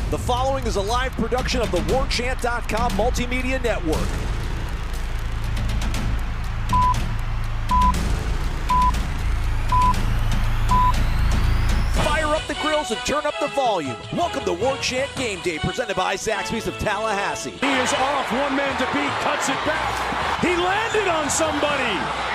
The following is a live production of the Warchant.com Multimedia Network. Fire up the grills and turn up the volume. Welcome to Warchant GameDay, presented by Zaxby's of Tallahassee. He is off, one man to beat, cuts it back. He landed on somebody.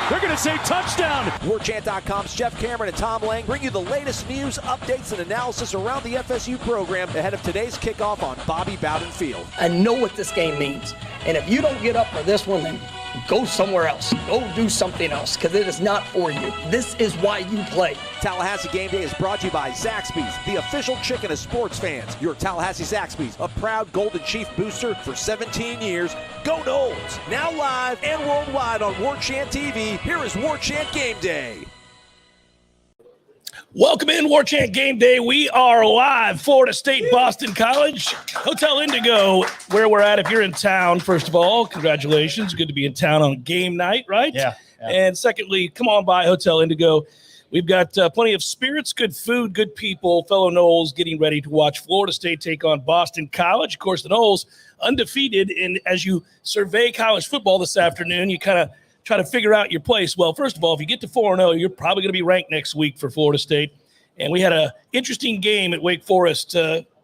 They're going to say touchdown. Warchant.com's Jeff Cameron and Tom Lang bring you the latest news, updates, and analysis around the FSU program ahead of today's kickoff on Bobby Bowden Field. I know what this game means. And if you don't get up for this one, then go somewhere else. Go do something else, because it is not for you. This is why you play. Tallahassee Game Day is brought to you by Zaxby's, the official chicken of sports fans. Your Tallahassee Zaxby's, a proud Golden Chief booster for 17 years. Go Noles! Now live and worldwide on Warchant TV, here is Warchant Game Day. Welcome in, Warchant Game Day. We are live, Florida State, Boston College, Hotel Indigo, where we're at. If you're in town, first of all, congratulations. Good to be in town on game night, right? Yeah. And secondly, come on by Hotel Indigo. We've got plenty of spirits, good food, good people, fellow Noles getting ready to watch Florida State take on Boston College. Of course, the Noles undefeated, and as you survey college football this afternoon, you kind of try to figure out your place. Well, first of all, if you get to 4-0, you're probably going to be ranked next week for Florida State. And we had an interesting game at Wake Forest,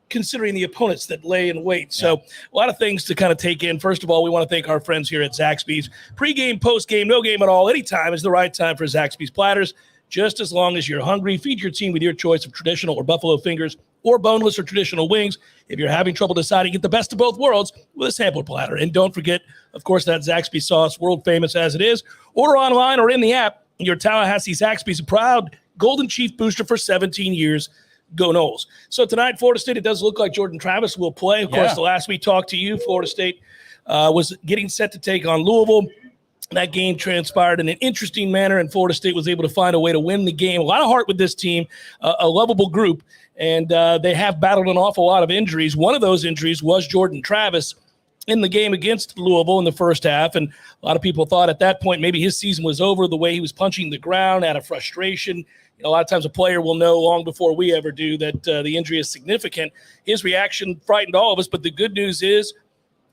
considering the opponents that lay in wait. So a lot of things to kind of take in. First of all, we want to thank our friends here at Zaxby's. Pre-game, post-game, no game at all. Anytime is the right time for Zaxby's platters. Just as long as you're hungry, feed your team with your choice of traditional or buffalo fingers or boneless or traditional wings. If you're having trouble deciding, get the best of both worlds with a sampler platter. And don't forget, of course, that Zaxby sauce, world famous as it is. Order online or in the app. Your Tallahassee Zaxby's a proud Golden Chief booster for 17 years. Go Noles. So tonight, Florida State, it does look like Jordan Travis will play. Of course, the last we talked to you, Florida State was getting set to take on Louisville. That game transpired in an interesting manner, and Florida State was able to find a way to win the game. A lot of heart with this team, a lovable group, and they have battled an awful lot of injuries. One of those injuries was Jordan Travis in the game against Louisville in the first half, and a lot of people thought at that point maybe his season was over, the way he was punching the ground out of frustration. You know, a lot of times a player will know long before we ever do that the injury is significant. His reaction frightened all of us, but the good news is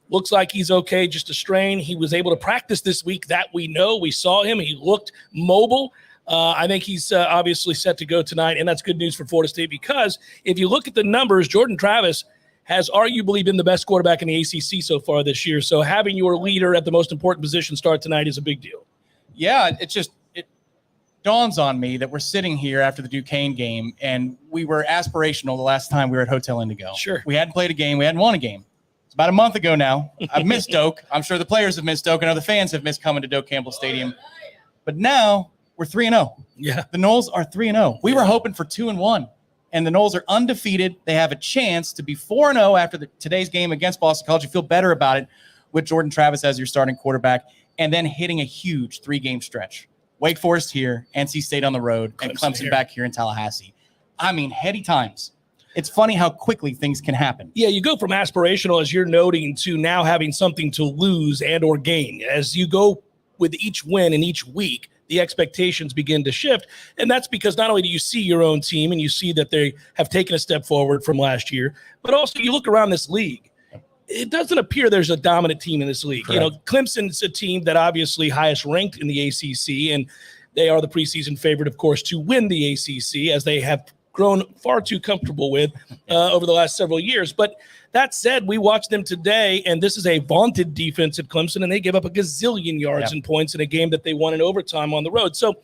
looks like he's okay, just a strain. He was able to practice this week, that we know. We saw him. He looked mobile. I think he's obviously set to go tonight, and that's good news for Florida State because if you look at the numbers, Jordan Travis has arguably been the best quarterback in the ACC so far this year. So having your leader at the most important position start tonight is a big deal. Yeah, it dawns on me that we're sitting here after the Duquesne game, and we were aspirational the last time we were at Hotel Indigo. Sure. We hadn't played a game. We hadn't won a game. About a month ago now. I've missed Doak. I'm sure the players have missed Doak. I know the fans have missed coming to Doak Campbell Stadium. But now we're 3-0. Yeah. The Noles are 3-0. We were hoping for 2-1. And the Noles are undefeated. They have a chance to be 4-0 after today's game against Boston College. You feel better about it with Jordan Travis as your starting quarterback and then hitting a huge 3-game stretch. Wake Forest here, NC State on the road, and Clemson back here in Tallahassee. I mean, heady times. It's funny how quickly things can happen. Yeah, you go from aspirational, as you're noting, to now having something to lose and or gain. As you go with each win in each week, the expectations begin to shift. And that's because not only do you see your own team and you see that they have taken a step forward from last year, but also you look around this league. It doesn't appear there's a dominant team in this league. Correct. You know, Clemson's a team that obviously highest ranked in the ACC, and they are the preseason favorite, of course, to win the ACC, as they have grown far too comfortable with over the last several years. But that said, we watched them today, and this is a vaunted defense at Clemson, and they give up a gazillion yards and points in a game that they won in overtime on the road. So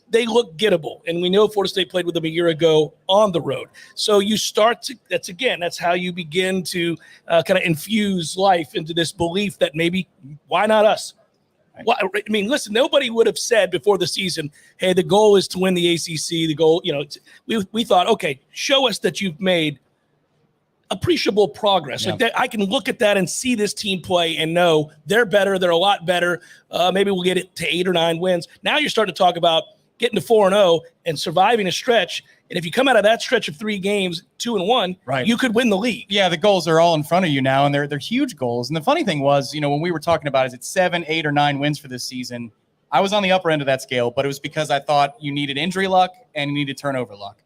they look gettable, and we know Florida State played with them a year ago on the road. So you start to, that's how you begin to kind of infuse life into this belief that maybe, why not us? Well, I mean, listen, nobody would have said before the season, hey, the goal is to win the ACC. The goal, you know, we thought, okay, show us that you've made appreciable progress. Like that, I can look at that and see this team play and know they're better. They're a lot better. Maybe we'll get it to 8 or 9 wins. Now you're starting to talk about getting to 4-0 and surviving a stretch. And if you come out of that stretch of 3 games, 2-1, you could win the league. Yeah, the goals are all in front of you now, and they're huge goals. And the funny thing was, you know, when we were talking about is it 7, 8, or 9 wins for this season, I was on the upper end of that scale, but it was because I thought you needed injury luck and you needed turnover luck.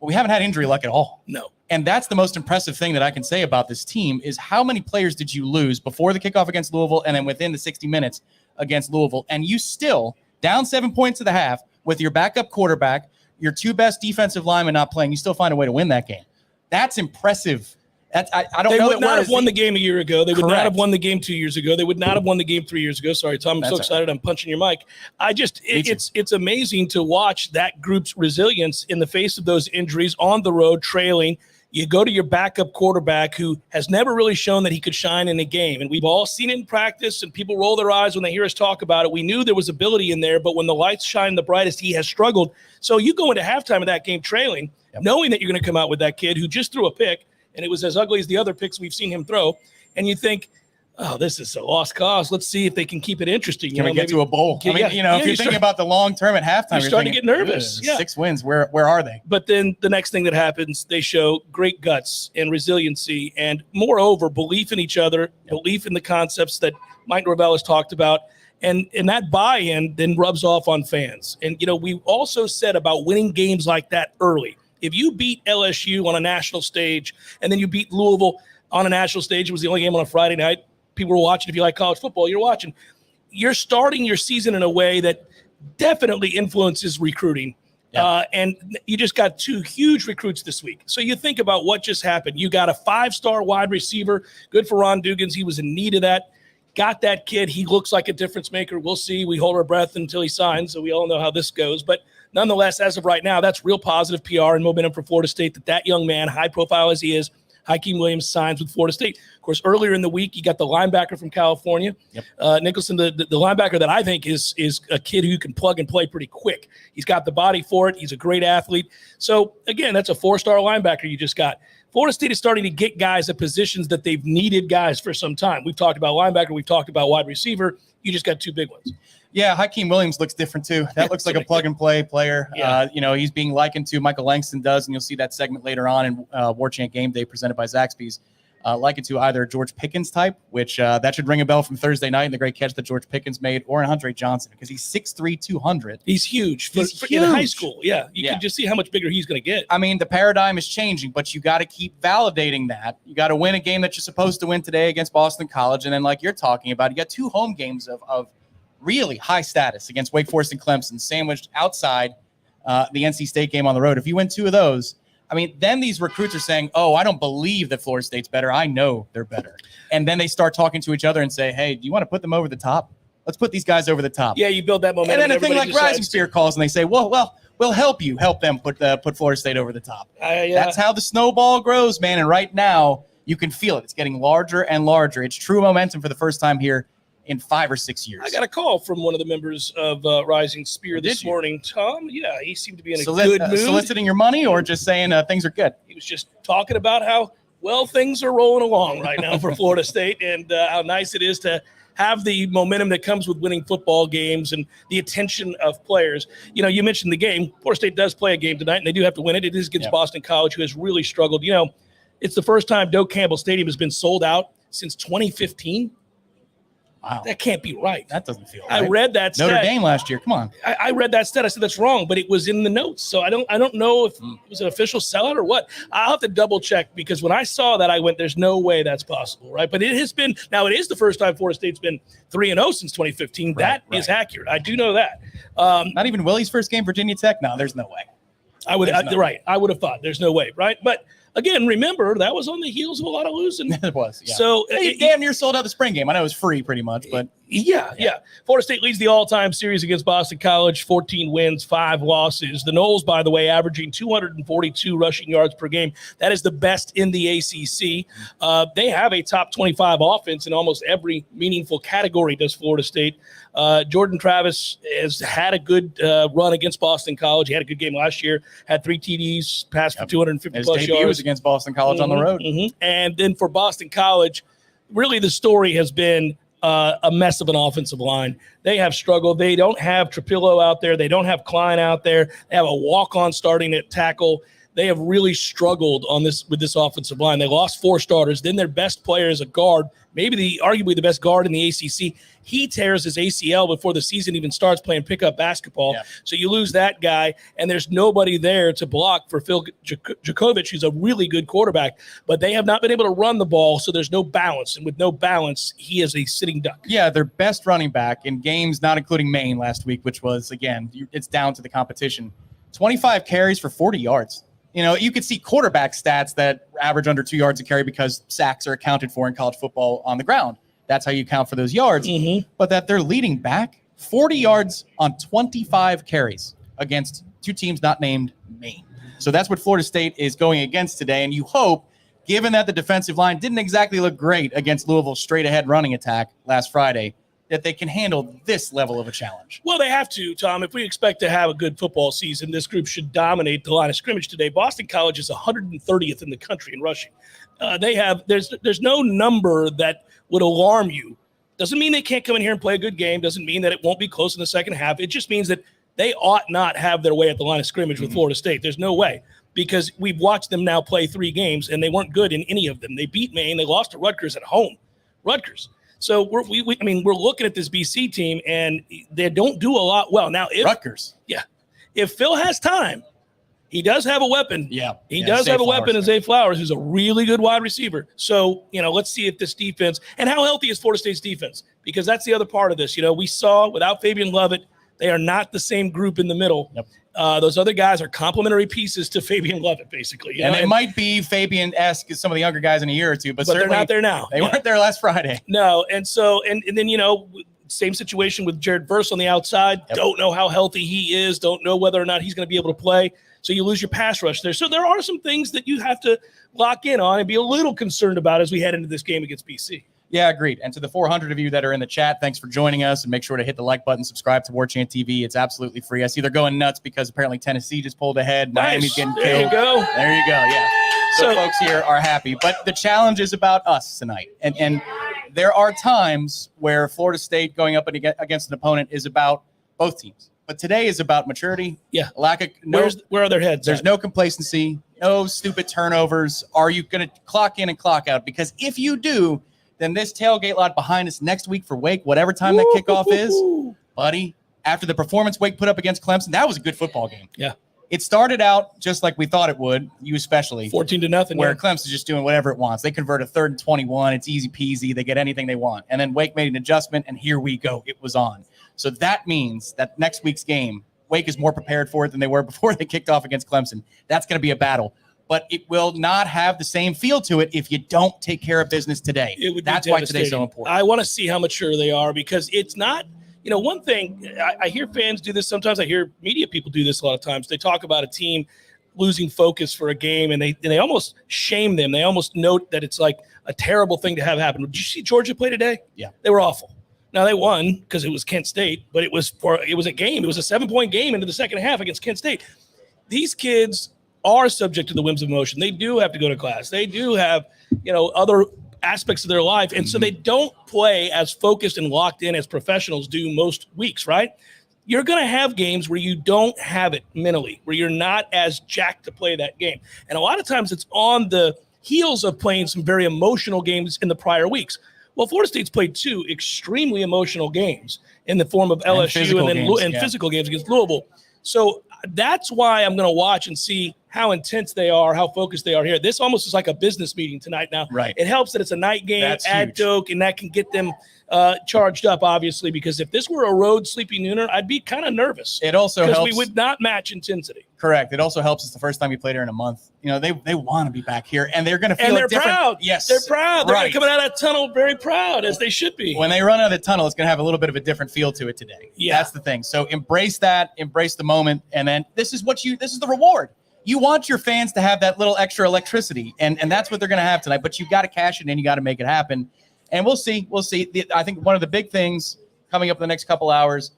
Well, we haven't had injury luck at all. No. And that's the most impressive thing that I can say about this team is how many players did you lose before the kickoff against Louisville and then within the 60 minutes against Louisville? And you still, down 7 points at the half, with your backup quarterback, your two best defensive linemen not playing, you still find a way to win that game. That's impressive. I don't know. They would not have won the game a year ago. They would not have won the game 2 years ago. They would not have won the game 3 years ago. Sorry, Tom, I'm so excited. I'm punching your mic. It's amazing to watch that group's resilience in the face of those injuries on the road, trailing. You go to your backup quarterback who has never really shown that he could shine in a game. And we've all seen it in practice, and people roll their eyes when they hear us talk about it. We knew there was ability in there, but when the lights shine the brightest, he has struggled. So you go into halftime of that game trailing, knowing that you're going to come out with that kid who just threw a pick, and it was as ugly as the other picks we've seen him throw. And you think, oh, this is a lost cause. Let's see if they can keep it interesting. Can we get to a bowl? If you're thinking about the long term at halftime, you're starting to get nervous. 6 wins. Where are they? But then the next thing that happens, they show great guts and resiliency, and moreover, belief in each other, belief in the concepts that Mike Norvell has talked about. And that buy-in then rubs off on fans. And, we also said about winning games like that early. If you beat LSU on a national stage and then you beat Louisville on a national stage, it was the only game on a Friday night. People were watching. If you like college football, you're watching. You're starting your season in a way that definitely influences recruiting. And you just got 2 huge recruits this week. So you think about what just happened. You got a 5-star wide receiver. Good for Ron Dugans. He was in need of that. Got that kid. He looks like a difference maker. We'll see. We hold our breath until he signs, so we all know how this goes. But nonetheless, as of right now, that's real positive PR and momentum for Florida State that young man, high profile as he is, Hakeem Williams, signs with Florida State. Of course, earlier in the week, you got the linebacker from California, Nicholson, the linebacker that I think is a kid who can plug and play pretty quick. He's got the body for it. He's a great athlete. So, again, that's a 4-star linebacker you just got. Florida State is starting to get guys at positions that they've needed guys for some time. We've talked about linebacker. We've talked about wide receiver. You just got 2 big ones. Yeah, Hakeem Williams looks different too. That looks like a plug-and-play player. Yeah. He's being likened to Michael Langston does, and you'll see that segment later on in Warchant GameDay presented by Zaxby's. Likened to either George Pickens type, which that should ring a bell from Thursday night and the great catch that George Pickens made, or Andre Johnson, because he's 6'3", 200. He's huge. He's huge. In high school, you can just see how much bigger he's going to get. I mean, the paradigm is changing, but you got to keep validating that. You got to win a game that you're supposed to win today against Boston College, and then like you're talking about, you got 2 home games of really high status against Wake Forest and Clemson, sandwiched outside the NC State game on the road. If you win 2 of those, I mean, then these recruits are saying, oh, I don't believe that Florida State's better. I know they're better. And then they start talking to each other and say, hey, do you want to put them over the top? Let's put these guys over the top. Yeah, you build that momentum. And then a thing like Rising Spear calls and they say, well, we'll help them put Florida State over the top. That's how the snowball grows, man. And right now, you can feel it. It's getting larger and larger. It's true momentum for the first time here in 5 or 6 years. I got a call from one of the members of Rising Spear this morning. Tom, he seemed to be in a good mood. Soliciting your money or just saying things are good? He was just talking about how well things are rolling along right now for Florida State and how nice it is to have the momentum that comes with winning football games and the attention of players. You mentioned the game. Florida State does play a game tonight, and they do have to win it. It is against Boston College, who has really struggled. It's the first time Doak Campbell Stadium has been sold out since 2015. Wow. That can't be right. That doesn't feel right. I read that stat. Notre Dame last year. Come on. I read that stat. I said that's wrong, but it was in the notes. So I don't know if it was an official sellout or what. I'll have to double check, because when I saw that, I went, there's no way that's possible, right? But it has been, now it is the first time Florida State's been 3-0 since 2015. That is accurate. I do know that. Not even Willie's first game, Virginia Tech? No, there's no way. I would have thought there's no way, right? But again, remember, that was on the heels of a lot of losing. It was, yeah. So it damn near sold out the spring game. I know it was free pretty much, but. Yeah. Florida State leads the all-time series against Boston College, 14 wins, 5 losses. The Noles, by the way, averaging 242 rushing yards per game. That is the best in the ACC. They have a top 25 offense in almost every meaningful category, does Florida State. Jordan Travis has had a good run against Boston College. He had a good game last year, had 3 TDs, passed for 250-plus yards. Was against Boston College on the road. And then for Boston College, really the story has been a mess of an offensive line. They have struggled. They don't have Trapillo out there. They don't have Klein out there. They have a walk-on starting at tackle. they have really struggled with this offensive line. They lost 4 starters. Then their best player is a guard, arguably the best guard in the ACC. He tears his ACL before the season even starts playing pickup basketball. Yeah. So you lose that guy, and there's nobody there to block for Phil Djokovic, who's a really good quarterback. But they have not been able to run the ball, so there's no balance. And with no balance, he is a sitting duck. Yeah, their best running back in games, not including Maine last week, which was, again, it's down to the competition. 25 carries for 40 yards. You could see quarterback stats that average under 2 yards a carry because sacks are accounted for in college football on the ground. That's how you count for those yards. Mm-hmm. But that they're leading back 40 yards on 25 carries against 2 teams not named Maine. So that's what Florida State is going against today. And you hope, given that the defensive line didn't exactly look great against Louisville's straight-ahead running attack last Friday, that they can handle this level of a challenge. Well, they have to, Tom. If we expect to have a good football season, this group should dominate the line of scrimmage today. Boston College is 130th in the country in rushing. There's no number that would alarm you. Doesn't mean they can't come in here and play a good game. Doesn't mean that it won't be close in the second half. It just means that they ought not have their way at the line of scrimmage with Florida State. There's no way, because we've watched them now play 3 games, and they weren't good in any of them. They beat Maine. They lost to Rutgers at home. Rutgers. So we're looking at this BC team, and they don't do a lot well. Now, Rutgers. Yeah. If Phil has time, he does have a weapon. Yeah. He does have a weapon in Zay Flowers, who's a really good wide receiver. So, let's see if this defense – and how healthy is Florida State's defense? Because that's the other part of this. We saw without Fabian Lovett, they are not the same group in the middle. Yep. Those other guys are complementary pieces to Fabian Lovett, basically. And they might be Fabian-esque as some of the younger guys in a year or two, but they're not there now. They weren't there last Friday. No, and so and then same situation with Jared Verse on the outside. Yep. Don't know how healthy he is. Don't know whether or not he's going to be able to play. So you lose your pass rush there. So there are some things that you have to lock in on and be a little concerned about as we head into this game against BC. Yeah, agreed. And to the 400 of you that are in the chat, thanks for joining us, and make sure to hit the like button, subscribe to Warchant TV. It's absolutely free. I see they're going nuts because apparently Tennessee just pulled ahead. Nice. Miami's getting killed. There you go. There you go. Yeah. So folks here are happy. But the challenge is about us tonight. And there are times where Florida State going up against an opponent is about both teams. But today is about maturity. Yeah. Lack of where are their heads? There's no complacency, no stupid turnovers. Are you going to clock in and clock out? Because if you do, then this tailgate lot behind us next week for Wake, whatever time that kickoff is, buddy, after the performance Wake put up against Clemson, that was a good football game. Yeah. It started out just like we thought it would, you especially. 14-0. Where Clemson's just doing whatever it wants. They convert a 3rd and 21. It's easy peasy. They get anything they want. And then Wake made an adjustment, and here we go. It was on. So that means that next week's game, Wake is more prepared for it than they were before they kicked off against Clemson. That's going to be a battle. But it will not have the same feel to it if you don't take care of business today. That's why today's so important. I want to see how mature they are, because it's not, one thing, I hear fans do this sometimes. I hear media people do this a lot of times. They talk about a team losing focus for a game, and they almost shame them. They almost note that it's like a terrible thing to have happen. Did you see Georgia play today? Yeah. They were awful. Now, they won because it was Kent State, but it was a game. It was a 7-point game into the second half against Kent State. These kids are subject to the whims of emotion. They do have to go to class. They do have, other aspects of their life. And so they don't play as focused and locked in as professionals do most weeks, right? You're going to have games where you don't have it mentally, where you're not as jacked to play that game. And a lot of times it's on the heels of playing some very emotional games in the prior weeks. Well, Florida State's played 2 extremely emotional games in the form of LSU and physical games against Louisville. So that's why I'm going to watch and see how intense they are, how focused they are here. This almost is like a business meeting tonight now. Right. It helps that it's a night game at Doak, and that can get them charged up, obviously, because if this were a road sleepy nooner, I'd be kind of nervous. It also helps. Because we would not match intensity. Correct. It also helps. It's the first time you played here in a month. They want to be back here, and they're going to feel and they're different. Proud. Yes. They're proud. They're right. coming out of that tunnel very proud, as they should be. When they run out of the tunnel, it's going to have a little bit of a different feel to it today. Yeah. That's the thing. So embrace that, embrace the moment, and then this is the reward. You want your fans to have that little extra electricity, and that's what they're going to have tonight. But you've got to cash it in. You got to make it happen. And we'll see. We'll see. I think one of the big things coming up in the next couple hours,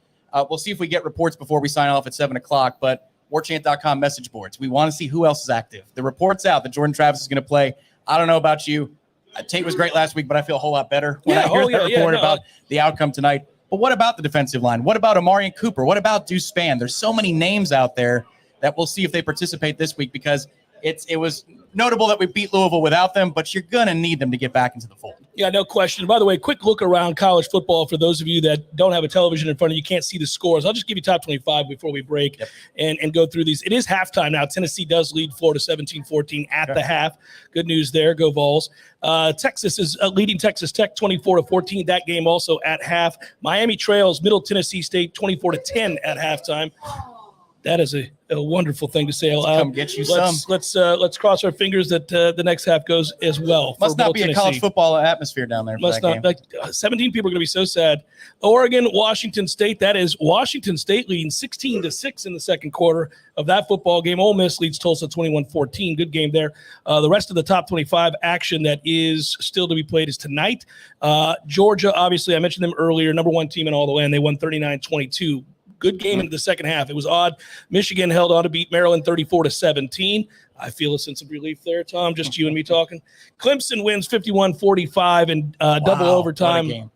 we'll see if we get reports before we sign off at 7 o'clock, but Warchant.com message boards. We want to see who else is active. The report's out that Jordan Travis is going to play. I don't know about you. Tate was great last week, but I feel a whole lot better when I hear that report about the outcome tonight. But what about the defensive line? What about Amarian Cooper? What about Deuce Spann? There's so many names out there that we'll see if they participate this week, because it was notable that we beat Louisville without them, but you're going to need them to get back into the fold. Yeah, no question. By the way, quick look around college football for those of you that don't have a television in front of you, can't see the scores. I'll just give you top 25 before we break and go through these. It is halftime now. Tennessee does lead Florida 17-14 at the half. Good news there. Go Vols. Texas is leading Texas Tech 24-14. That game also at half. Miami trails Middle Tennessee State 24-10 at halftime. That is a wonderful thing to say aloud. Come get you Let's cross our fingers that the next half goes as well. Must not be a college football atmosphere down there. Must not. Like 17 people are going to be so sad. Oregon, Washington State. That is Washington State leading 16-6 in the second quarter of that football game. Ole Miss leads Tulsa 21-14. Good game there. The rest of the top 25 action that is still to be played is tonight. Georgia, obviously, I mentioned them earlier. Number one team in all the land. They won 39-22. Good game into the second half. It was odd. Michigan held on to beat Maryland 34-17. I feel a sense of relief there, Tom. Just you and me talking. Clemson wins 51-45 in double overtime.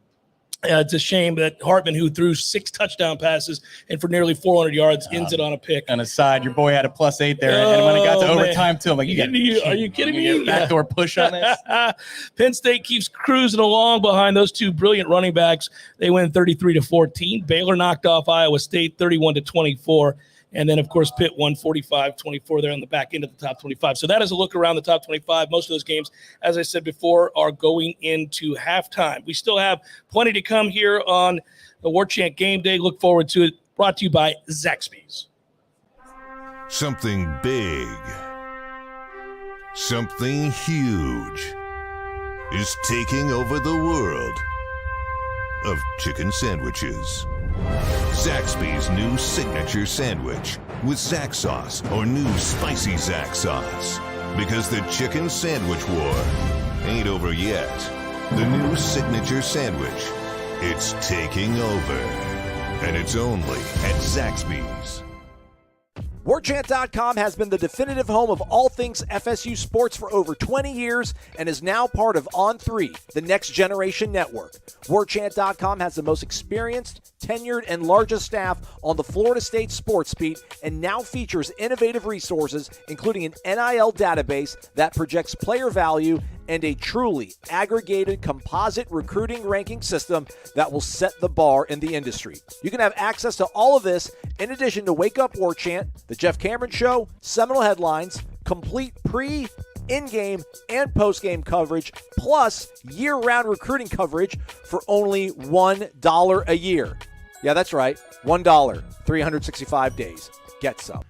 It's a shame that Hartman, who threw 6 touchdown passes and for nearly 400 yards, ends it on a pick. On a side, your boy had a +8 there, and when it got to overtime, too, I'm like, are you kidding me? Backdoor push on this. Penn State keeps cruising along behind those two brilliant running backs. They win 33-14. Baylor knocked off Iowa State 31-24. And then, of course, Pitt won 45-24 there on the back end of the top 25. So that is a look around the top 25. Most of those games, as I said before, are going into halftime. We still have plenty to come here on the Warchant Game Day. Look forward to it. Brought to you by Zaxby's. Something big, something huge is taking over the world of chicken sandwiches. Zaxby's new signature sandwich with Zax sauce or new spicy Zax sauce. Because the chicken sandwich war ain't over yet. The new signature sandwich, it's taking over. And it's only at Zaxby's. Warchant.com has been the definitive home of all things FSU sports for over 20 years and is now part of On3, the next generation network. Warchant.com has the most experienced, tenured, and largest staff on the Florida State sports beat and now features innovative resources, including an NIL database that projects player value and a truly aggregated composite recruiting ranking system that will set the bar in the industry. You can have access to all of this in addition to Wake Up Warchant, The Jeff Cameron Show, Seminole Headlines, complete pre, in-game, and post-game coverage, plus year-round recruiting coverage for only $1 a year. Yeah, that's right, $1, 365 days. Get some.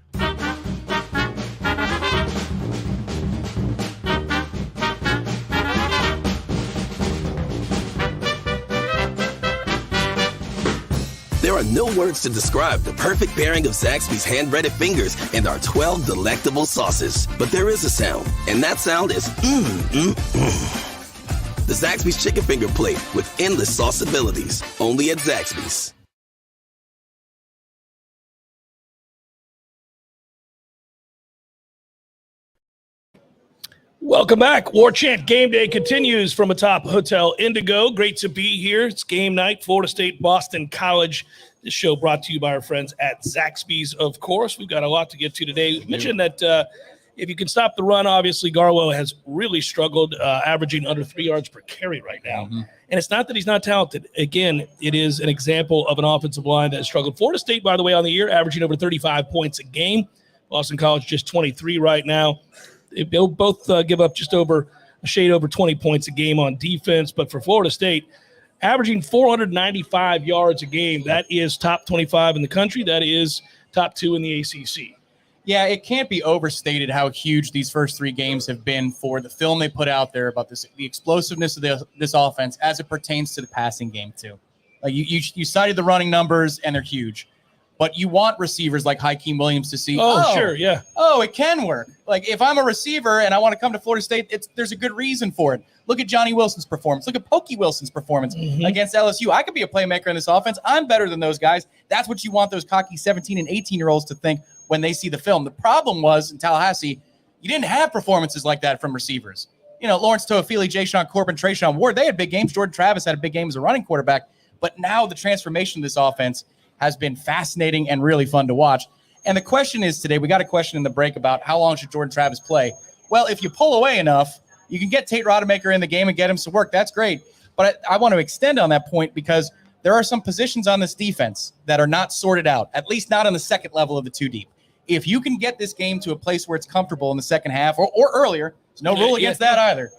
There are no words to describe the perfect pairing of Zaxby's hand-breaded fingers and our 12 delectable sauces. But there is a sound, and that sound is The Zaxby's Chicken Finger Plate with endless sauce abilities. Only at Zaxby's. Welcome back. Warchant Game Day continues from atop Hotel Indigo. Great to be here. It's game night, Florida State, Boston College. This show brought to you by our friends at Zaxby's, of course. We've got a lot to get to today. We mentioned that if you can stop the run, obviously Garlow has really struggled, averaging under 3 yards per carry right now. Mm-hmm. And it's not that he's not talented. Again, it is an example of an offensive line that has struggled. Florida State, by the way, on the year, averaging over 35 points a game. Boston College just 23 right now. They'll both give up just over a shade over 20 points a game on defense. But for Florida State, averaging 495 yards a game, that is top 25 in the country. That is top 2 in the ACC. Yeah, it can't be overstated how huge these first 3 games have been for the film they put out there about the explosiveness of this offense as it pertains to the passing game too. Like you cited the running numbers, and they're huge. But you want receivers like Hakeem Williams to see, sure, yeah. Oh, it can work. Like, if I'm a receiver and I want to come to Florida State, there's a good reason for it. Look at Johnny Wilson's performance. Look at Pokey Wilson's performance against LSU. I could be a playmaker in this offense. I'm better than those guys. That's what you want those cocky 17 and 18-year-olds to think when they see the film. The problem was, in Tallahassee, you didn't have performances like that from receivers. You know, Lawrence Toafili, Jayshon Corbin, Trayshawn Ward, they had big games. Jordan Travis had a big game as a running quarterback. But now the transformation of this offense has been fascinating and really fun to watch. And the question is today, we got a question in the break about how long should Jordan Travis play? Well, if you pull away enough, you can get Tate Rodemaker in the game and get him some work. That's great. But I want to extend on that point because there are some positions on this defense that are not sorted out, at least not on the second level of the 2 deep. If you can get this game to a place where it's comfortable in the second half or earlier, there's no rule against that either.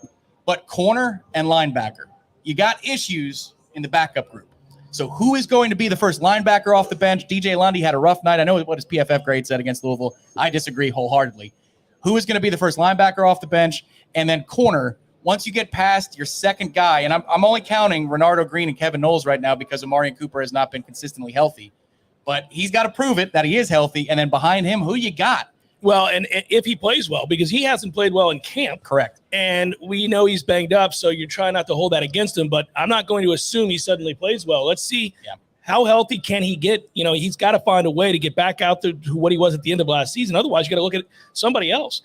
But corner and linebacker, you got issues in the backup group. So who is going to be the first linebacker off the bench? DJ Lundy had a rough night. I know what his PFF grade said against Louisville. I disagree wholeheartedly. Who is going to be the first linebacker off the bench? And then corner, once you get past your second guy, and I'm only counting Renardo Green and Kevin Noles right now because Amarian Cooper has not been consistently healthy. But he's got to prove it that he is healthy. And then behind him, who you got? Well, and if he plays well, because he hasn't played well in camp. Correct. And we know he's banged up, so you're trying not to hold that against him. But I'm not going to assume he suddenly plays well. Let's see how healthy can he get. You know, he's got to find a way to get back out to what he was at the end of last season. Otherwise, you got to look at somebody else.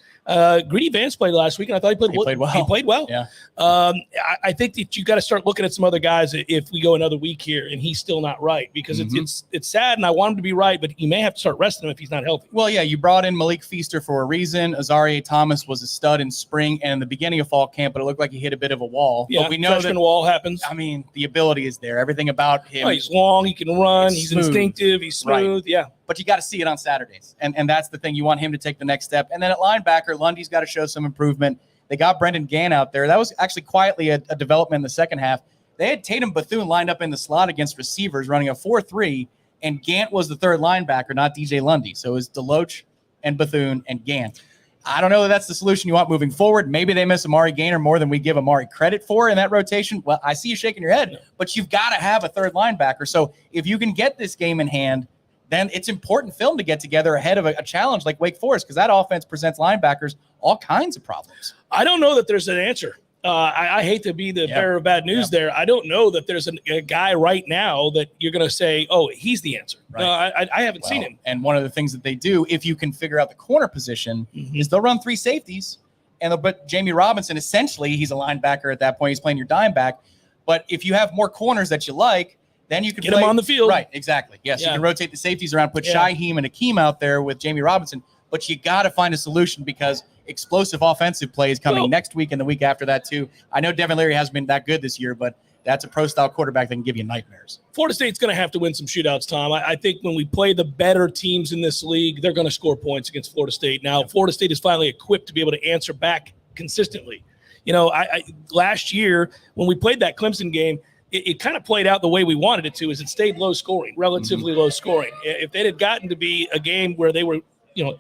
Greedy Vance played last week, and I thought he played well. He played well. Yeah. I think that you got to start looking at some other guys if we go another week here, and he's still not right because it's sad, and I want him to be right, but you may have to start resting him if he's not healthy. Well, yeah, you brought in Malik Feaster for a reason. Azaria Thomas was a stud in spring and in the beginning of fall camp, but it looked like he hit a bit of a wall. Yeah, but we know freshman wall happens. I mean, the ability is there. Everything about him. Oh, he's long. He can run. He's smooth. Instinctive. He's smooth. Right. Yeah. But you got to see it on Saturdays. And that's the thing. You want him to take the next step. And then at linebacker, Lundy's got to show some improvement. They got Brendan Gann out there. That was actually quietly a development in the second half. They had Tatum Bethune lined up in the slot against receivers running a 4-3, and Gant was the third linebacker, not DJ Lundy. So it was Deloach and Bethune and Gant. I don't know if that's the solution you want moving forward. Maybe they miss Amari Gaynor more than we give Amari credit for in that rotation. Well, I see you shaking your head, but you've got to have a third linebacker. So if you can get this game in hand, then it's important film to get together ahead of a challenge like Wake Forest because that offense presents linebackers all kinds of problems. I don't know that there's an answer. I hate to be the bearer of bad news there. I don't know that there's a guy right now that you're going to say, oh, he's the answer. Right. I haven't seen him. And one of the things that they do, if you can figure out the corner position, is they'll run 3 safeties. And but Jamie Robinson, essentially, he's a linebacker at that point. He's playing your dime back. But if you have more corners that you like, then you can get him on the field. Right, exactly. Yes, you can rotate the safeties around, put Shaheem and Hakeem out there with Jamie Robinson. But you got to find a solution because explosive offensive play is coming next week and the week after that too. I know Devin Leary hasn't been that good this year, but that's a pro-style quarterback that can give you nightmares. Florida State's going to have to win some shootouts, Tom. I think when we play the better teams in this league, they're going to score points against Florida State. Now, Florida State is finally equipped to be able to answer back consistently. You know, I last year when we played that Clemson game, it kind of played out the way we wanted it to, is it stayed low scoring, relatively low scoring. If it had gotten to be a game where they were,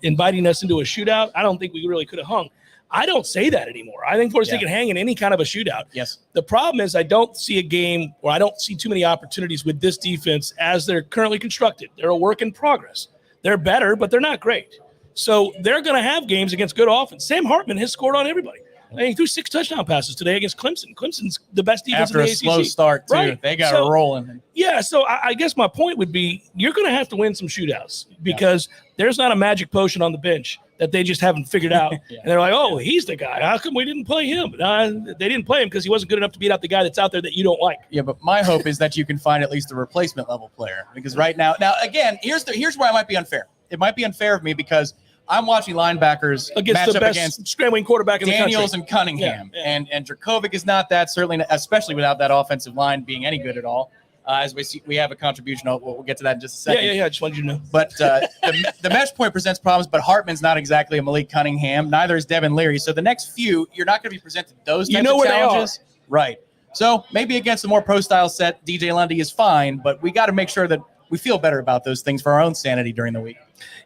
inviting us into a shootout, I don't think we really could have hung. I don't say that anymore. I think Florida State can hang in any kind of a shootout. Yes. The problem is I don't see a game or I don't see too many opportunities with this defense as they're currently constructed. They're a work in progress. They're better, but they're not great. So they're going to have games against good offense. Sam Hartman has scored on everybody. I mean, he threw 6 touchdown passes today against Clemson. Clemson's the best defense after in the a ACC. slow start, too. Right. They got rolling. Yeah, so I guess my point would be you're going to have to win some shootouts because there's not a magic potion on the bench that they just haven't figured out. And they're like, oh, he's the guy. How come we didn't play him? They didn't play him because he wasn't good enough to beat out the guy that's out there that you don't like. Yeah, but my hope is that you can find at least a replacement level player because right now again, here's where I might be unfair. It might be unfair of me because I'm watching linebackers against the best scrambling quarterback in the country. Daniels and Cunningham. And Dracovic is not that, certainly, especially without that offensive line being any good at all. As we see, we have a contribution. We'll get to that in just a second. Yeah. I just wanted you to know. But the mesh point presents problems, but Hartman's not exactly a Malik Cunningham. Neither is Devin Leary. So the next few, you're not going to be presented those types of challenges. They are. Right. So maybe against a more pro-style set, DJ Lundy is fine, but we got to make sure that we feel better about those things for our own sanity during the week.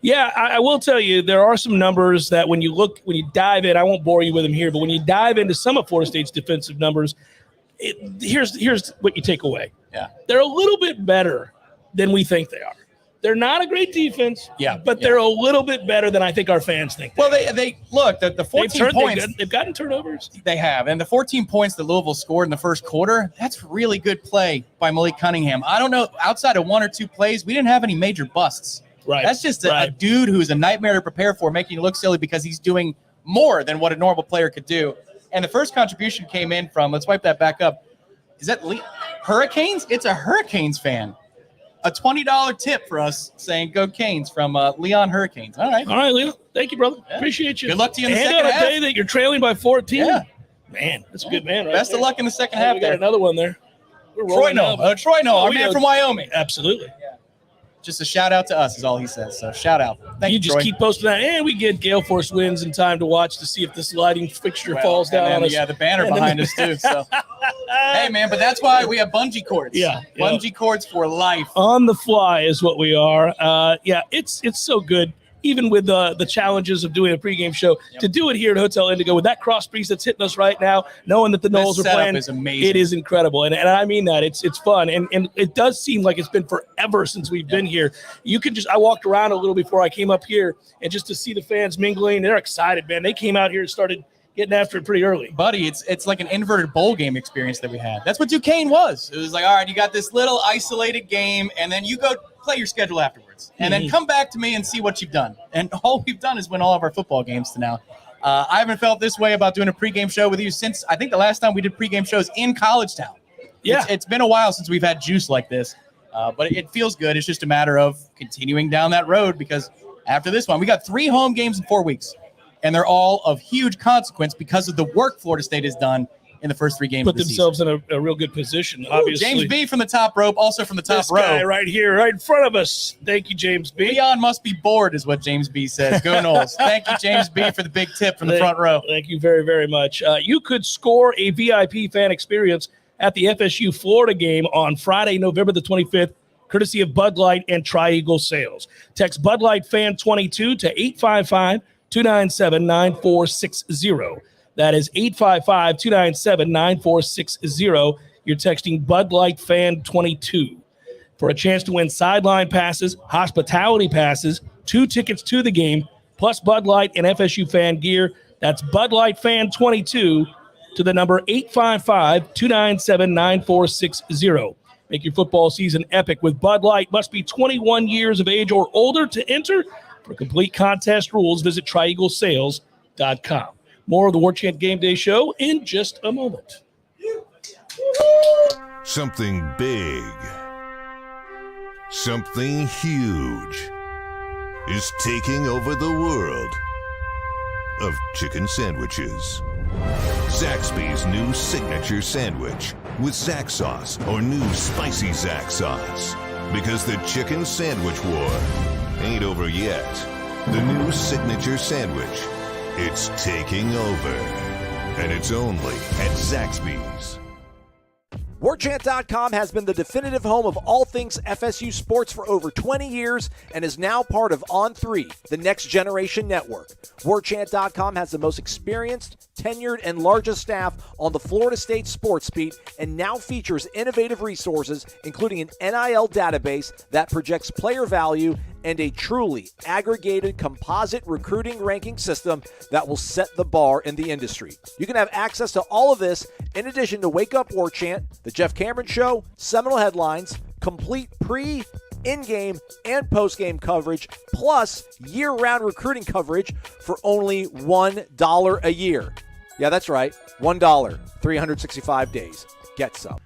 Yeah, I will tell you, there are some numbers that when you dive in, I won't bore you with them here, but when you dive into some of Florida State's defensive numbers, here's what you take away. Yeah. They're a little bit better than we think they are. They're not a great defense, but they're a little bit better than I think our fans think. Well, they look, the 14 points. They've gotten turnovers. They have. And the 14 points that Louisville scored in the first quarter, that's really good play by Malik Cunningham. I don't know, outside of 1 or 2 plays, we didn't have any major busts. Right. That's just a dude who's a nightmare to prepare for, making you look silly because he's doing more than what a normal player could do. And the first contribution came in from, let's wipe that back up. Is that Hurricanes? It's a Hurricanes fan. a $20 tip for us saying go Canes from Leon Hurricanes. All right. All right, Leo. Thank you, brother. Yeah. Appreciate you. Good luck to you in the and second on half. a day that you're trailing by 14. Yeah. Man, that's a good man. Right Best there. of luck in the second half. We got another one there. Troy Noel, our man from Wyoming. Absolutely. Just a shout out to us is all he says. So shout out. Thank you, just Troy. keep posting that. And we get Gale Force winds in time to watch to see if this lighting fixture falls down on us. Yeah, the banner behind us too. So hey man, but that's why we have bungee cords. Yeah. Bungee cords for life. On the fly is what we are. It's so good. Even with the challenges of doing a pregame show, to do it here at Hotel Indigo with that cross breeze that's hitting us right now, knowing that the Noles are playing, is amazing. It is incredible, and I mean that it's fun, and it does seem like it's been forever since we've been here. You can I walked around a little before I came up here, and just to see the fans mingling, they're excited, man. They came out here and started getting after it pretty early. Buddy, it's like an inverted bowl game experience that we had. That's what Duquesne was. It was like, all right, you got this little isolated game, and then you go play your schedule afterwards. And then come back to me and see what you've done. And all we've done is win all of our football games to now. I haven't felt this way about doing a pregame show with you since I think the last time we did pregame shows in Collegetown. Yeah. It's been a while since we've had juice like this, but it feels good. It's just a matter of continuing down that road because after this one, we got 3 home games in 4 weeks. And they're all of huge consequence because of the work Florida State has done in the first 3 games. Put themselves in a real good position, obviously. James B. from the top rope, also from the top row. This guy right here, right in front of us. Thank you, James B. Leon must be bored is what James B. says. Go Noles. Thank you, James B., for the big tip from the front row. Thank you very, very much. You could score a VIP fan experience at the FSU Florida game on Friday, November the 25th, courtesy of Bud Light and Tri-Eagle Sales. Text Bud Light Fan 22 to 855-297-9460. That is 855-297-9460. You're texting Bud Light Fan 22 for a chance to win sideline passes, hospitality passes, 2 tickets to the game, plus Bud Light and FSU fan gear. That's Bud Light Fan 22 to the number 855-297-9460. Make your football season epic with Bud Light. Must be 21 years of age or older to enter. For complete contest rules, visit TriEagleSales.com. More of the Warchant Game Day show in just a moment. Something big, something huge is taking over the world of chicken sandwiches. Zaxby's new signature sandwich with Zax sauce or new spicy Zax sauce. Because the chicken sandwich war ain't over yet. The new signature sandwich, it's taking over. And it's only at Zaxby's. Warchant.com has been the definitive home of all things FSU sports for over 20 years and is now part of On3, the next generation network. Warchant.com has the most experienced, tenured, and largest staff on the Florida State sports beat and now features innovative resources, including an NIL database that projects player value and a truly aggregated composite recruiting ranking system that will set the bar in the industry. You can have access to all of this in addition to Wake Up Warchant, The Jeff Cameron Show, Seminole Headlines, complete pre, in-game, and post-game coverage, plus year-round recruiting coverage for only $1 a year. Yeah, that's right, $1, 365 days. Get some.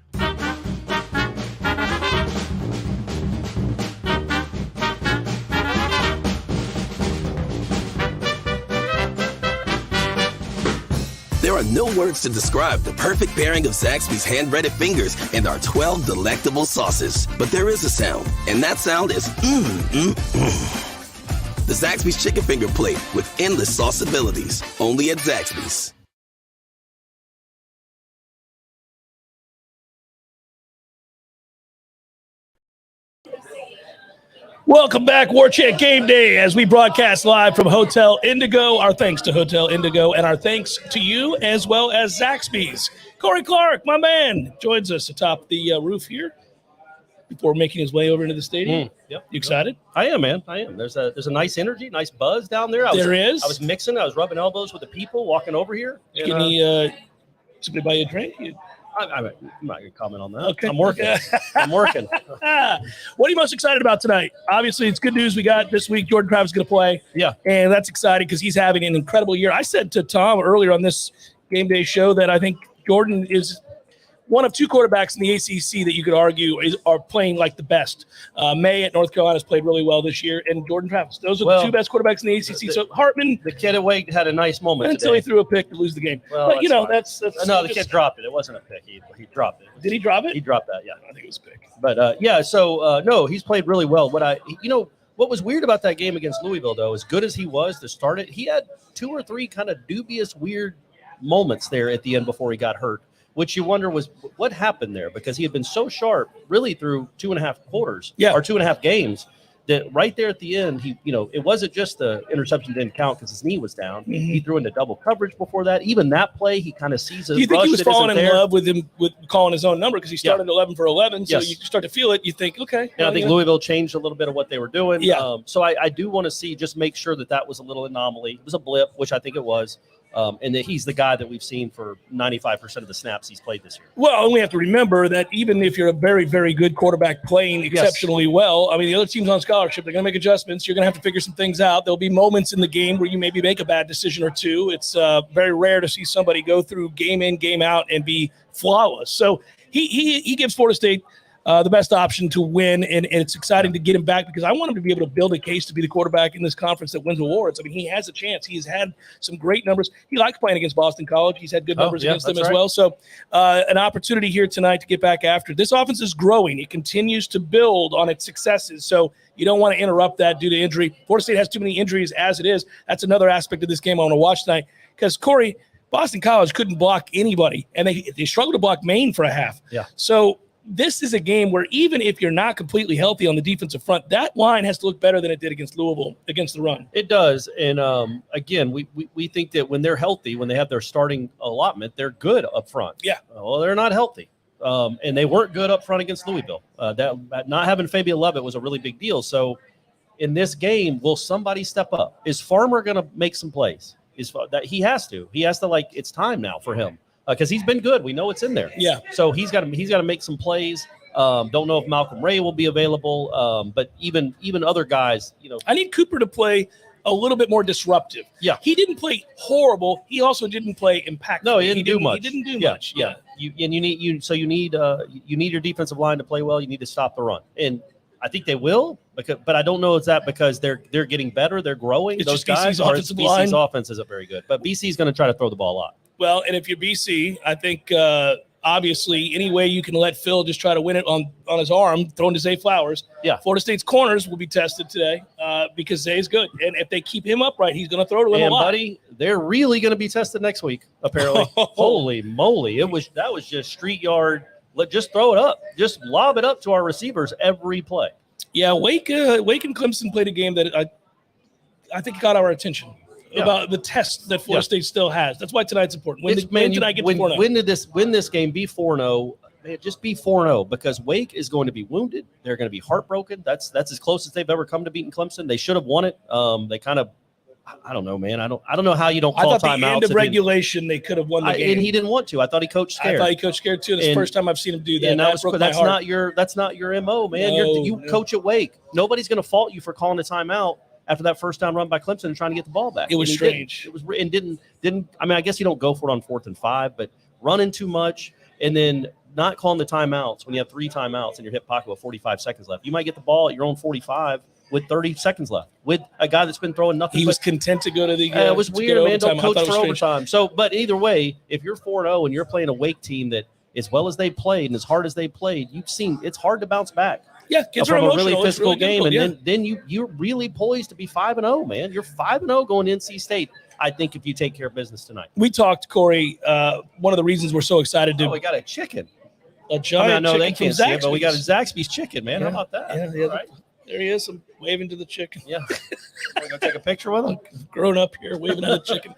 There are no words to describe the perfect pairing of Zaxby's hand-breaded fingers and our 12 delectable sauces. But there is a sound, and that sound is The Zaxby's Chicken Finger Plate with endless sauce abilities. Only at Zaxby's. Welcome back, Warchant Game Day, as we broadcast live from Hotel Indigo. Our thanks to Hotel Indigo, and our thanks to you as well as Zaxby's. Corey Clark, my man, joins us atop the roof here before making his way over into the stadium. Yep. You excited? I am, man. I am. There's a nice energy, nice buzz down there. I was mixing. I was rubbing elbows with the people walking over here. Can somebody buy you a drink? I'm not going to comment on that. Okay. I'm working. I'm working. What are you most excited about tonight? Obviously, it's good news we got this week. Jordan Travis is going to play. Yeah. And that's exciting because he's having an incredible year. I said to Tom earlier on this Game Day show that I think Jordan is one of two quarterbacks in the ACC that you could argue are playing like the best. May at North Carolina has played really well this year, and Jordan Travis. Those are the two best quarterbacks in the ACC. So Hartman, the kid at Wake, had a nice moment until he threw a pick to lose the game. Well, but that's no, the kid dropped it. It wasn't a pick. He dropped it. Did he drop it? He dropped that. Yeah, I think it was a pick. But no, he's played really well. What was weird about that game against Louisville, though, as good as he was to start it, he had 2 or 3 kind of dubious, weird moments there at the end before he got hurt, which you wonder was what happened there, because he had been so sharp really through 2.5 quarters or 2.5 games that right there at the end, it wasn't just the interception didn't count because his knee was down. Mm-hmm. He threw into double coverage before that. Even that play, he kind of sees his rush. Do you think he was falling in love with him with calling his own number because he started 11 for 11? So you start to feel it. You think, okay. And I think Louisville changed a little bit of what they were doing. Yeah. So I do want to just make sure that was a little anomaly. It was a blip, which I think it was. And that he's the guy that we've seen for 95% of the snaps he's played this year. Well, and we have to remember that even if you're a very, very good quarterback playing exceptionally well, I mean, the other team's on scholarship. They're going to make adjustments. You're going to have to figure some things out. There'll be moments in the game where you maybe make a bad decision or two. It's very rare to see somebody go through game in, game out and be flawless. So he gives Florida State the best option to win, and it's exciting to get him back because I want him to be able to build a case to be the quarterback in this conference that wins awards. I mean, he has a chance. He's had some great numbers. He likes playing against Boston College. He's had good numbers against them as well. So an opportunity here tonight to get back after. This offense is growing. It continues to build on its successes, so you don't want to interrupt that due to injury. Florida State has too many injuries as it is. That's another aspect of this game I want to watch tonight because, Corey, Boston College couldn't block anybody, and they struggled to block Maine for a half. Yeah. So this is a game where even if you're not completely healthy on the defensive front, that line has to look better than it did against Louisville against the run. It does. And again, we think that when they're healthy, when they have their starting allotment, they're good up front. Yeah. Well, they're not healthy. And they weren't good up front against Louisville. That not having Fabian Lovett was a really big deal. So in this game, will somebody step up? Is Farmer going to make some plays? He has to. He has to, it's time now for him. Because he's been good. We know it's in there. Yeah. So he's got to make some plays. Don't know if Malcolm Ray will be available. But even other guys, I need Cooper to play a little bit more disruptive. Yeah. He didn't play horrible. He also didn't play impactful. No, he didn't do much. He didn't do much. Yeah. You need your defensive line to play well. You need to stop the run. And I think they will, but I don't know it's that because they're getting better. They're growing. It's those just guys. BC's offense isn't very good. But BC is going to try to throw the ball a lot. Well, and if you're BC, I think obviously any way you can let Phil just try to win it on his arm, throwing to Zay Flowers. Yeah. Florida State's corners will be tested today because Zay's good. And if they keep him upright, he's going to throw to him a lot. Buddy, they're really going to be tested next week, apparently. Holy moly. That was just street yard. Just throw it up. Just lob it up to our receivers every play. Yeah, Wake and Clemson played a game that I think got our attention. About the test that Florida State still has. That's why tonight's important. Win tonight, get to 4-0. Win this game, be 4-0. Man, just be 4-0 because Wake is going to be wounded. They're going to be heartbroken. That's as close as they've ever come to beating Clemson. They should have won it. They kind of, I don't know, man. I don't know how you don't call timeouts. I thought the end of regulation they could have won the game. And he didn't want to. I thought he coached scared. I thought he coached scared too. It's the first time I've seen him do that. And that's not your MO, man. You coach at Wake. Nobody's going to fault you for calling a timeout after that first down run by Clemson and trying to get the ball back. It was strange. It was and didn't. I mean, I guess you don't go for it on 4th and 5, but running too much and then not calling the timeouts when you have 3 timeouts in your hip pocket with 45 seconds left. You might get the ball at your own 45 with 30 seconds left with a guy that's been throwing nothing. He was content to go to the. It was weird, man. Don't coach for overtime. So, but either way, if you're 4-0 and you're playing a Wake team that, as well as they played and as hard as they played, you've seen it's hard to bounce back. Yeah, kids from are a really physical game, and yeah. then you're really poised to be 5-0, man. You're 5-0 going to NC State. I think if you take care of business tonight. We talked, Corey. One of the reasons we're so excited to. We got a chicken. A giant chicken they can't see it, but we got a Zaxby's chicken, man. Yeah. How about that? Yeah. Right. There he is. I'm waving to the chicken. Yeah. We're going to take a picture with him. Grown up here, waving to the chicken.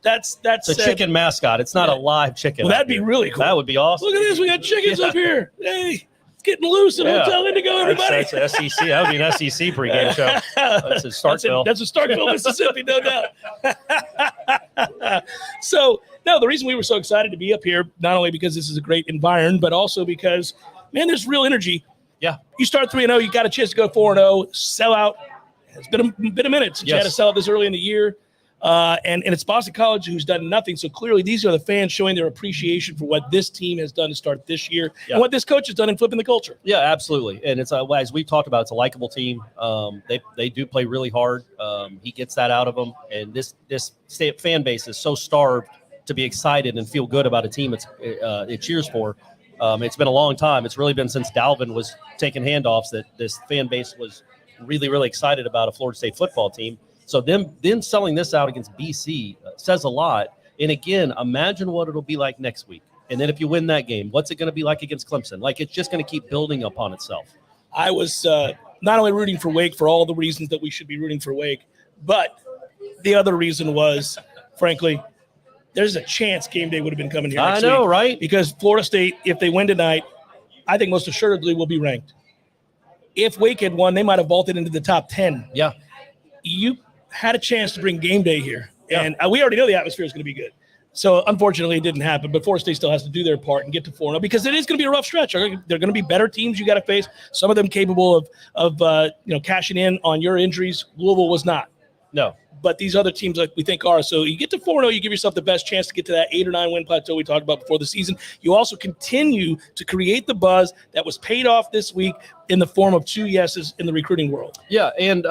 That's a chicken mascot. It's not a live chicken. Well, that'd be really cool. That would be awesome. Look at this. We got chickens up here. Hey, it's getting loose at Hotel Indigo, everybody. That's SEC. That would be an SEC pregame show. That's in Starkville. That's in Starkville, Mississippi, no doubt. So, no, the reason we were so excited to be up here, not only because this is a great environment, but also because, man, there's real energy. Yeah. You start 3-0, you got a chance to go 4-0, sell out. It's been a minute since you had to sell out this early in the year. And it's Boston College who's done nothing. So clearly these are the fans showing their appreciation for what this team has done to start this year and what this coach has done in flipping the culture. Yeah, absolutely. And it's as we've talked about, it's a likable team. They do play really hard. He gets that out of them. And this fan base is so starved to be excited and feel good about a team it cheers for. It's been a long time. It's really been since Dalvin was taking handoffs that this fan base was really, really excited about a Florida State football team. So them selling this out against BC says a lot. And again, imagine what it'll be like next week. And then if you win that game, what's it going to be like against Clemson? Like, it's just going to keep building upon itself. I was not only rooting for Wake for all the reasons that we should be rooting for Wake, but the other reason was, frankly, there's a chance game day would have been coming here next week, right? Because Florida State, if they win tonight, I think most assuredly will be ranked. If Wake had won, they might have vaulted into the top 10. Yeah. You had a chance to bring game day here. Yeah. And we already know the atmosphere is going to be good. So, unfortunately, it didn't happen. But Florida State still has to do their part and get to 4-0 because it is going to be a rough stretch. There are going to be better teams you got to face. Some of them capable of cashing in on your injuries. Louisville was not. No. But these other teams, like we think, are. So you get to 4-0, you give yourself the best chance to get to that 8 or 9 win plateau we talked about before the season. You also continue to create the buzz that was paid off this week in the form of 2 yeses in the recruiting world. Yeah, and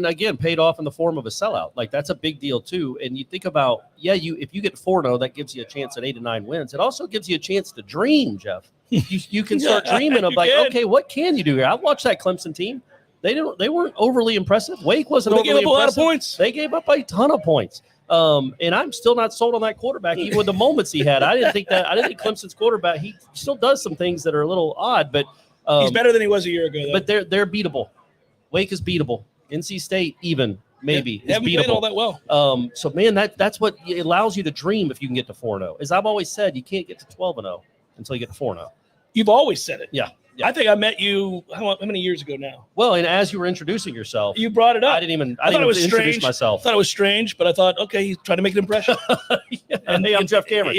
again, paid off in the form of a sellout. Like, that's a big deal too. And you think about, if you get 4-0, that gives you a chance at 8 to 9 wins. It also gives you a chance to dream, Jeff. You can start dreaming of okay, what can you do here? I watched that Clemson team. They weren't overly impressive. Wake wasn't overly impressive. They gave up a lot of points. They gave up a ton of points. And I'm still not sold on that quarterback, even with the moments he had. I didn't think Clemson's quarterback, he still does some things that are a little odd, but he's better than he was a year ago, though. But they're beatable. Wake is beatable. NC State even maybe is beatable. Played all that well. So man, that's what it allows you to dream if you can get to 4-0. As I've always said, you can't get to 12-0 until you get to 4-0. You've always said it. Yeah. I think I met you how many years ago now? Well, and as you were introducing yourself, you brought it up. I didn't introduce myself. I thought it was strange, but I thought, okay, he's trying to make an impression. And hey, I'm Jeff Cameron.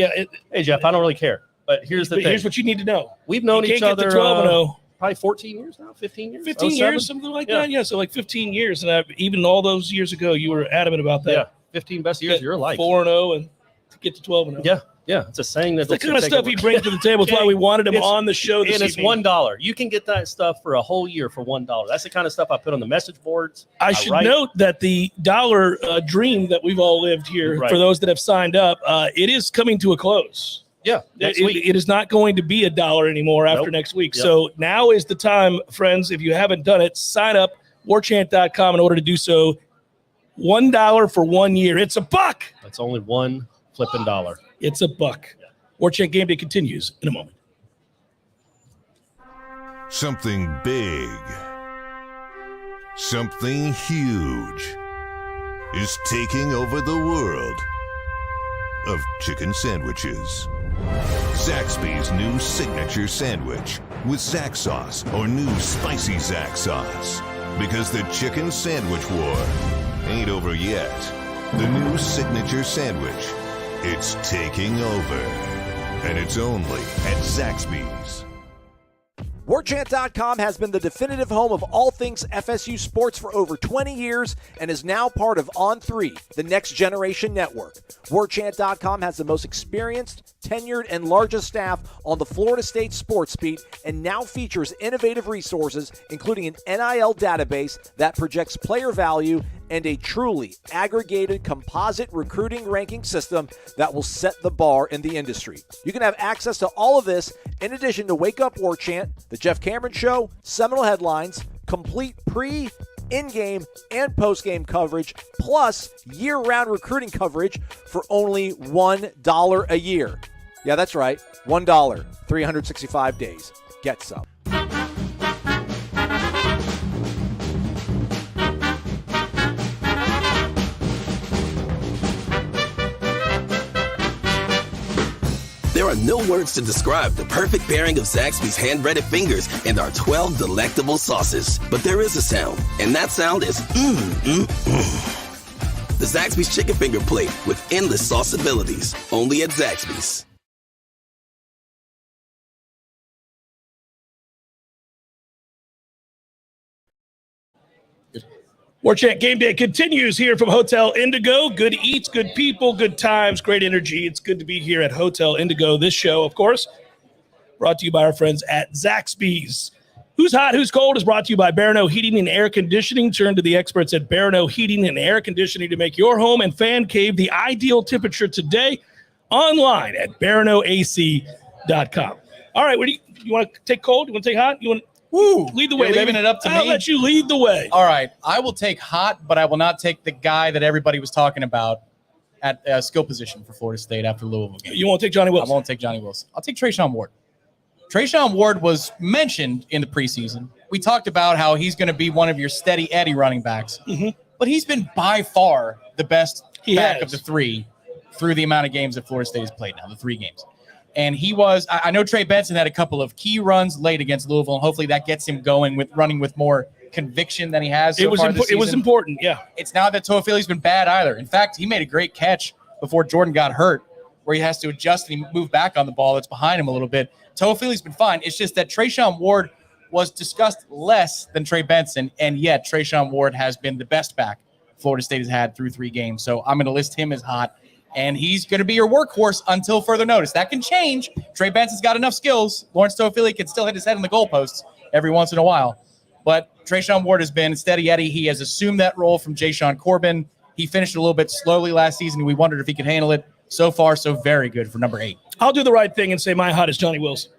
Hey, Jeff, I don't really care. But here's the thing. Here's what you need to know. We've known each other 12-0. Probably 14 years now, 15 years? 15 years, something like that. Yeah, so like 15 years. And even all those years ago, you were adamant about that. Yeah, 15 best years of your life. 4-0 and to get to 12-0. Yeah, it's a saying that's the kind of stuff he brings to the table. That's why we wanted him on the show this evening. And it's $1. You can get that stuff for a whole year for $1. That's the kind of stuff I put on the message boards. I should note that the dollar dream that we've all lived here, for those that have signed up, it is coming to a close. Yeah, it is not going to be $1 anymore after next week. Yep. So now is the time, friends. If you haven't done it, sign up, warchant.com in order to do so. $1 for 1 year. It's $1. That's only one flipping dollar. It's $1. Warchant Game Day continues in a moment. Something big, something huge is taking over the world of chicken sandwiches. Zaxby's new signature sandwich with Zax sauce or new spicy Zax sauce. Because the chicken sandwich war ain't over yet. The new signature sandwich, it's taking over. And it's only at Zaxby's. Warchant.com has been the definitive home of all things FSU sports for over 20 years and is now part of On3, the next generation network. Warchant.com has the most experienced, tenured, and largest staff on the Florida State sports beat and now features innovative resources, including an NIL database that projects player value and a truly aggregated composite recruiting ranking system that will set the bar in the industry. You can have access to all of this in addition to Wake Up Warchant, The Jeff Cameron Show, Seminole Headlines, complete pre, in-game, and post-game coverage, plus year-round recruiting coverage for only $1 a year. Yeah, that's right, $1, 365 days. Get some. There are no words to describe the perfect pairing of Zaxby's hand-breaded fingers and our 12 delectable sauces. But there is a sound, and that sound is The Zaxby's Chicken Finger Plate with endless sauce abilities. Only at Zaxby's. Warchant GameDay continues here from Hotel Indigo. Good eats, good people, good times, great energy. It's good to be here at Hotel Indigo. This show, of course, brought to you by our friends at Zaxby's. Who's Hot, Who's Cold is brought to you by Barano Heating and Air Conditioning. Turn to the experts at Barano Heating and Air Conditioning to make your home and fan cave the ideal temperature today. Online at baranoac.com. All right, what do you want to take cold? You want to take hot? You want to lead the way? You're leaving it up to me? I'll let you lead the way. All right. I will take hot, but I will not take the guy that everybody was talking about at skill position for Florida State after the Louisville game. You won't take Johnny Wilson? I won't take Johnny Wilson. I'll take Trayshawn Ward. Trayshawn Ward was mentioned in the preseason. We talked about how he's going to be one of your steady Eddie running backs, but he's been by far the best back of the three through the amount of games that Florida State has played now, the 3 games. And he was, I know Trey Benson had a couple of key runs late against Louisville, and hopefully that gets him going with running with more conviction than he has so far this season. It was important, yeah. It's not that Toafili's been bad either. In fact, he made a great catch before Jordan got hurt, where he has to adjust and move back on the ball that's behind him a little bit. Toafili's been fine. It's just that Trayshawn Ward was discussed less than Trey Benson, and yet Trayshawn Ward has been the best back Florida State has had through 3 games. So I'm going to list him as hot. And he's going to be your workhorse until further notice. That can change. Trey Benson's got enough skills. Lawrence Toafili can still hit his head on the goalposts every once in a while. But Trayshawn Ward has been steady Eddie. He has assumed that role from Jayshawn Corbin. He finished a little bit slowly last season, and we wondered if he could handle it. So far, so very good for number 8. I'll do the right thing and say my hot is Johnny Wilson.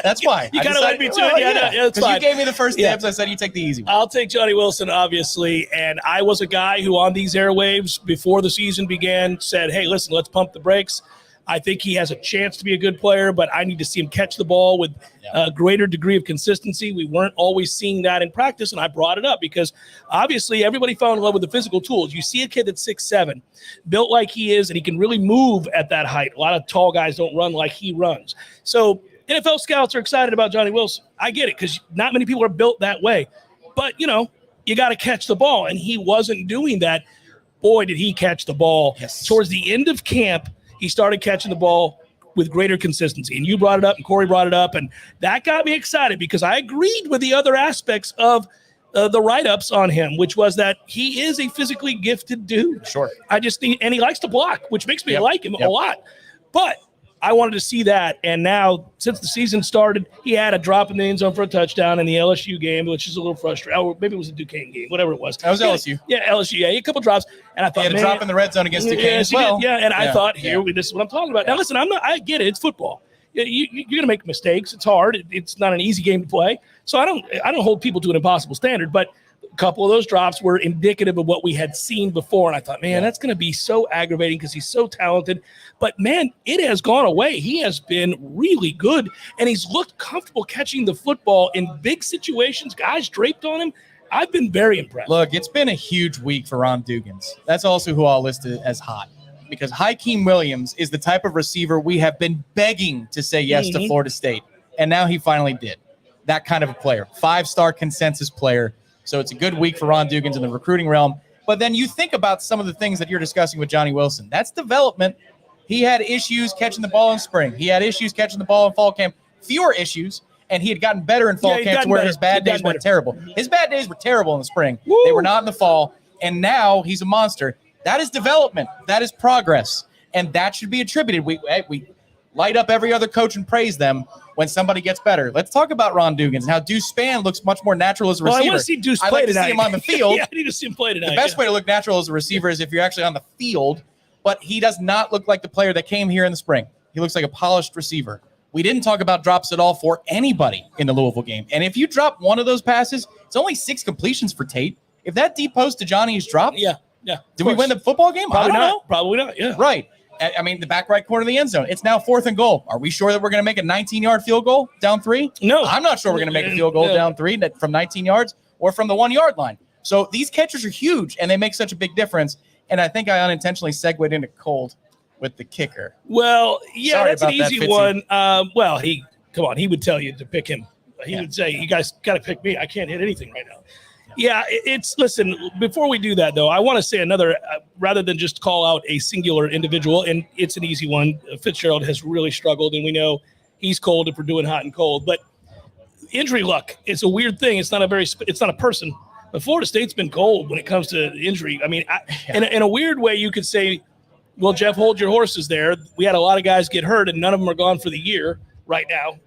That's why. You got to let me do it. Yeah, it's fine. You gave me the first dibs. I said you take the easy one. I'll take Johnny Wilson, obviously. And I was a guy who on these airwaves before the season began said, hey, listen, let's pump the brakes. I think he has a chance to be a good player, but I need to see him catch the ball with a greater degree of consistency. We weren't always seeing that in practice, and I brought it up because obviously everybody fell in love with the physical tools. You see a kid that's 6'7", built like he is, and he can really move at that height. A lot of tall guys don't run like he runs. So NFL scouts are excited about Johnny Wilson. I get it because not many people are built that way. But, you got to catch the ball, and he wasn't doing that. Boy, did he catch the ball. Yes. Towards the end of camp, he started catching the ball with greater consistency. And you brought it up and Corey brought it up. And that got me excited because I agreed with the other aspects of the write-ups on him, which was that he is a physically gifted dude. Sure. And he likes to block, which makes me like him a lot. But I wanted to see that. And now, since the season started, he had a drop in the end zone for a touchdown in the LSU game, which is a little frustrating. Or maybe it was a Duquesne game, whatever it was. That was LSU. Yeah, LSU. Yeah, a couple drops. And I thought, he had a drop in the red zone against Duquesne as well. And I thought, this is what I'm talking about. Now, listen, I get it. It's football. You're going to make mistakes. It's hard. It's not an easy game to play. So I don't hold people to an impossible standard. But a couple of those drops were indicative of what we had seen before. And I thought, man, that's going to be so aggravating because he's so talented. But, man, it has gone away. He has been really good. And he's looked comfortable catching the football in big situations. Guys draped on him. I've been very impressed. Look, it's been a huge week for Ron Dugans. That's also who I'll list as hot. Because Hakeem Williams is the type of receiver we have been begging to say yes to Florida State. And now he finally did. That kind of a player. 5-star consensus player. So it's a good week for Ron Dugans in the recruiting realm. But then you think about some of the things that you're discussing with Johnny Wilson. That's development. He had issues catching the ball in spring. He had issues catching the ball in fall camp. Fewer issues. And he had gotten better in fall camp to where his bad days weren't terrible. His bad days were terrible in the spring. Woo! They were not in the fall. And now he's a monster. That is development. That is progress. And that should be attributed. We light up every other coach and praise them when somebody gets better. Let's talk about Ron Dugans and how Deuce Spann looks much more natural as a receiver. I want to see Deuce play tonight. I like to see him on the field. I need to see him play tonight. The best way to look natural as a receiver is if you're actually on the field, but he does not look like the player that came here in the spring. He looks like a polished receiver. We didn't talk about drops at all for anybody in the Louisville game. And if you drop one of those passes, it's only 6 completions for Tate. If that deep post to Johnny is dropped, did we win the football game? Probably I don't not. know. Probably not, yeah. Right. I mean, the back right corner of the end zone. It's now 4th and goal. Are we sure that we're going to make a 19-yard field goal down 3? No. I'm not sure we're going to make a field goal down 3 from 19 yards or from the 1-yard line. So these catchers are huge, and they make such a big difference. And I think I unintentionally segued into cold with the kicker. Well, yeah, Sorry that's an about easy that, one. He would tell you to pick him. He would say, you guys got to pick me. I can't hit anything right now. Yeah, listen, before we do that, though, I want to say another, rather than just call out a singular individual, and it's an easy one. Fitzgerald has really struggled, and we know he's cold if we're doing hot and cold. But injury luck, it's a weird thing. It's not a person. But Florida State's been cold when it comes to injury. I mean, in a weird way, you could say, well, Jeff, hold your horses there. We had a lot of guys get hurt, and none of them are gone for the year right now,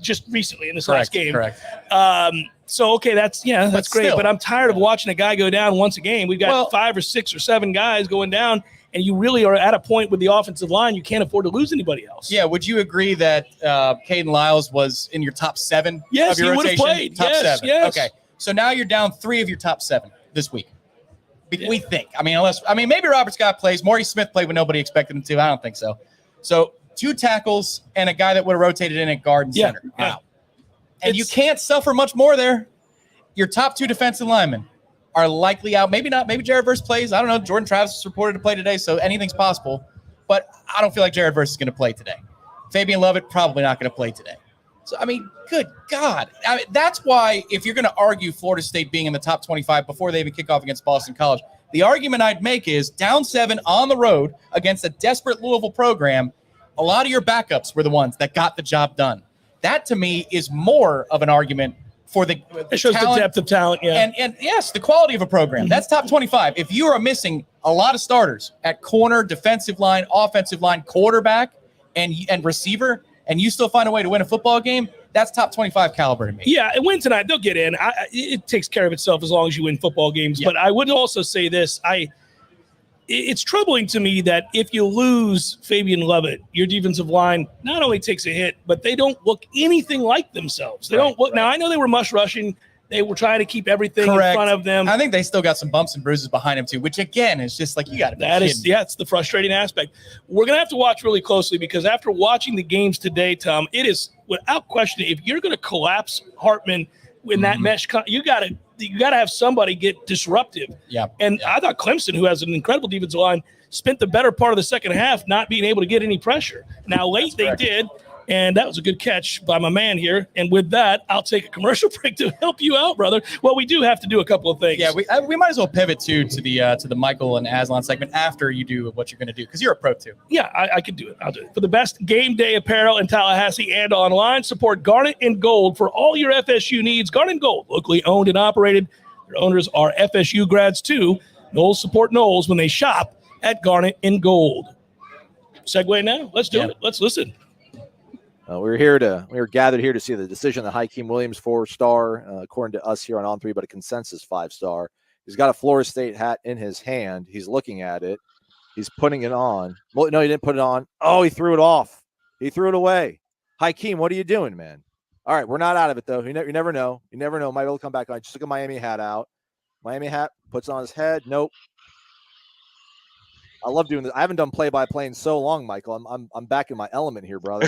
just recently in this last game. Correct. So, okay, that's great. Still, but I'm tired of watching a guy go down once a game. We've got 5 or 6 or 7 guys going down, and you really are at a point with the offensive line you can't afford to lose anybody else. Yeah, would you agree that Caden Lyles was in your top 7 yes, of your he would have rotation? played. Top 7. Yes. Okay, so now you're down 3 of your top 7 this week. We think. I mean, maybe Robert Scott plays. Maurice Smith played when nobody expected him to. I don't think so. So 2 tackles and a guy that would have rotated in at guard and center. Wow. And you can't suffer much more there. Your top 2 defensive linemen are likely out. Maybe not. Maybe Jared Verse plays. I don't know. Jordan Travis is reported to play today, so anything's possible. But I don't feel like Jared Verse is going to play today. Fabian Lovett probably not going to play today. So, I mean, good God. I mean, that's why if you're going to argue Florida State being in the top 25 before they even kick off against Boston College, the argument I'd make is down 7 on the road against a desperate Louisville program, a lot of your backups were the ones that got the job done. That, to me, is more of an argument for the it shows talent, the depth of talent, yeah. And yes, the quality of a program. Mm-hmm. That's top 25. If you are missing a lot of starters at corner, defensive line, offensive line, quarterback, and receiver, and you still find a way to win a football game, that's top 25 caliber to me. Yeah, and win tonight, they'll get in. It takes care of itself as long as you win football games. Yeah. But I would also say this. It's troubling to me that if you lose Fabian Lovett, your defensive line not only takes a hit, but they don't look anything like themselves. They don't look. Now, I know they were mush rushing. They were trying to keep everything in front of them. I think they still got some bumps and bruises behind them too, which again is just like, you got to be kidding. It's the frustrating aspect. We're going to have to watch really closely because after watching the games today, Tom, it is without question, if you're going to collapse Hartman in that mesh, you got to have somebody get disruptive. Yeah. And I thought Clemson, who has an incredible defensive line, spent the better part of the second half not being able to get any pressure. Now, late they did. And that was a good catch by my man here. And with that, I'll take a commercial break to help you out, brother. Well, we do have to do a couple of things. Yeah, we might as well pivot to the Michael and Aslan segment after you do what you're going to do, because you're a pro too. Yeah, I can do it. I'll do it. For the best game day apparel in Tallahassee and online, support Garnet and Gold for all your FSU needs. Garnet and Gold, locally owned and operated. Their owners are FSU grads too. Noles support Noles when they shop at Garnet and Gold. Segue now. Let's do it. Let's listen. We were gathered here to see the decision that Hakeem Williams, 4-star, according to us here on 3, but a consensus 5-star. He's got a Florida State hat in his hand. He's looking at it. He's putting it on. Well, no, he didn't put it on. Oh, he threw it off. He threw it away. Hakeem, what are you doing, man? All right, we're not out of it, though. You never know. You never know. Might be able to come back on. Just took a Miami hat out. Miami hat, puts it on his head. Nope. I love doing this. I haven't done play-by-play in so long, Michael. I'm back in my element here, brother.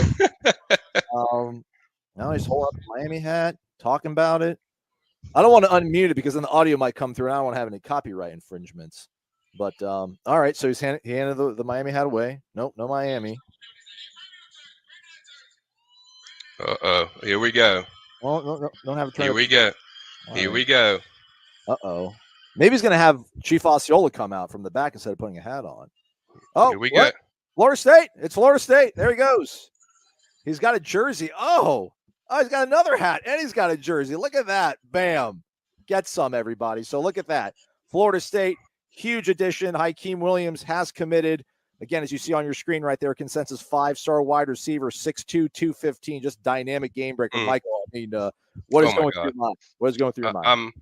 Now he's holding up the Miami hat, talking about it. I don't want to unmute it because then the audio might come through, and I don't want to have any copyright infringements. But all right, so he handed the Miami hat away. Nope, no Miami. Here we go. Well, no, don't have a turn. Here we go. Here we go. Maybe he's going to have Chief Osceola come out from the back instead of putting a hat on. Oh, here we go. Florida State. It's Florida State. There he goes. He's got a jersey. Oh, he's got another hat, and he's got a jersey. Look at that. Bam. Get some, everybody. So look at that. Florida State, huge addition. Hakeem Williams has committed. Again, as you see on your screen right there, consensus 5-star wide receiver, 6'2", 215, just dynamic game breaker. Michael, I mean, what is going through your mind? What is going through your mind?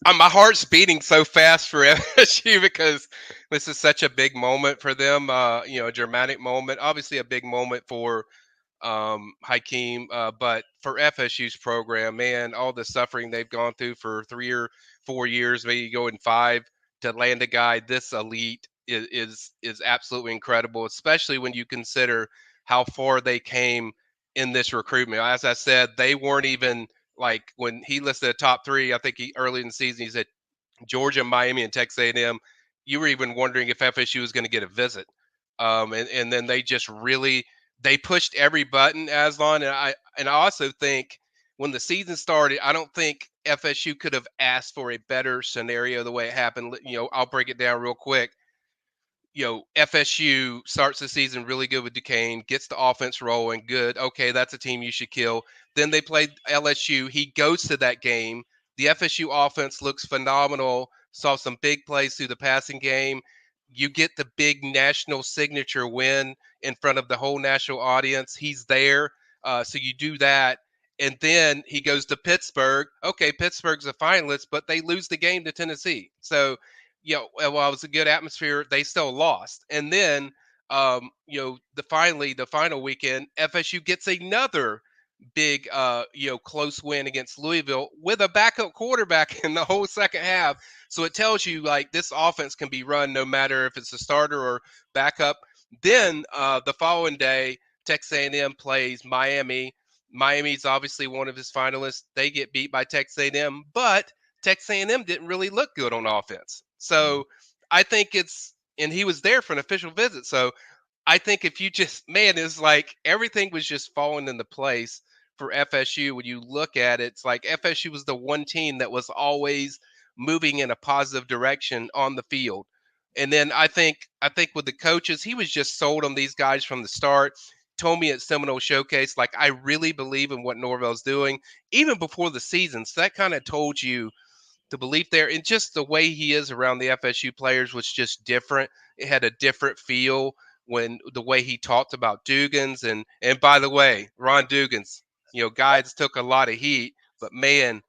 My heart's beating so fast for FSU because this is such a big moment for them. A dramatic moment. Obviously, a big moment for Hakeem, but for FSU's program, man, all the suffering they've gone through for 3 or 4 years, maybe going 5, to land a guy this elite is absolutely incredible, especially when you consider how far they came in this recruitment. As I said, they weren't even like when he listed the top 3. I think early in the season he said Georgia, Miami, and Texas A&M. You were even wondering if FSU was going to get a visit, and then they just really they pushed every button, Aslan. And I also think when the season started, I don't think FSU could have asked for a better scenario the way it happened. I'll break it down real quick. FSU starts the season really good with Duquesne, gets the offense rolling, good. Okay, that's a team you should kill. Then they played LSU. He goes to that game. The FSU offense looks phenomenal. Saw some big plays through the passing game. You get the big national signature win in front of the whole national audience. He's there. So you do that. And then he goes to Pittsburgh. Okay, Pittsburgh's a finalist, but they lose the game to Tennessee. So, while it was a good atmosphere, they still lost. And then, the final weekend, FSU gets another big, close win against Louisville with a backup quarterback in the whole second half. So it tells you like this offense can be run no matter if it's a starter or backup. Then the following day, Texas A&M plays Miami. Miami's obviously one of his finalists. They get beat by Texas A&M, but Texas A&M didn't really look good on offense. So I think and he was there for an official visit. So I think if you just, it's like everything was just falling into place for FSU. When you look at it, it's like FSU was the one team that was always moving in a positive direction on the field. And then I think with the coaches, he was just sold on these guys from the start. Told me at Seminole Showcase, like, I really believe in what Norvell's doing, even before the season. So that kind of told you the belief there. And just the way he is around the FSU players was just different. It had a different feel when the way he talked about Dugans. And by the way, Ron Dugans, guys took a lot of heat, but man,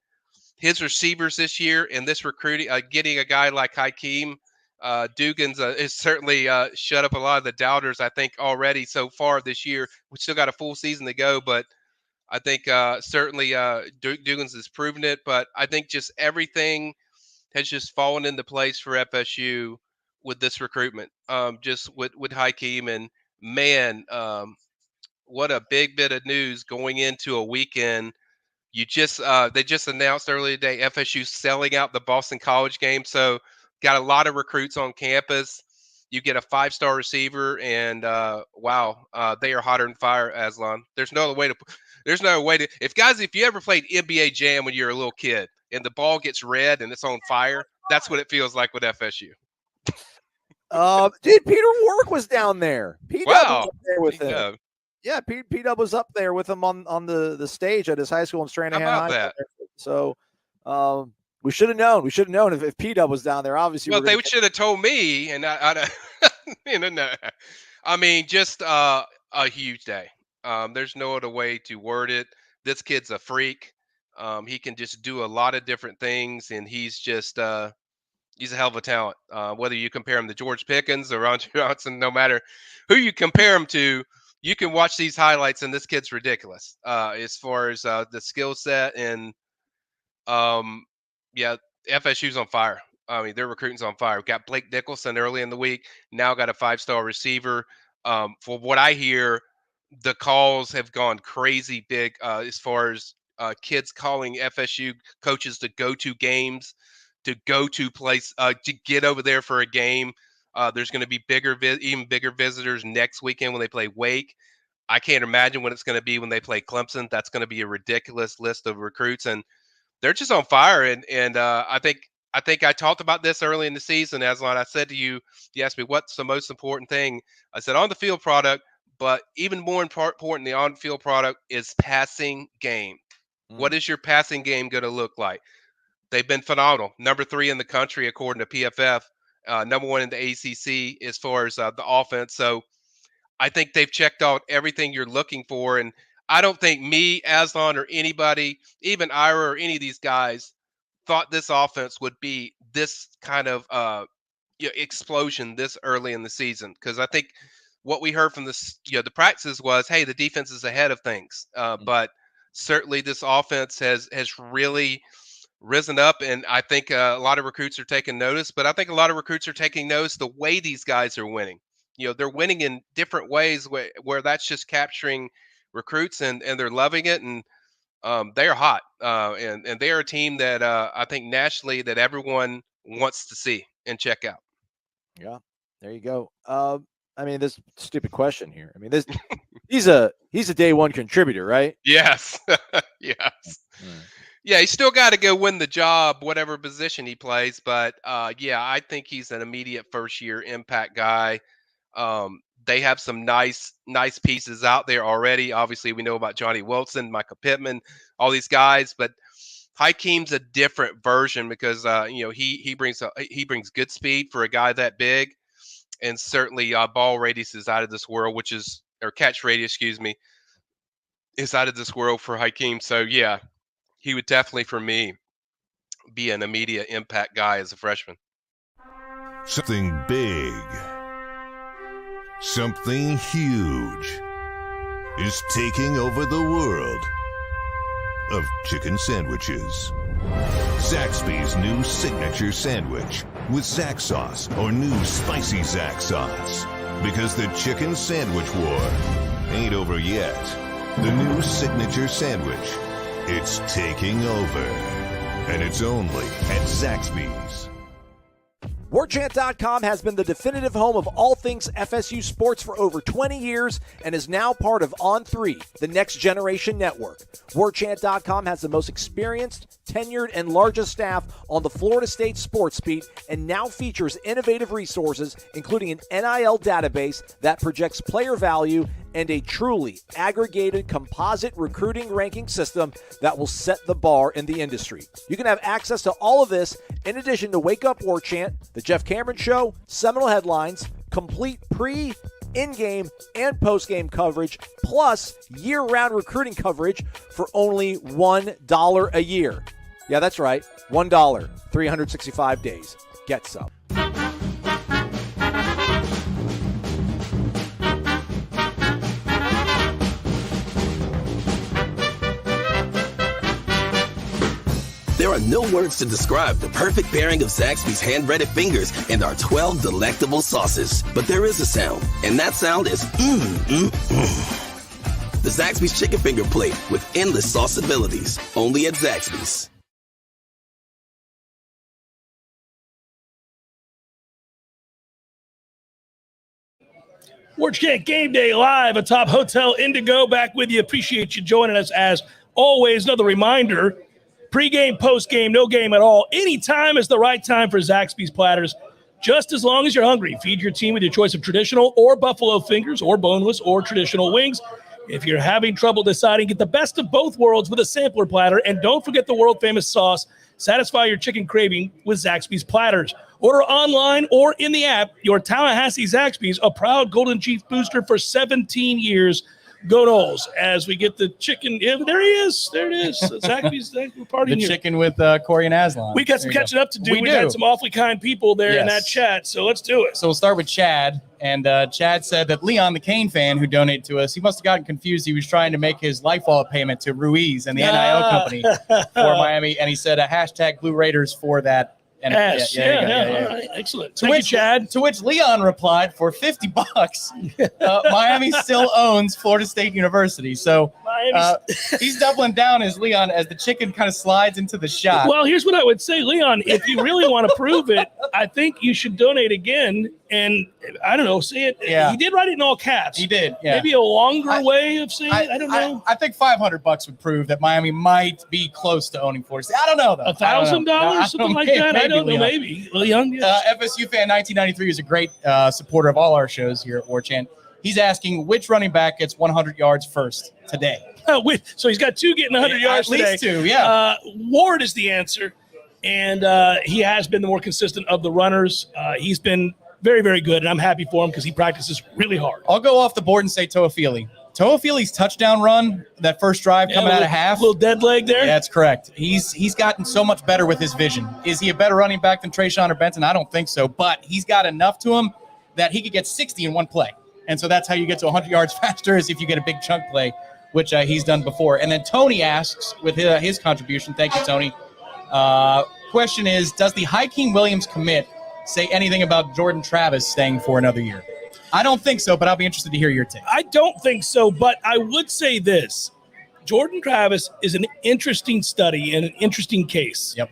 his receivers this year and this recruiting, getting a guy like Hakeem, Dugans is certainly shut up a lot of the doubters, I think, already so far this year. We still got a full season to go, but I think certainly Dugans has proven it. But I think just everything has just fallen into place for FSU with this recruitment, just with Hakeem. And, man, what a big bit of news going into a weekend. They just announced earlier today FSU selling out the Boston College game. So got a lot of recruits on campus. You get a 5-star receiver, and wow, they are hotter than fire, Aslan. There's no other way to. If you ever played NBA Jam when you're a little kid and the ball gets red and it's on fire, that's what it feels like with FSU. Dude, Peter Warwick was down there. P-Dub was up there with him. Yeah, P-Dub was up there with him on the stage at his high school in Stranahan High. That? So we should have known. We should have known if P-Dub was down there. Obviously, well, they should have told me, and I no. I mean, just a huge day. There's no other way to word it. This kid's a freak. He can just do a lot of different things, and he's just he's a hell of a talent. Whether you compare him to George Pickens or Andre Johnson, no matter who you compare him to, you can watch these highlights, and this kid's ridiculous as far as the skill set. And FSU's on fire. I mean, their recruiting's on fire. We've got Blake Nicholson early in the week. Now got a 5-star receiver. For what I hear, the calls have gone crazy big as far as kids calling FSU coaches to go to games, to go to place, to get over there for a game. There's going to be even bigger visitors next weekend when they play Wake. I can't imagine what it's going to be when they play Clemson. That's going to be a ridiculous list of recruits, and they're just on fire. And I think I talked about this early in the season, Aslan. I said to you, you asked me what's the most important thing. I said on the field product, but even more important, the on-field product is passing game. What is your passing game going to look like? They've been phenomenal. Number 3 in the country, according to PFF. Number 1 in the ACC as far as the offense. So I think they've checked out everything you're looking for. And I don't think me, Aslan, or anybody, even Ira or any of these guys, thought this offense would be this kind of explosion this early in the season. Because I think what we heard from the practices was, hey, the defense is ahead of things. But certainly this offense has really risen up, and I think a lot of recruits are taking notice. But I think a lot of recruits are taking notice the way these guys are winning. They're winning in different ways where that's just capturing recruits, and they're loving it, and they are hot. And they are a team that I think nationally that everyone wants to see and check out. Yeah, there you go. I mean, this stupid question here. I mean, this he's a day one contributor, right? Yes. Yes. Yeah, he's still got to go win the job, whatever position he plays. But I think he's an immediate first-year impact guy. They have some nice pieces out there already. Obviously, we know about Johnny Wilson, Michael Pittman, all these guys. But Hakeem's a different version because he brings good speed for a guy that big, and certainly ball radius is out of this world, or catch radius, excuse me, is out of this world for Hakeem. So yeah, he would definitely, for me, be an immediate impact guy as a freshman. Something big, something huge is taking over the world of chicken sandwiches. Zaxby's new signature sandwich with Zax sauce or new spicy Zax sauce. Because the chicken sandwich war ain't over yet. The new signature sandwich, it's taking over. And it's only at Zaxby's. Warchant.com has been the definitive home of all things FSU sports for over 20 years and is now part of On3, the next generation network. Warchant.com has the most experienced, tenured, and largest staff on the Florida State sports beat and now features innovative resources, including an NIL database that projects player value and a truly aggregated composite recruiting ranking system that will set the bar in the industry. You can have access to all of this in addition to Wake Up Warchant, The Jeff Cameron Show, Seminole Headlines, complete pre, in-game, and post-game coverage, plus year-round recruiting coverage for only $1 a year. Yeah, that's right, $1, 365 days. Get some. There are no words to describe the perfect pairing of Zaxby's hand-breaded fingers and our 12 delectable sauces. But there is a sound, and that sound is The Zaxby's Chicken Finger Plate with endless sauce abilities. Only at Zaxby's. Warchant GameDay live atop Hotel Indigo. Back with you. Appreciate you joining us as always. Another reminder, pregame, postgame, no game at all. Any time is the right time for Zaxby's platters. Just as long as you're hungry, feed your team with your choice of traditional or buffalo fingers or boneless or traditional wings. If you're having trouble deciding, get the best of both worlds with a sampler platter. And don't forget the world-famous sauce. Satisfy your chicken craving with Zaxby's platters. Order online or in the app. Your Tallahassee Zaxby's, a proud Golden Chief booster for 17 years. Go Noles as we get the chicken. Yeah, there he is. There it is. Zaxby's party. The chicken with Corey and Aslan. We got some catching up to do. We had some awfully kind people there in that chat, so let's do it. So we'll start with Chad. And Chad said that Leon, the Kane fan who donated to us, he must have gotten confused. He was trying to make his life wallet payment to Ruiz and the NIL company for Miami. And he said a hashtag Blue Raiders for that. And All right. Excellent. Thank you, Chad. To which Leon replied, for $50, Miami still owns Florida State University. So he's doubling down as Leon as the chicken kind of slides into the shot. Well, here's what I would say, Leon. If you really want to prove it, I think you should donate again. And I don't know, say it. Yeah. He did write it in all caps. He did. Yeah. Maybe a longer way of saying it. I don't know. I think $500 would prove that Miami might be close to owning Florida State. I don't know, though. $1,000, something like that. I don't know. Maybe. Leon, yes. FSU fan 1993 is a great supporter of all our shows here at Warchant. He's asking which running back gets 100 yards first today. So he's got two getting 100 yards today. At least two, yeah. Ward is the answer, and he has been the more consistent of the runners. He's been very, very good, and I'm happy for him because he practices really hard. I'll go off the board and say Toafili. Toafili's touchdown run, that first drive coming out of half. A little dead leg there? Yeah, that's correct. He's gotten so much better with his vision. Is he a better running back than Trayshawn or Benson? I don't think so, but he's got enough to him that he could get 60 in one play. And so that's how you get to 100 yards faster, is if you get a big chunk play, which he's done before. And then Tony asks with his contribution, thank you, Tony. Question is, does the Hakeem Williams commit say anything about Jordan Travis staying for another year? I don't think so, but I'll be interested to hear your take. I don't think so, but I would say this. Jordan Travis is an interesting study and an interesting case. Yep.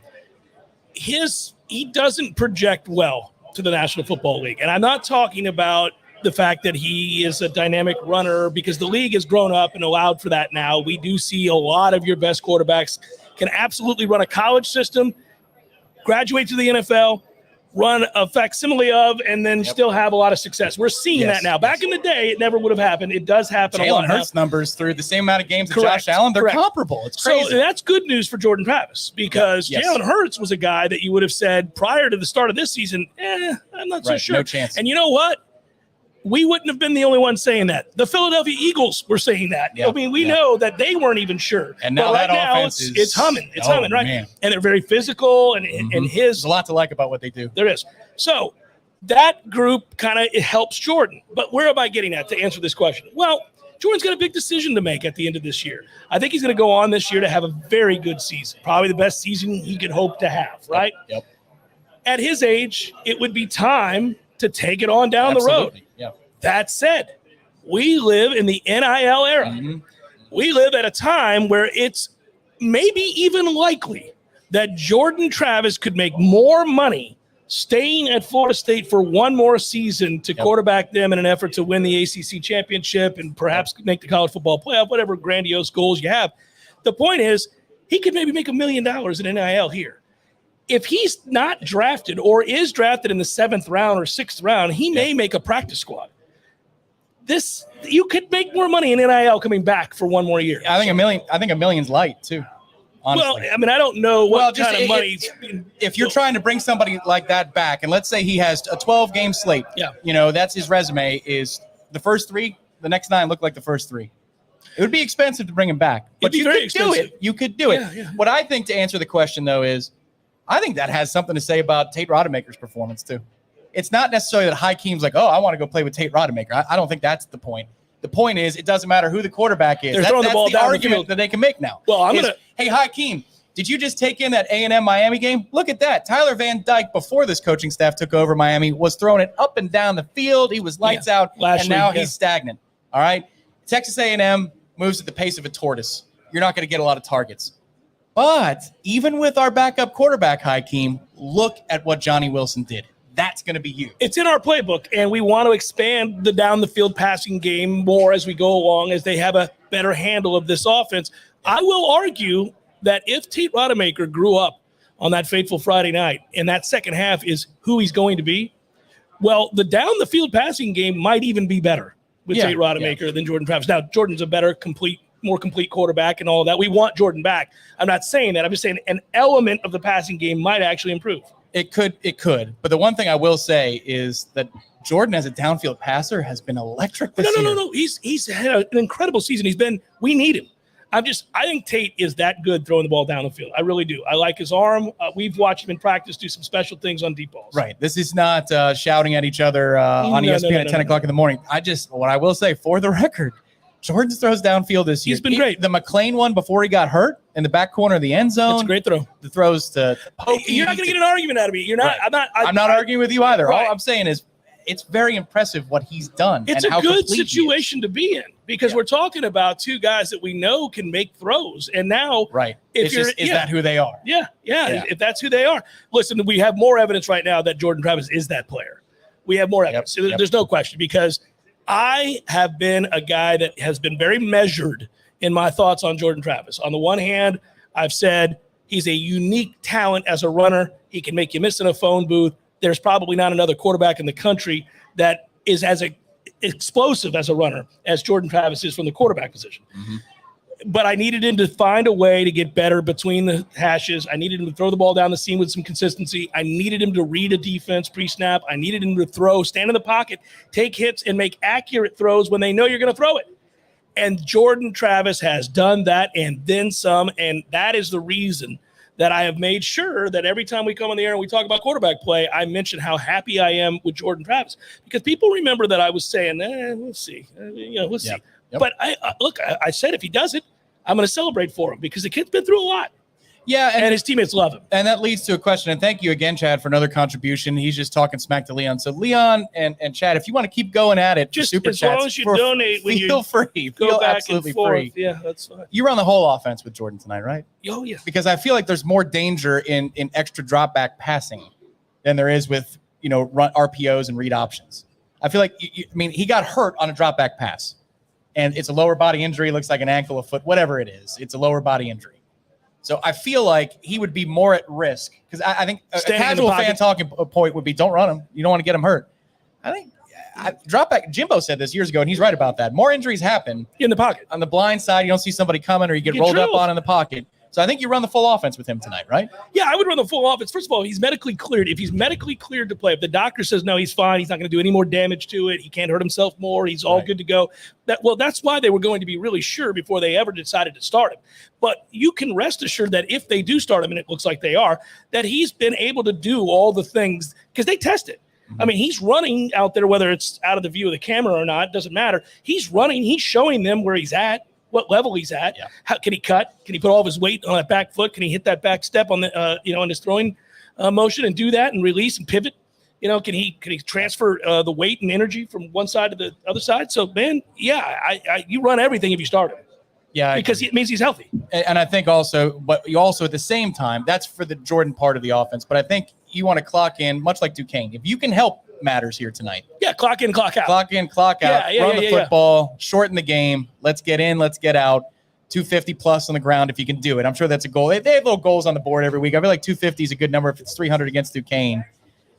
He doesn't project well to the National Football League. And I'm not talking about the fact that he is a dynamic runner, because the league has grown up and allowed for that now. We do see a lot of your best quarterbacks can absolutely run a college system, graduate to the NFL, run a facsimile of and then still have a lot of success. We're seeing that now. Back in the day, it never would have happened. It does happen a lot. Jalen Hurts numbers through the same amount of games as Josh Allen, they're comparable. It's crazy. So that's good news for Jordan Travis because Jalen Hurts was a guy that you would have said prior to the start of this season, I'm not so sure. No chance. And you know what? We wouldn't have been the only ones saying that. The Philadelphia Eagles were saying that. I mean, we know that they weren't even sure. And now but that offense it's humming. It's humming, right? Man. And they're very physical, and There's a lot to like about what they do. There is. So that group kind of helps Jordan. But where am I getting at to answer this question? Well, Jordan's got a big decision to make at the end of this year. I think he's going to go on this year to have a very good season, probably the best season he could hope to have, right? Yep. At his age, it would be time to take it on down the road. Yeah. That said, we live in the NIL era. We live at a time where it's maybe even likely that Jordan Travis could make more money staying at Florida State for one more season to quarterback them in an effort to win the ACC championship and perhaps make the college football playoff, whatever grandiose goals you have. The point is, he could maybe make $1 million in NIL here. If he's not drafted or is drafted in the 7th round or 6th round, he may make a practice squad. You could make more money in NIL coming back for one more year. I think $1 million's light too. Honestly. Well, I mean, I don't know what kind of money. If you're trying to bring somebody like that back, and let's say he has a 12-game slate, that's his resume. Is the first 3, the next 9 look like the first 3? It would be expensive to bring him back, but you could do it. You could do it. Yeah. What I think, to answer the question though, is I think that has something to say about Tate Rodemaker's performance too. It's not necessarily that Hakeem's like, I want to go play with Tate Rodemaker. I don't think that's the point. The point is, it doesn't matter who the quarterback is. They're throwing the ball down the argument field that they can make now. Well, Hey, Hakeem, did you just take in that A&M Miami game? Look at that. Tyler Van Dyke, before this coaching staff took over Miami, was throwing it up and down the field. He was lights out, and now he's stagnant. All right? Texas A&M moves at the pace of a tortoise. You're not going to get a lot of targets. But even with our backup quarterback, Hakeem, look at what Johnny Wilson did. That's going to be you. It's in our playbook, and we want to expand the down-the-field passing game more as we go along, as they have a better handle of this offense. I will argue that if Tate Rodemaker grew up on that fateful Friday night, and that second half is who he's going to be, well, the down-the-field passing game might even be better with Tate Rodemaker than Jordan Travis. Now, Jordan's a better, more complete quarterback and all of that. We want Jordan back. I'm not saying that. I'm just saying an element of the passing game might actually improve. It could. But the one thing I will say is that Jordan, as a downfield passer, has been electric this year. No. He's had an incredible season. We need him. I think Tate is that good throwing the ball down the field. I really do. I like his arm. We've watched him in practice do some special things on deep balls. Right. This is not shouting at each other on ESPN at 10 o'clock in the morning. What I will say, for the record, Jordan throws downfield this year. He's been great. The McLean one before he got hurt in the back corner of the end zone. That's a great throw. The throws to Pokey. You're not going to get an argument out of me. You're not. Right. I'm not arguing with you either. Right. All I'm saying is it's very impressive what he's done. It's and a how good situation to be in because we're talking about two guys that we know can make throws. And now, is that who they are? Yeah. If that's who they are. Listen, we have more evidence right now that Jordan Travis is that player. We have more evidence. There's no question, because I have been a guy that has been very measured in my thoughts on Jordan Travis. On the one hand, I've said he's a unique talent as a runner. He can make you miss in a phone booth. There's probably not another quarterback in the country that is as explosive as a runner as Jordan Travis is from the quarterback position. But I needed him to find a way to get better between the hashes. I needed him to throw the ball down the seam with some consistency. I needed him to read a defense pre-snap. I needed him to stand in the pocket, take hits, and make accurate throws when they know you're going to throw it. And Jordan Travis has done that and then some, and that is the reason that I have made sure that every time we come on the air and we talk about quarterback play, I mention how happy I am with Jordan Travis. Because people remember that I was saying, we'll see. We'll see. Yep. But I said if he does it, I'm going to celebrate for him because the kid's been through a lot. Yeah, and his teammates love him. And that leads to a question. And thank you again, Chad, for another contribution. He's just talking smack to Leon. So Leon and Chad, if you want to keep going at it, just super as chats, long as you donate, when feel free. Go back absolutely and forth. Free. Yeah, that's fine. You run the whole offense with Jordan tonight, right? Oh yeah. Because I feel like there's more danger in extra drop back passing than there is with run RPOs and read options. I feel like he got hurt on a drop back pass. And it's a lower body injury, looks like an ankle, a foot, whatever it is. It's a lower body injury. So I feel like he would be more at risk because I think a Standing in the casual fan pocket. talking point would be don't run him. You don't want to get him hurt. I think drop back. Jimbo said this years ago, and he's right about that. More injuries happen in the pocket. On the blind side, you don't see somebody coming or you get rolled up on in the pocket. So I think you run the full offense with him tonight, right? Yeah, I would run the full offense. First of all, he's medically cleared. If he's medically cleared to play, if the doctor says no, he's fine, he's not going to do any more damage to it, he can't hurt himself more, he's all good to go. That's why they were going to be really sure before they ever decided to start him. But you can rest assured that if they do start him, and it looks like they are, that he's been able to do all the things because they test it. I mean, he's running out there, whether it's out of the view of the camera or not, doesn't matter. He's running. He's showing them where he's at, what level he's at. Yeah. How can he cut? Can he put all of his weight on that back foot? Can he hit that back step on the, in his throwing motion and do that and release and pivot? Can he transfer the weight and energy from one side to the other side? So, man, you run everything if you start him. Yeah, because it means he's healthy. And I think also, but you also at the same time, that's for the Jordan part of the offense. But I think you want to clock in, much like Duquesne. If you can help matters here tonight. Yeah, clock in, clock out. Clock in, clock out. Run the football, shorten the game. Let's get in, let's get out. 250 plus on the ground if you can do it. I'm sure that's a goal. They have little goals on the board every week. I feel like 250 is a good number if it's 300 against Duquesne.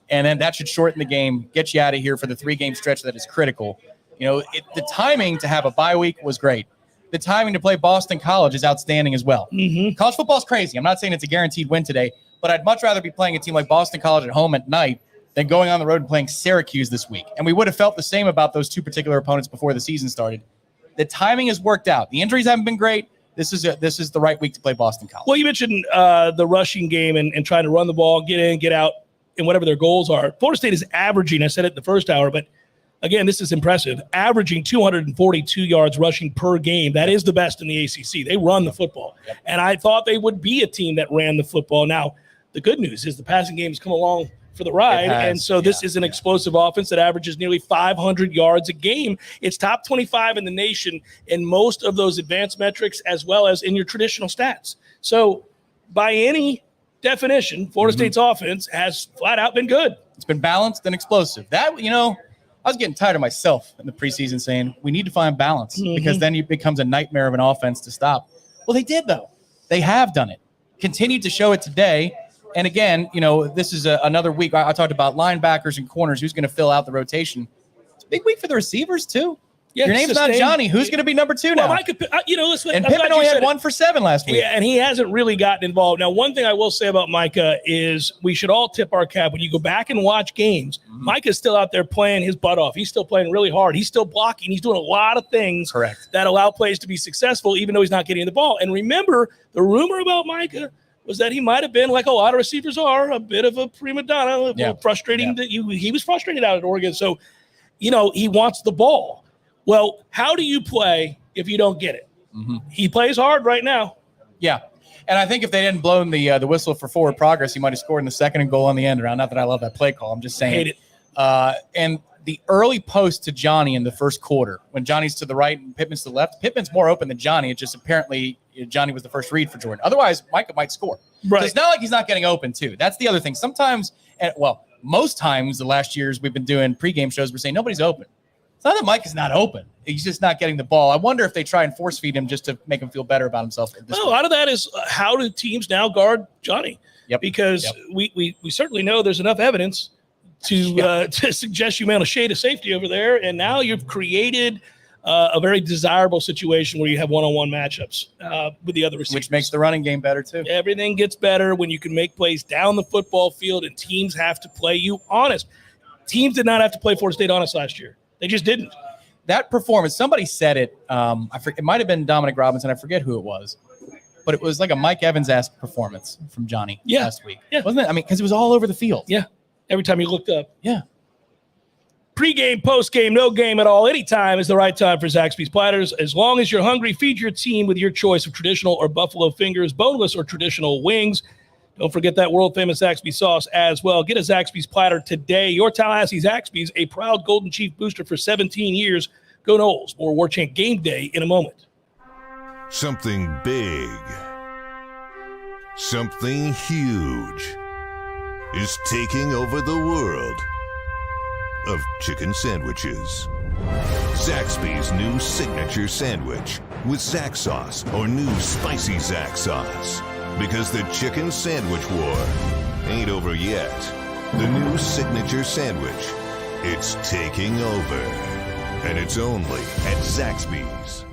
And then that should shorten the game, get you out of here for the 3-game stretch that is critical. The timing to have a bye week was great. The timing to play Boston College is outstanding as well. Mm-hmm. College football is crazy. I'm not saying it's a guaranteed win today, but I'd much rather be playing a team like Boston College at home at night than going on the road and playing Syracuse this week. And we would have felt the same about those two particular opponents before the season started. The timing has worked out. The injuries haven't been great. This is the right week to play Boston College. Well, you mentioned the rushing game and trying to run the ball, get in, get out, and whatever their goals are. Florida State is averaging, I said it in the first hour, but again, this is impressive, averaging 242 yards rushing per game. That is the best in the ACC. They run the football. Yep. And I thought they would be a team that ran the football. Now, the good news is the passing game has come along for the ride, and so this is an explosive offense that averages nearly 500 yards a game. It's top 25 in the nation in most of those advanced metrics as well as in your traditional stats. So by any definition, Florida State's offense has flat out been good. It's been balanced and explosive. That, I was getting tired of myself in the preseason saying we need to find balance because then it becomes a nightmare of an offense to stop. Well, they did, though. They have done it. Continued to show it today. And again, this is another week. I talked about linebackers and corners. Who's going to fill out the rotation? It's a big week for the receivers, too. Yeah, your name's not Johnny. Who's going to be number 2 now? Listen, and Pippen only had 1 for 7 last week. Yeah, and he hasn't really gotten involved. Now, one thing I will say about Micah is we should all tip our cap. When you go back and watch games, Micah's still out there playing his butt off. He's still playing really hard. He's still blocking. He's doing a lot of things that allow plays to be successful, even though he's not getting the ball. And remember, the rumor about Micah was that he might have been, like a lot of receivers are, a bit of a prima donna, frustrating. That he was frustrated out at Oregon. So, he wants the ball. Well, how do you play if you don't get it? He plays hard right now. Yeah. And I think if they didn't blow the whistle for forward progress, he might have scored in the second and goal on the end around. Not that I love that play call. I'm just saying. I hate it. And the early post to Johnny in the first quarter, when Johnny's to the right and Pittman's to the left, Pittman's more open than Johnny. It's just apparently Johnny was the first read for Jordan. Otherwise, Micah might score. Right. So it's not like he's not getting open, too. That's the other thing. Sometimes, most times the last years we've been doing pregame shows, we're saying nobody's open. It's not that Mike is not open. He's just not getting the ball. I wonder if they try and force feed him just to make him feel better about himself. A lot of that is how do teams now guard Johnny? Because we certainly know there's enough evidence to suggest you man a shade of safety over there. And now you've created a very desirable situation where you have one-on-one matchups with the other receivers. Which makes the running game better, too. Everything gets better when you can make plays down the football field and teams have to play you honest. Teams did not have to play Florida State honest last year. They just didn't. That performance, somebody said it. It might have been Dominic Robinson. I forget who it was. But it was like a Mike Evans-esque performance from Johnny last week. Yeah. Wasn't it? I mean, because it was all over the field. Yeah. Every time you looked up. Yeah. Pre-game, post-game, no game at all. Anytime is the right time for Zaxby's Platters. As long as you're hungry, feed your team with your choice of traditional or buffalo fingers, boneless or traditional wings. Don't forget that world-famous Zaxby sauce as well. Get a Zaxby's Platter today. Your Tallahassee Zaxby's, a proud Golden Chief booster for 17 years. Go Noles. More Warchant GameDay in a moment. Something big, something huge is taking over the world of chicken sandwiches. Zaxby's new signature sandwich with Zax sauce or new spicy Zax sauce. Because the chicken sandwich war ain't over yet. The new signature sandwich, it's taking over. And it's only at Zaxby's.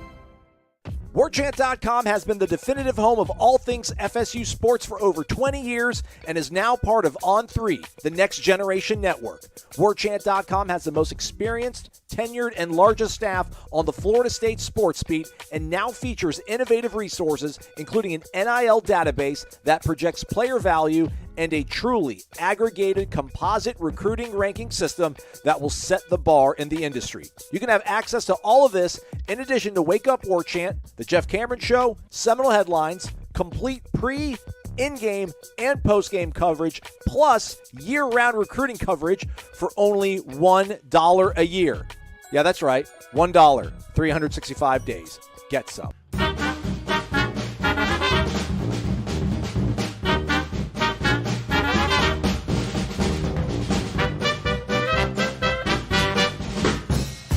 Warchant.com has been the definitive home of all things FSU sports for over 20 years and is now part of On3, the next generation network. Warchant.com has the most experienced, tenured, and largest staff on the Florida State sports beat and now features innovative resources, including an NIL database that projects player value and a truly aggregated composite recruiting ranking system that will set the bar in the industry. You can have access to all of this in addition to Wake Up Warchant, The Jeff Cameron Show, Seminole Headlines, complete pre, in-game, and post-game coverage, plus year-round recruiting coverage for only $1 a year. Yeah, that's right, $1, 365 days. Get some.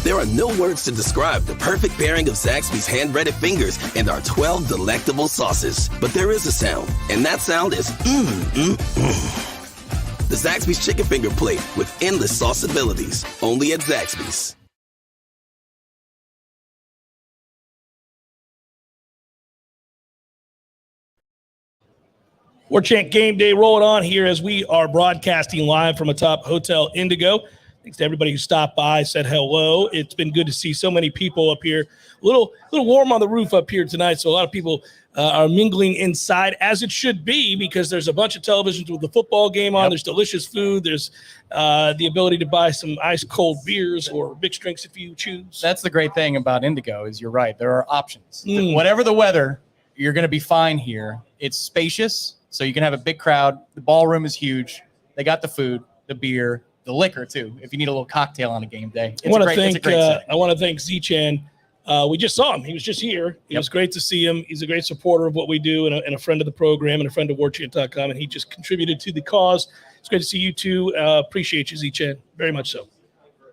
There are no words to describe the perfect pairing of Zaxby's hand-breaded fingers and our 12 delectable sauces. But there is a sound, and that sound is The Zaxby's Chicken Finger Plate with endless sauce abilities. Only at Zaxby's. Warchant GameDay rolling on here as we are broadcasting live from atop Hotel Indigo. Thanks to everybody who stopped by, said hello. It's been good to see so many people up here. A little warm on the roof up here tonight, so a lot of people are mingling inside, as it should be, because there's a bunch of televisions with the football game on. Yep. There's delicious food. There's the ability to buy some ice-cold beers or mixed drinks if you choose. That's the great thing about Indigo is you're right. There are options. Whatever the weather, you're going to be fine here. It's spacious, so you can have a big crowd. The ballroom is huge. They got the food, the beer, the liquor too, if you need a little cocktail on a game day. I want to thank Z-Chan. We just saw him. He was just here. It was great to see him. He's a great supporter of what we do and a friend of the program and a friend of Warchant.com, and he just contributed to the cause. It's great to see you too. Appreciate you, Z-Chan, very much so.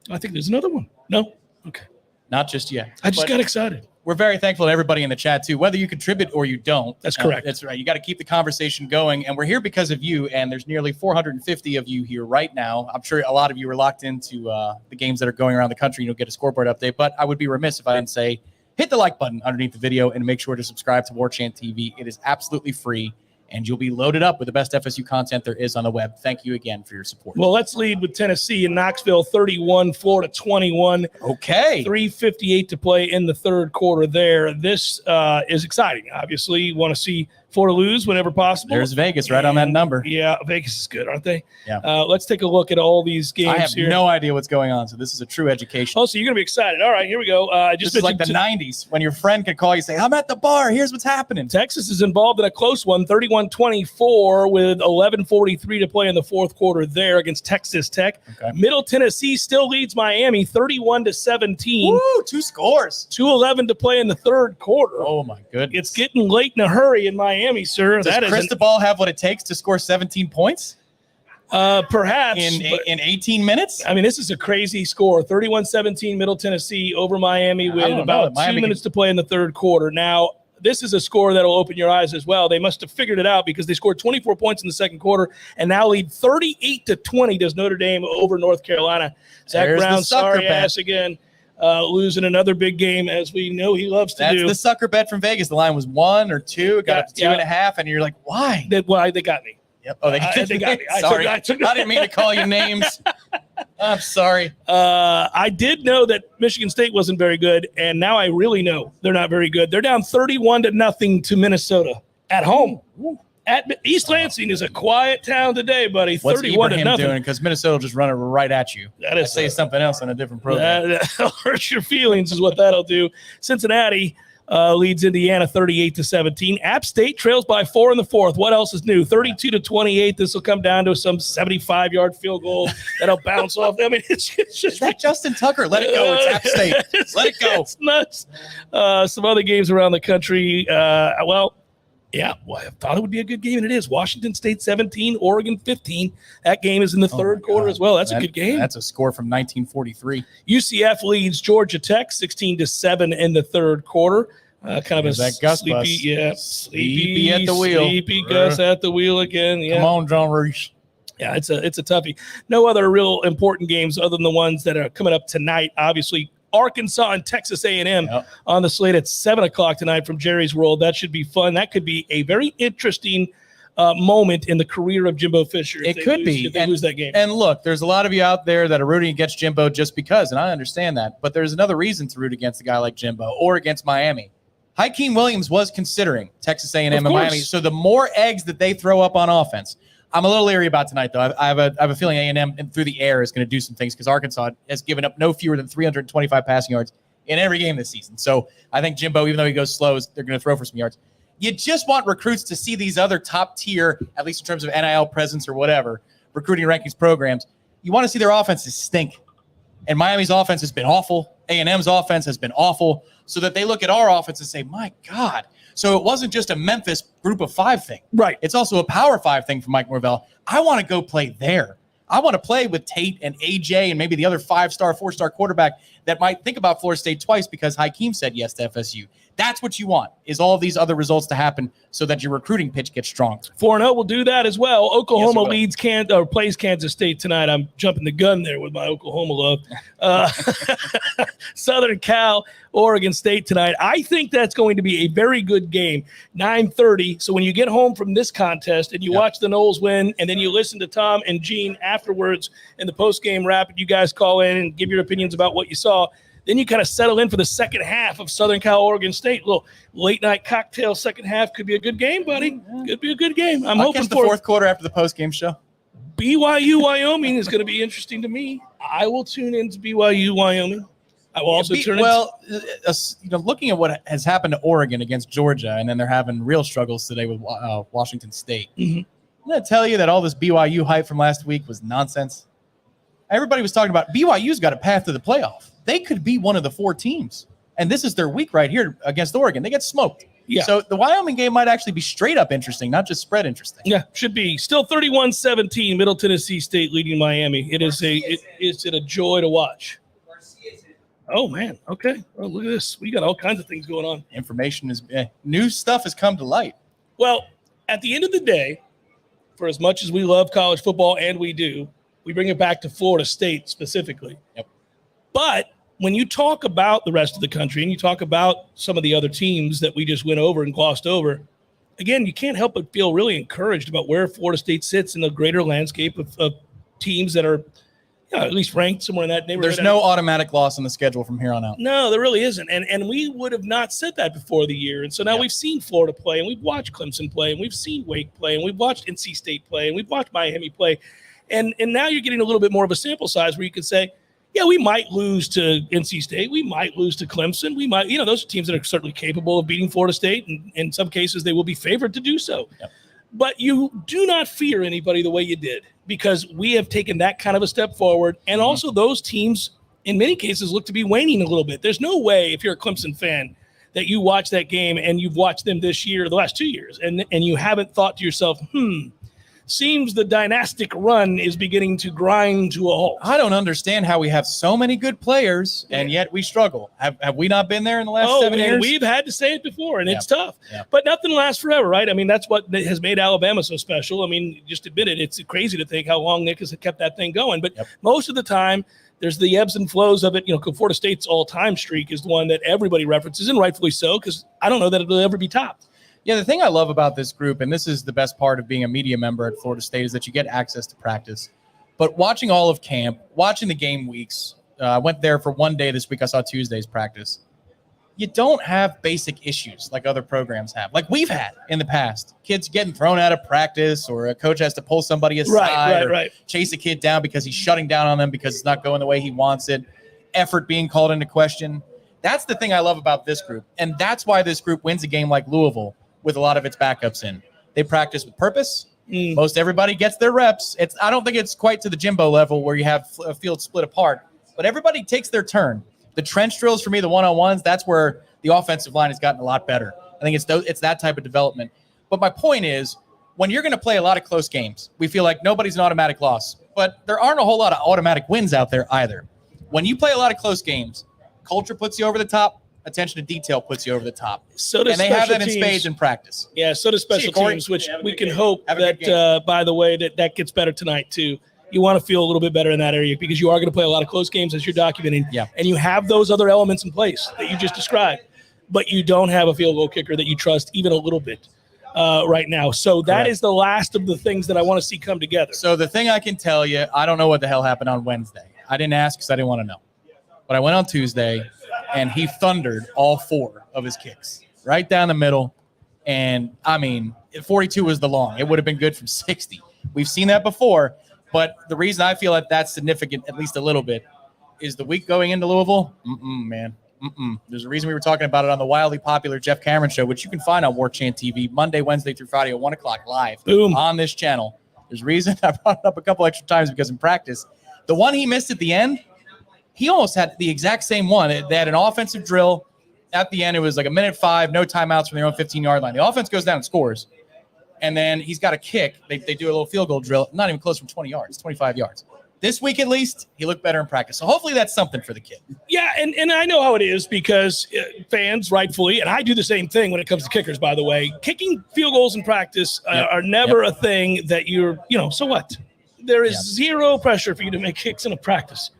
I think there's another one. No? Okay. Not just yet. I just got excited. We're very thankful to everybody in the chat, too, whether you contribute or you don't. That's correct. That's right. You got to keep the conversation going. And we're here because of you. And there's nearly 450 of you here right now. I'm sure a lot of you are locked into the games that are going around the country. You'll get a scoreboard update. But I would be remiss if I didn't say hit the like button underneath the video and make sure to subscribe to Warchant TV. It is absolutely free. And you'll be loaded up with the best FSU content there is on the web. Thank you again for your support. Well, let's lead with Tennessee in Knoxville, 31, Florida 21. Okay. 3:58 to play in the third quarter there. This is exciting, obviously. You want to see Florida lose whenever possible. There's Vegas right on that number. Yeah, Vegas is good, aren't they? Yeah. Let's take a look at all these games I have here. no idea what's going on, so this is a true education. Oh, so you're going to be excited. All right, here we go. This is like the 90s when your friend could call you and say, I'm at the bar. Here's what's happening. Texas is involved in a close one, 31-24 with 11:43 to play in the fourth quarter there against Texas Tech. Okay. Middle Tennessee still leads Miami 31-17. Woo, 2 scores. 2:11 to play in the third quarter. Oh, my goodness. It's getting late in a hurry in Miami, sir. Does Cristobal have what it takes to score 17 points? Perhaps. In 18 minutes? I mean, this is a crazy score. 31-17 Middle Tennessee over Miami with about 2 minutes to play in the third quarter. Now, this is a score that will open your eyes as well. They must have figured it out because they scored 24 points in the second quarter and now lead 38-20 does Notre Dame over North Carolina. Zach Brown, sorry ass again. Losing another big game, as we know he loves to do. That's the sucker bet from Vegas. The line was 1 or 2. It got up to 2.5, and you're like, why? They got me. Yep. Oh, they got me. Sorry. I didn't mean to call you names. I'm sorry. I did know that Michigan State wasn't very good, and now I really know they're not very good. They're down 31-0 to Minnesota at home. At East Lansing is a quiet town today, buddy. What's 31-0 doing? Because Minnesota will just run it right at you. That is say something else on a different program. That'll hurt your feelings is what that'll do. Cincinnati leads Indiana 38-17. App State trails by 4 in the fourth. What else is new? 32-28. This will come down to some 75-yard field goal that'll bounce off. I mean, it's just is that Justin Tucker. Let it go. It's App State. Let it go. It's nuts. Some other games around the country. Yeah, well, I thought it would be a good game, and it is. Washington State 17, Oregon 15. That game is in the third quarter as well. That's a good game. That's a score from 1943. UCF leads Georgia Tech 16-7 in the third quarter. Kind of There's a that Gus sleepy, bus. yeah, Sleepy at the wheel. Sleepy Gus at the wheel again. Yeah. Come on, John Reese. Yeah, it's a toughie. No other real important games other than the ones that are coming up tonight. Obviously, Arkansas and Texas A&M on the slate at 7:00 tonight from Jerry's World. That should be fun. That could be a very interesting moment in the career of Jimbo Fisher. It could be. If they lose that game. And look, there's a lot of you out there that are rooting against Jimbo just because, and I understand that. But there's another reason to root against a guy like Jimbo or against Miami. Hakeem Williams was considering Texas A&M and Miami. So the more eggs that they throw up on offense, I'm a little leery about tonight, though. I have a feeling A&M through the air is going to do some things because Arkansas has given up no fewer than 325 passing yards in every game this season. So I think Jimbo, even though he goes slow, they're going to throw for some yards. You just want recruits to see these other top tier, at least in terms of NIL presence or whatever, recruiting rankings programs. You want to see their offenses stink. And Miami's offense has been awful. A&M's offense has been awful. So that they look at our offense and say, my God. So it wasn't just a Memphis group of 5 thing. Right. It's also a Power 5 thing for Mike Norvell. I want to go play there. I want to play with Tate and AJ and maybe the other 5-star, 4-star quarterback that might think about Florida State twice because Hakeem said yes to FSU. That's what you want, is all these other results to happen so that your recruiting pitch gets strong. 4-0 will do that as well. Oklahoma plays Kansas State tonight. I'm jumping the gun there with my Oklahoma love. Southern Cal, Oregon State tonight. I think that's going to be a very good game. 9:30. So when you get home from this contest and you watch the Noles win, and then you listen to Tom and Gene afterwards in the post-game wrap, and you guys call in and give your opinions about what you saw, then you kind of settle in for the second half of Southern Cal, Oregon State. Little late-night cocktail second half. Could be a good game, buddy. Could be a good game. I'm hoping catch the fourth quarter after the post-game show. BYU, Wyoming is going to be interesting to me. I will tune into BYU, Wyoming. I will also tune in. Well, looking at what has happened to Oregon against Georgia, and then they're having real struggles today with Washington State. Mm-hmm. I'm going to tell you that all this BYU hype from last week was nonsense. Everybody was talking about BYU's got a path to the playoff. They could be one of the 4 teams. And this is their week right here against Oregon. They get smoked. Yeah. So the Wyoming game might actually be straight up interesting, not just spread interesting. Yeah, should be. Still 31-17, Middle Tennessee State leading Miami. It's a joy to watch. Oh, man. Okay. Well, look at this. We got all kinds of things going on. Information is new stuff has come to light. Well, at the end of the day, for as much as we love college football, and we do, we bring it back to Florida State specifically. Yep. But when you talk about the rest of the country and you talk about some of the other teams that we just went over and glossed over, again, you can't help but feel really encouraged about where Florida State sits in the greater landscape of teams that are at least ranked somewhere in that neighborhood. There's no automatic loss on the schedule from here on out. No, there really isn't. And we would have not said that before the year. And so now we've seen Florida play, and we've watched Clemson play, and we've seen Wake play, and we've watched NC State play, and we've watched Miami play. And now you're getting a little bit more of a sample size where you can say, yeah, we might lose to NC State. We might lose to Clemson. We might, those are teams that are certainly capable of beating Florida State. And in some cases, they will be favored to do so. Yep. But you do not fear anybody the way you did, because we have taken that kind of a step forward. And also those teams, in many cases, look to be waning a little bit. There's no way, if you're a Clemson fan, that you watch that game and you've watched them this year, the last 2 years, and you haven't thought to yourself, seems the dynastic run is beginning to grind to a halt. I don't understand how we have so many good players and yet we struggle. Have we not been there in the last 7 years? We've had to say it before, and it's tough. Yeah. But nothing lasts forever, right? I mean, that's what has made Alabama so special. I mean, just admit it. It's crazy to think how long Nick has kept that thing going. But most of the time, there's the ebbs and flows of it. Florida State's all-time streak is the one that everybody references, and rightfully so, because I don't know that it'll ever be topped. Yeah, the thing I love about this group, and this is the best part of being a media member at Florida State, is that you get access to practice. But watching all of camp, watching the game weeks, I went there for one day this week. I saw Tuesday's practice. You don't have basic issues like other programs have, like we've had in the past. Kids getting thrown out of practice, or a coach has to pull somebody aside, or chase a kid down because he's shutting down on them because it's not going the way he wants it. Effort being called into question. That's the thing I love about this group, and that's why this group wins a game like Louisville with a lot of its backups in. They practice with purpose. Most everybody gets their reps. I don't think it's quite to the Jimbo level where you have a field split apart, but everybody takes their turn. The trench drills, for me, the one-on-ones, that's where the offensive line has gotten a lot better. I think it's that type of development. But my point is, when you're going to play a lot of close games, we feel like nobody's an automatic loss, but there aren't a whole lot of automatic wins out there either. When you play a lot of close games, culture puts you over the top. attention to detail puts you over the top. So does and they have special that in teams. spades in practice. Yeah, so does special Corey. teams, which Yeah, we can hope Have a good that, by the way, that gets better tonight too. You want to feel a little bit better in that area because you are going to play a lot of close games as you're documenting. Yeah. And you have those other elements in place that you just described, but you don't have a field goal kicker that you trust even a little bit right now. So that Correct. is the last of the things that I want to see come together. So the thing I can tell you, I don't know what the hell happened on Wednesday. I didn't ask because I didn't want to know. But I went on Tuesday, and he thundered all 4 of his kicks right down the middle. And, 42 was the long. It would have been good from 60. We've seen that before. But the reason I feel like that's significant, at least a little bit, is the week going into Louisville. There's a reason we were talking about it on the wildly popular Jeff Cameron show, which you can find on Warchant TV Monday, Wednesday through Friday at 1 o'clock live. Boom. On this channel. There's a reason I brought it up a couple extra times because in practice, the one he missed at the end, he almost had the exact same one. They had an offensive drill. At the end, it was like 1:05, no timeouts from their own 15-yard line. The offense goes down and scores. And then he's got a kick. They do a little field goal drill, not even close from 20 yards, 25 yards. This week, at least, he looked better in practice. So hopefully that's something for the kid. Yeah, and I know how it is because fans, rightfully, and I do the same thing when it comes to kickers, by the way. Kicking field goals in practice are never a thing that you're, so what? There is zero pressure for you to make kicks in a practice.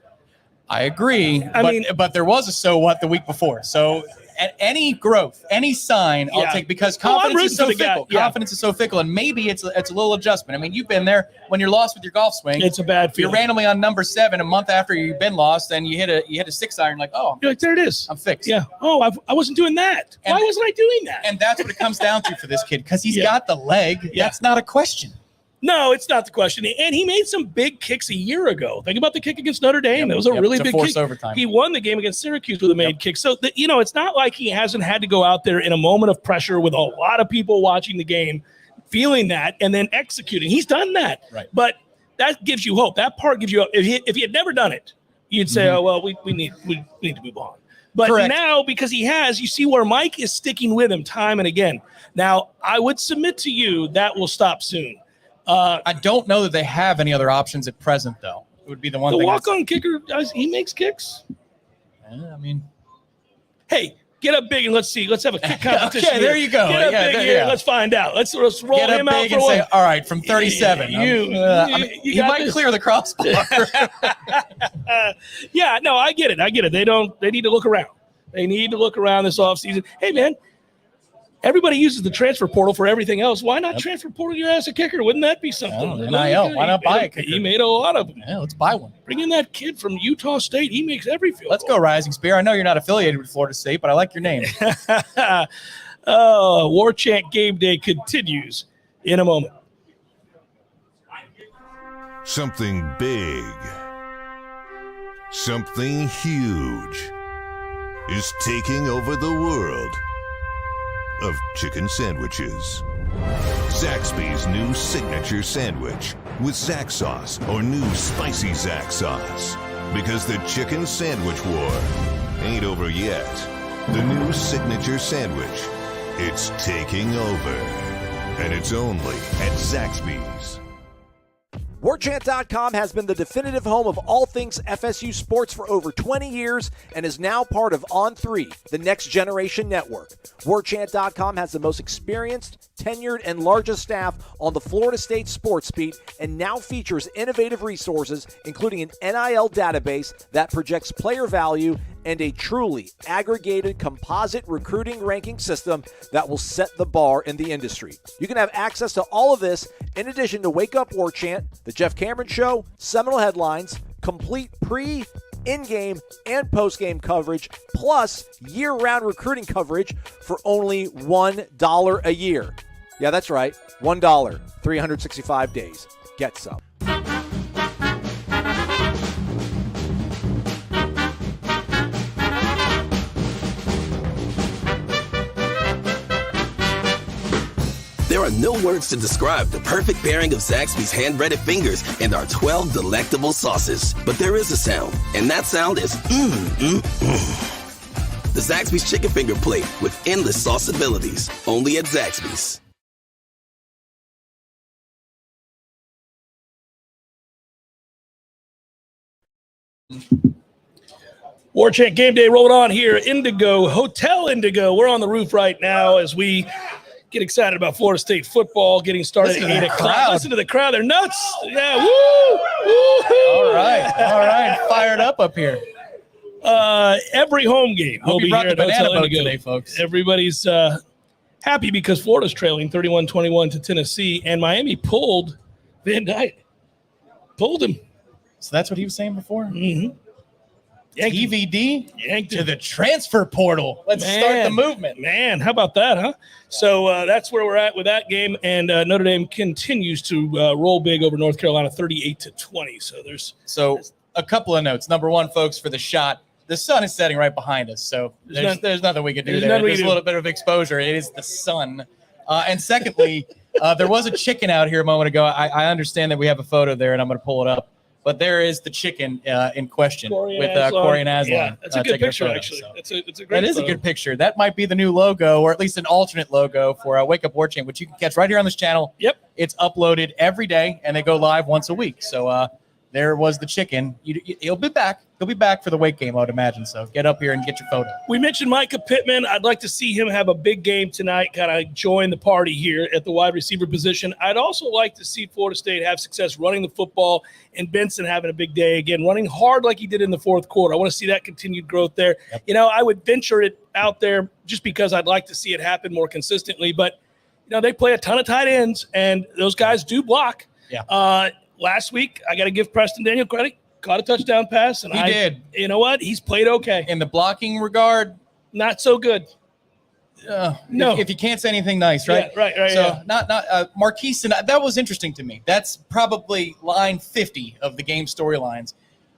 I agree. But there was a so what the week before. So at any growth, any sign, I'll take because confidence is so fickle. Confidence is so fickle, and maybe it's a little adjustment. You've been there when you're lost with your golf swing. It's a bad feeling. You're randomly on number 7 a month after you've been lost, and you hit a 6-iron like, oh, you're like, there it is. I'm fixed. Yeah. Oh, I wasn't doing that. Why wasn't I doing that? And that's what it comes down to for this kid because he's got the leg. Yeah. That's not a question. No, it's not the question. And he made some big kicks a year ago. Think about the kick against Notre Dame. It was a really big kick. Overtime. He won the game against Syracuse with a made kick. So, it's not like he hasn't had to go out there in a moment of pressure with a lot of people watching the game, feeling that, and then executing. He's done that. Right. But that gives you hope. That part gives you hope. If he had never done it, you'd say, oh, well, we need to move on. But now, because he has, you see where Mike is sticking with him time and again. Now, I would submit to you that will stop soon. I don't know that they have any other options at present, though. It would be the one thing. The walk-on kicker, he makes kicks. Hey, get up big and let's see. Let's have a kick competition. Okay, there you go. Get up big here. Let's find out. Let's roll get him up out big for and one. say, all right, from 37. He might clear the crossbar. Yeah, no, I get it. They need to look around. They need to look around this offseason. Hey, man. Everybody uses the transfer portal for everything else. Why not transfer portal your ass a kicker? Wouldn't that be something? NIL. Why not buy a kicker? He made a lot of them. Yeah, let's buy one. Bring in that kid from Utah State. He makes every field Let's go, Rising Spear. I know you're not affiliated with Florida State, but I like your name. Warchant GameDay continues in a moment. Something big, something huge is taking over the world of chicken sandwiches. Zaxby's new signature sandwich with Zax sauce or new spicy Zax sauce. Because the chicken sandwich war ain't over yet. The new signature sandwich, it's taking over. And it's only at Zaxby's. Warchant.com has been the definitive home of all things FSU sports for over 20 years and is now part of On3, the next generation network. Warchant.com has the most experienced, tenured, and largest staff on the Florida State sports beat and now features innovative resources, including an NIL database that projects player value and a truly aggregated composite recruiting ranking system that will set the bar in the industry. You can have access to all of this in addition to Wake Up Warchant, The Jeff Cameron Show, Seminole Headlines, complete pre, in-game, and post-game coverage, plus year-round recruiting coverage for only $1 a year. Yeah, that's right, $1, 365 days. Get some. There are no words to describe the perfect pairing of Zaxby's hand-breaded fingers and our 12 delectable sauces. But there is a sound, and that sound is The Zaxby's Chicken Finger Plate with endless sauce abilities. Only at Zaxby's. Warchant GameDay rolling on here. Indigo, Hotel Indigo. We're on the roof right now as we get excited about Florida State football getting started at 8 o'clock. Listen to the crowd. They're nuts. Yeah, woo! Woo-hoo. All right. Fired up here. Every home game will be here at Hotel Indigo today, folks. Everybody's happy because Florida's trailing 31-21 to Tennessee, and Miami pulled Van Dyke. Pulled him. So that's what he was saying before? Mm-hmm. TVD to the transfer portal. Let's start the movement. Man, how about that, huh? So that's where we're at with that game, and Notre Dame continues to roll big over North Carolina, 38-20. So a couple of notes. Number one, folks, for the shot, the sun is setting right behind us, so there's nothing we can do there. There's a little bit of exposure. It is the sun. And secondly, there was a chicken out here a moment ago. I understand that we have a photo there, and I'm going to pull it up. But there is the chicken in question with Corey and Aslan. Yeah, that's a good picture, actually. So. It's a great That is photo. a good picture. That might be the new logo, or at least an alternate logo for Wake Up Warchant, which you can catch right here on this channel. Yep. It's uploaded every day, and they go live once a week. So there was the chicken. He'll be back. He'll be back for the Wake game, I would imagine. So get up here and get your photo. We mentioned Micah Pittman. I'd like to see him have a big game tonight, kind of join the party here at the wide receiver position. I'd also like to see Florida State have success running the football and Benson having a big day again, running hard like he did in the fourth quarter. I want to see that continued growth there. Yep. I would venture it out there just because I'd like to see it happen more consistently. But, they play a ton of tight ends, and those guys do block. Yeah. Last week, I got to give Preston Daniel credit. Caught a touchdown pass, and he did. You know what? He's played okay. In the blocking regard, not so good. No. If you can't say anything nice, right? Yeah, right. So not Marquise, that was interesting to me. That's probably line 50 of the game storylines.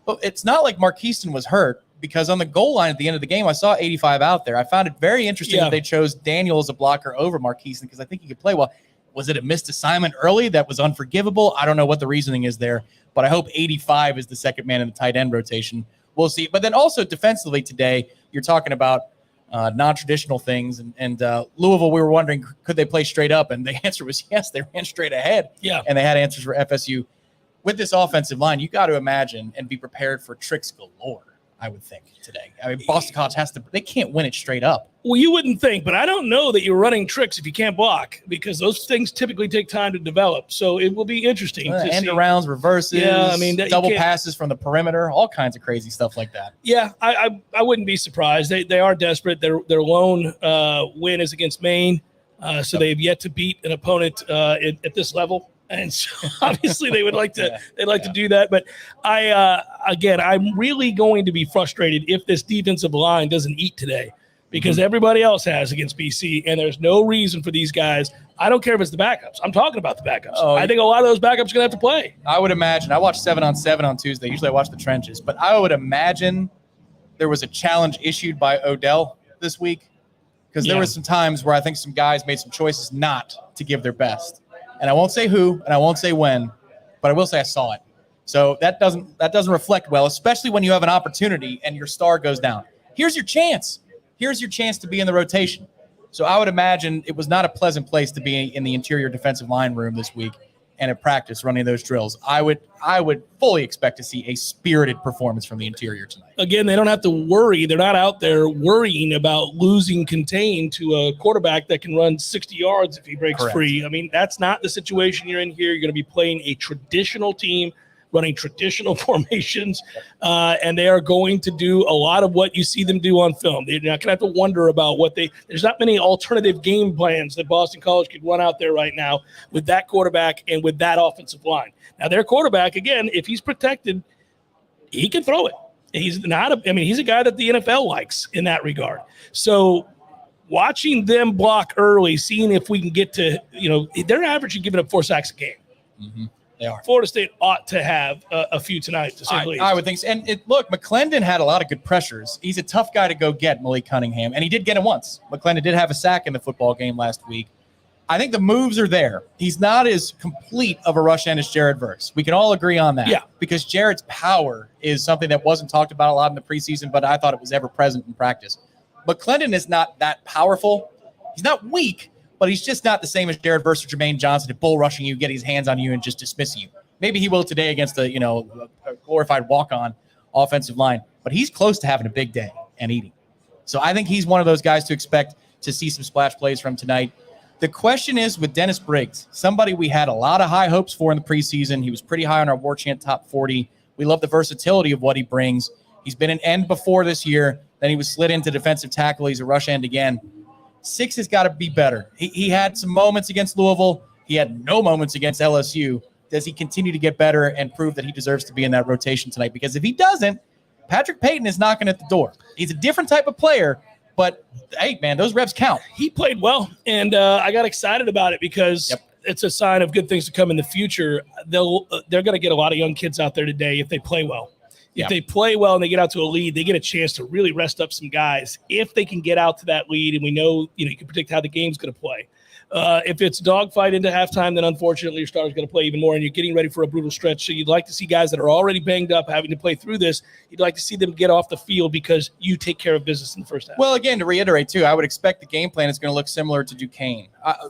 But it's not like Marquise was hurt, because on the goal line at the end of the game, I saw 85 out there. I found it very interesting that they chose Daniel as a blocker over Marquise, because I think he could play well. Was it a missed assignment early that was unforgivable? I don't know what the reasoning is there, but I hope 85 is the second man in the tight end rotation. We'll see. But then also defensively today, you're talking about non-traditional things. And Louisville, we were wondering, could they play straight up? And the answer was yes, they ran straight ahead. Yeah. And they had answers for FSU. With this offensive line, you got to imagine and be prepared for tricks galore, I would think, today. I mean, Boston College they can't win it straight up. Well, you wouldn't think, but I don't know that you're running tricks if you can't block, because those things typically take time to develop. So it will be interesting to end see. Arounds, reverses, double passes from the perimeter, all kinds of crazy stuff like that. Yeah, I wouldn't be surprised. They are desperate. Their lone win is against Maine, so they've yet to beat an opponent at this level. And so obviously they would like to to do that. But I'm really going to be frustrated if this defensive line doesn't eat today, because everybody else has against BC, and there's no reason for these guys. I don't care if it's the backups. I'm talking about the backups. I think a lot of those backups are going to have to play. I would imagine. I watched 7-on-7 on Tuesday. Usually I watch the trenches. But I would imagine there was a challenge issued by Odell this week, because there were some times where I think some guys made some choices not to give their best. And I won't say who, and I won't say when, but I will say I saw it. So that doesn't reflect well, especially when you have an opportunity and your star goes down. Here's your chance. Here's your chance to be in the rotation. So I would imagine it was not a pleasant place to be in the interior defensive line room this week and at practice running those drills. I would fully expect to see a spirited performance from the interior tonight. Again, they don't have to worry. They're not out there worrying about losing contain to a quarterback that can run 60 yards if he breaks free. I mean, that's not the situation you're in here. You're going to be playing a traditional team, running traditional formations, and they are going to do a lot of what you see them do on film. They're not going to have to wonder about there's not many alternative game plans that Boston College could run out there right now with that quarterback and with that offensive line. Now, their quarterback, again, if he's protected, he can throw it. He's a guy that the NFL likes in that regard. So watching them block early, seeing if we can get to, they're averaging giving up 4 sacks a game. Mm-hmm. They are. Florida State ought to have a few tonight, to say the least. I would think so. And look, McClendon had a lot of good pressures. He's a tough guy to go get, Malik Cunningham, and he did get him once. McClendon did have a sack in the football game last week. I think the moves are there. He's not as complete of a rush end as Jared Verse. We can all agree on that. Yeah. Because Jared's power is something that wasn't talked about a lot in the preseason, but I thought it was ever present in practice. McClendon is not that powerful. He's not weak, but he's just not the same as Jared Verse or Jermaine Johnson at bull rushing you, getting his hands on you, and just dismissing you. Maybe he will today against a glorified walk-on. offensive line, but he's close to having a big day and eating. So I think he's one of those guys to expect to see some splash plays from tonight. The question is with Dennis Briggs, somebody we had a lot of high hopes for in the preseason. He was pretty high on our Warchant top 40. We love the versatility of what he brings. He's been an end before this year. Then he was slid into defensive tackle. He's a rush end again. 6 has got to be better. He had some moments against Louisville. He had no moments against LSU. Does he continue to get better and prove that he deserves to be in that rotation tonight? Because if he doesn't, Patrick Payton is knocking at the door. He's a different type of player, but, hey, man, those reps count. He played well, and I got excited about it because it's a sign of good things to come in the future. They're going to get a lot of young kids out there today if they play well. If they play well and they get out to a lead, they get a chance to really rest up some guys. If they can get out to that lead, and we know, you can predict how the game's going to play. If it's dogfight into halftime, then unfortunately your starter's going to play even more, and you're getting ready for a brutal stretch. So you'd like to see guys that are already banged up having to play through this. You'd like to see them get off the field because you take care of business in the first half. Well, again, to reiterate, too, I would expect the game plan is going to look similar to Duquesne.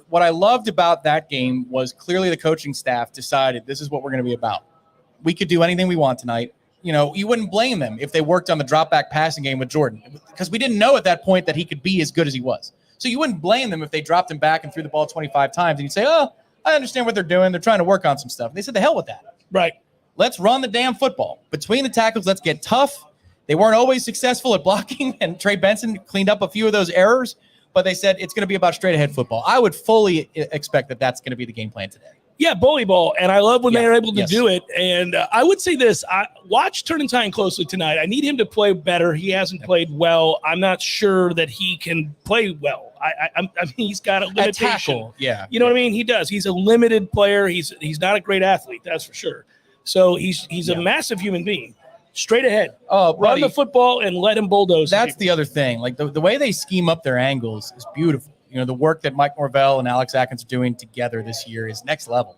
What I loved about that game was clearly the coaching staff decided this is what we're going to be about. We could do anything we want tonight. You wouldn't blame them if they worked on the drop-back passing game with Jordan because we didn't know at that point that he could be as good as he was. So you wouldn't blame them if they dropped him back and threw the ball 25 times. And you'd say, oh, I understand what they're doing. They're trying to work on some stuff. They said, the hell with that. Right. Let's run the damn football. Between the tackles, let's get tough. They weren't always successful at blocking, and Trey Benson cleaned up a few of those errors. But they said it's going to be about straight-ahead football. I would fully expect that that's going to be the game plan today. Yeah, bully ball, and I love when they are able to do it. And I would say this: watch Turntine closely tonight. I need him to play better. He hasn't played well. I'm not sure that he can play well. I mean, he's got a limitation. At tackle, you know what I mean. He does. He's a limited player. He's not a great athlete, that's for sure. So he's a massive human being. Straight ahead. Oh, run the football and let him bulldoze. That's the other thing. Like the way they scheme up their angles is beautiful. The work that Mike Norvell and Alex Atkins are doing together this year is next level.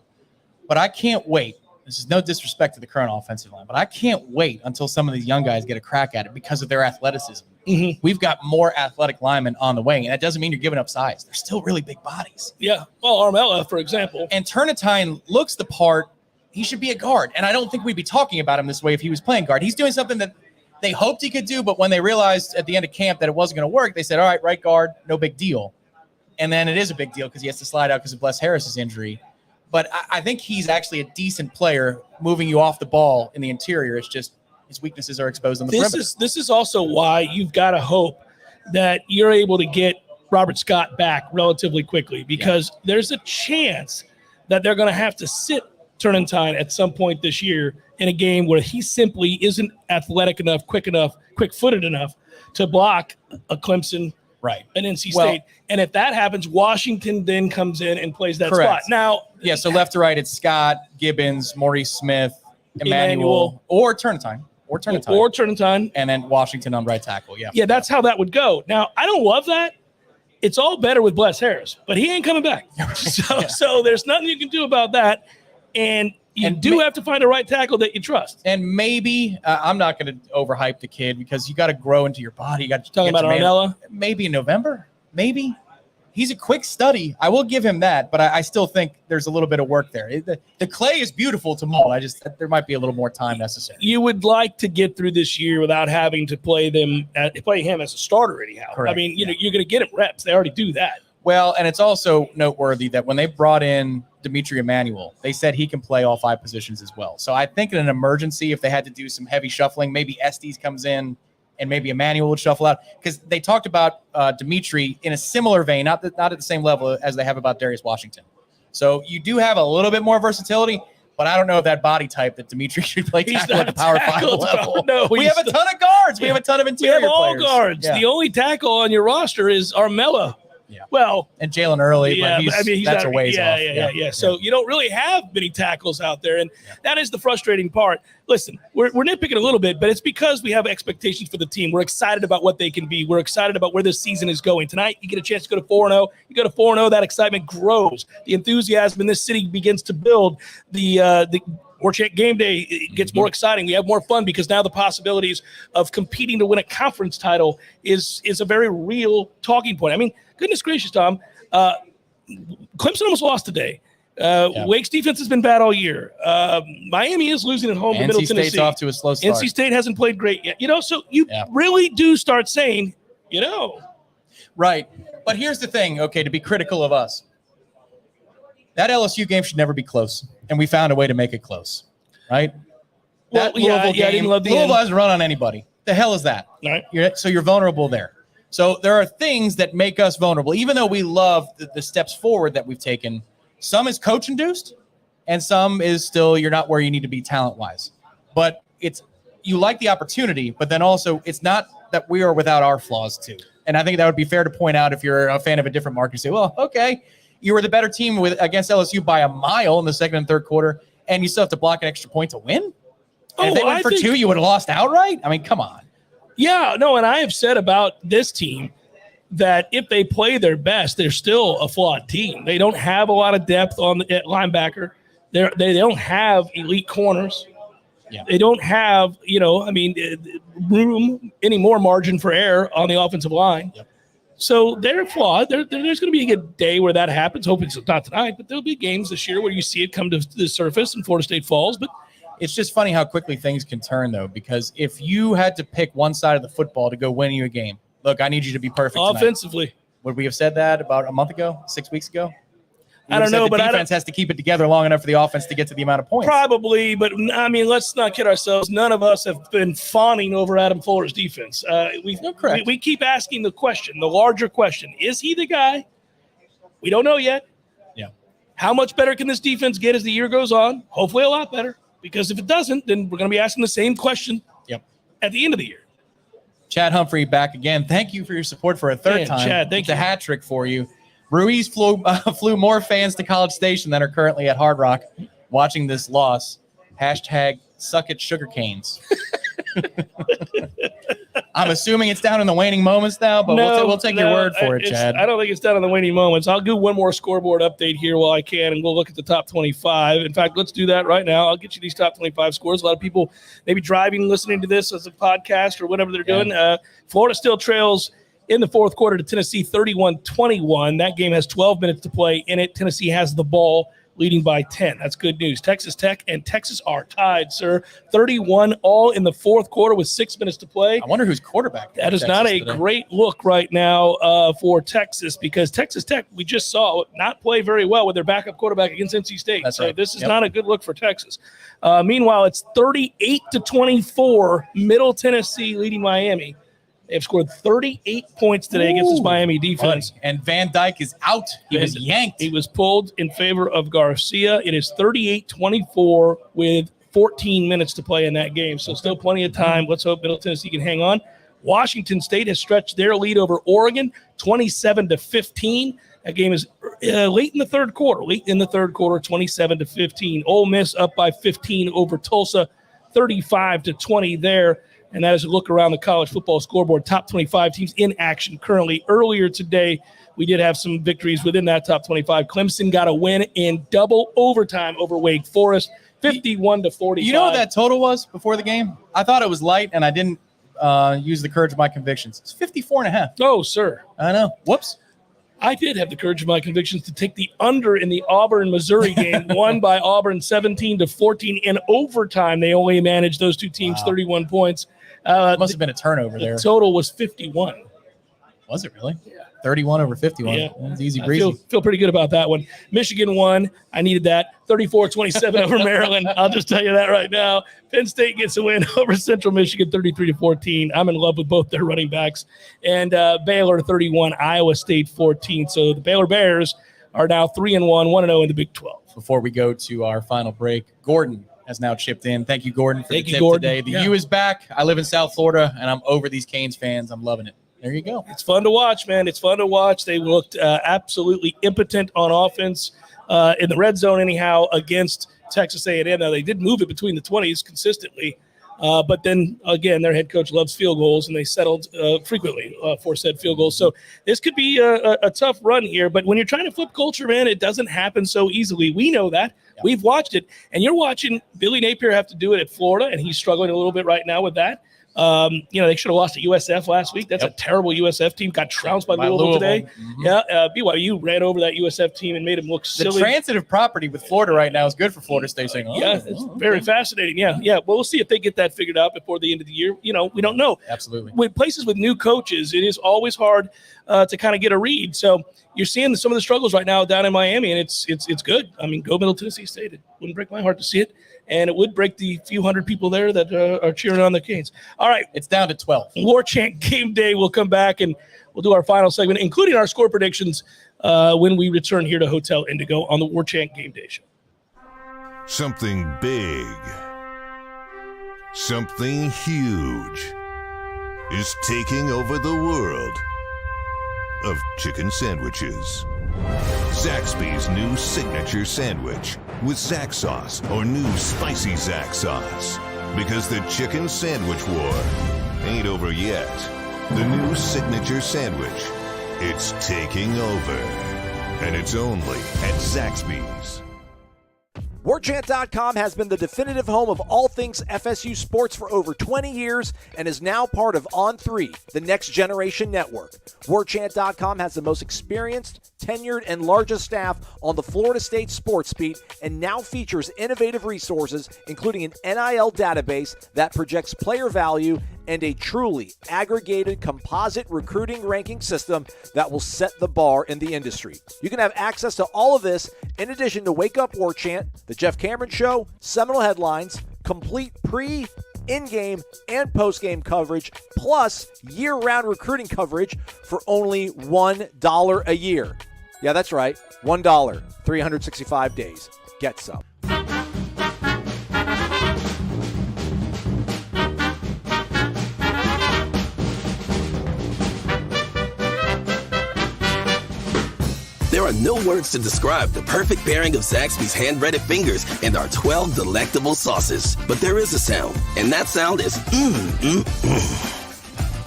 But I can't wait. This is no disrespect to the current offensive line, but I can't wait until some of these young guys get a crack at it because of their athleticism. Mm-hmm. We've got more athletic linemen on the wing, and that doesn't mean you're giving up size. They're still really big bodies. Yeah. Well, Armella, for example. And Turntine looks the part. He should be a guard. And I don't think we'd be talking about him this way if he was playing guard. He's doing something that they hoped he could do, but when they realized at the end of camp that it wasn't going to work, they said, all right, right guard, no big deal. And then it is a big deal because he has to slide out because of Bless Harris's injury. But I think he's actually a decent player moving you off the ball in the interior. It's just his weaknesses are exposed on the perimeter. This is also why you've got to hope that you're able to get Robert Scott back relatively quickly because there's a chance that they're going to have to sit Turntine at some point this year in a game where he simply isn't athletic enough, quick-footed enough to block a Clemson, an NC State. And if that happens, Washington then comes in and plays that spot. Now, so left to right, it's Scott, Gibbons, Maurice Smith, Emmanuel, or Turntine. Or Turntine. And then Washington on right tackle. Yeah, that's how that would go. Now, I don't love that. It's all better with Bless Harris, but he ain't coming back. So there's nothing you can do about that. And you have to find a right tackle that you trust. And maybe I'm not going to overhype the kid because you got to grow into your body. You got to talking about Arnella. Maybe in November. Maybe he's a quick study. I will give him that, but I still think there's a little bit of work there. The clay is beautiful to mold. There might be a little more time necessary. You would like to get through this year without having to play him as a starter anyhow. Correct. I mean, you're going to get him reps. They already do that. Well, and it's also noteworthy that when they brought in Dimitri Emmanuel, they said he can play all 5 positions as well. So I think in an emergency, if they had to do some heavy shuffling, maybe Estes comes in and maybe Emmanuel would shuffle out because they talked about Dimitri in a similar vein, not at the same level as they have about Darius Washington. So you do have a little bit more versatility, but I don't know if that body type that Dimitri should play tackle at the Power 5 level. No, we have a ton of guards. We have a ton of interior players. We have all guards. Yeah. The only tackle on your roster is Armella. Yeah. Well, and Jalen Early, but that's a ways off. Yeah. So you don't really have many tackles out there, and that is the frustrating part. Listen, we're nitpicking a little bit, but it's because we have expectations for the team. We're excited about what they can be. We're excited about where this season is going. Tonight, you get a chance to go to 4-0. You go to 4-0, that excitement grows. The enthusiasm in this city begins to build. The Warchant GameDay gets more exciting. We have more fun because now the possibilities of competing to win a conference title is a very real talking point. I mean, goodness gracious, Tom. Clemson almost lost today. Wake's defense has been bad all year. Miami is losing at home to Middle Tennessee. NC State's off to a slow start. NC State hasn't played great yet. So you really do start saying, Right. But here's the thing, okay, to be critical of us. That LSU game should never be close, and we found a way to make it close, right? Well, I didn't love the Louisville end. hasn't run on anybody. The hell is that? All right. So you're vulnerable there. So there are things that make us vulnerable, even though we love the steps forward that we've taken. Some is coach-induced, and some is still you're not where you need to be talent-wise. But you like the opportunity, but then also it's not that we are without our flaws too. And I think that would be fair to point out if you're a fan of a different market. You say, well, okay, you were the better team against LSU by a mile in the second and third quarter, and you still have to block an extra point to win? And if they went for 2, you would have lost outright? I mean, come on. Yeah, no, and I have said about this team that if they play their best, they're still a flawed team. They don't have a lot of depth at linebacker. They don't have elite corners. Yeah. They don't have, room, any more margin for error on the offensive line. Yep. So they're flawed. There's going to be a good day where that happens. Hoping it's not tonight, but there'll be games this year where you see it come to the surface and Florida State falls. But it's just funny how quickly things can turn, though, because if you had to pick one side of the football to go win you a game, look, I need you to be perfect offensively. Tonight. Would we have said that about a month ago, 6 weeks ago? I don't know, but the defense has to keep it together long enough for the offense to get to the amount of points. Probably, but I mean, let's not kid ourselves. None of us have been fawning over Adam Fuller's defense. We keep asking the question, the larger question: is he the guy? We don't know yet. Yeah. How much better can this defense get as the year goes on? Hopefully, a lot better. Because if it doesn't, then we're going to be asking the same question. Yep. At the end of the year. Chad Humphrey back again. Thank you for your support for a third time. Chad, thank you. It's a hat trick for you. Ruiz flew more fans to College Station than are currently at Hard Rock watching this loss. # suck it sugar canes. I'm assuming it's down in the waning moments now, but we'll take your word for it, Chad. I don't think it's down in the waning moments. I'll do one more scoreboard update here while I can, and we'll look at the top 25. In fact, let's do that right now. I'll get you these top 25 scores. A lot of people maybe driving, listening to this as a podcast or whatever they're doing. Florida still trails in the fourth quarter to Tennessee 31-21. That game has 12 minutes to play in it. Tennessee has the ball, leading by 10. That's good news. Texas Tech and Texas are tied, sir. 31 all in the fourth quarter with 6 minutes to play. I wonder who's quarterback. That is not a great look right now for Texas, because Texas Tech, we just saw, not play very well with their backup quarterback against NC State. That's so right. This is not a good look for Texas. Meanwhile, it's 38-24, Middle Tennessee leading Miami. They've scored 38 points today against this Miami defense. And Van Dyke is out. He was yanked. He was pulled in favor of Garcia. It is 38-24 with 14 minutes to play in that game. So still plenty of time. Let's hope Middle Tennessee can hang on. Washington State has stretched their lead over Oregon 27-15. That game is late in the third quarter. 27-15. Ole Miss up by 15 over Tulsa, 35-20 there. And that is a look around the college football scoreboard. Top 25 teams in action currently. Earlier today, we did have some victories within that top 25. Clemson got a win in double overtime over Wake Forest, 51-45. You know what that total was before the game? I thought it was light, and I didn't use the courage of my convictions. It's 54.5. Oh, sir. I know. Whoops. I did have the courage of my convictions to take the under in the Auburn-Missouri game, won by Auburn 17-14. In overtime, they only managed those two teams 31 points. Must have been a turnover there. The total was 51. Was it really? Yeah. 31 over 51. Yeah. That's easy breezy. Feel pretty good about that one. Michigan won. I needed that. 34-27 over Maryland. I'll just tell you that right now. Penn State gets a win over Central Michigan 33-14. I'm in love with both their running backs. And Baylor 31, Iowa State 14. So the Baylor Bears are now 3-1, 1-0 in the Big 12. Before we go to our final break, Gordon has now chipped in. Thank you, Gordon, for the tip Gordon. today. The U is back. I live in South Florida, and I'm over these Canes fans. I'm loving it. There you go. It's fun to watch, man. It's fun to watch. They looked absolutely impotent on offense in the red zone anyhow against Texas A&M. Now, they did move it between the 20s consistently. But then, again, their head coach loves field goals, and they settled frequently for said field goals. So this could be a tough run here. But when you're trying to flip culture, man, it doesn't happen so easily. We know that. Yeah. We've watched it. And you're watching Billy Napier have to do it at Florida, and he's struggling a little bit right now with that. They should have lost to USF last week. That's a terrible USF team. Got trounced by Louisville today. Mm-hmm. Yeah, BYU ran over that USF team and made them look silly. The transitive property with Florida right now is good for Florida State. Saying, it's very fascinating. Yeah. Well, we'll see if they get that figured out before the end of the year. We don't know. Absolutely. With places with new coaches, it is always hard to kind of get a read. So you're seeing some of the struggles right now down in Miami, and it's good. I mean, go Middle Tennessee State. It wouldn't break my heart to see it. And it would break the few hundred people there that are cheering on the Canes. All right. It's down to 12. Warchant Game Day will come back, and we'll do our final segment, including our score predictions when we return here to Hotel Indigo on the Warchant Game Day show. Something big, something huge is taking over the world of chicken sandwiches. Zaxby's new signature sandwich with Zax sauce or new spicy Zax sauce. Because the chicken sandwich war ain't over yet. The new signature sandwich, it's taking over. And it's only at Zaxby's. Warchant.com has been the definitive home of all things FSU sports for over 20 years and is now part of On3, the next generation network. Warchant.com has the most experienced, tenured, and largest staff on the Florida State sports beat and now features innovative resources, including an NIL database that projects player value and a truly aggregated composite recruiting ranking system that will set the bar in the industry. You can have access to all of this in addition to Wake Up Warchant, The Jeff Cameron Show, Seminole Headlines, complete pre, in-game, and post-game coverage, plus year-round recruiting coverage for only $1 a year. Yeah, that's right, $1, 365 days. Get some. There are no words to describe the perfect pairing of Zaxby's hand-breaded fingers and our 12 delectable sauces. But there is a sound, and that sound is The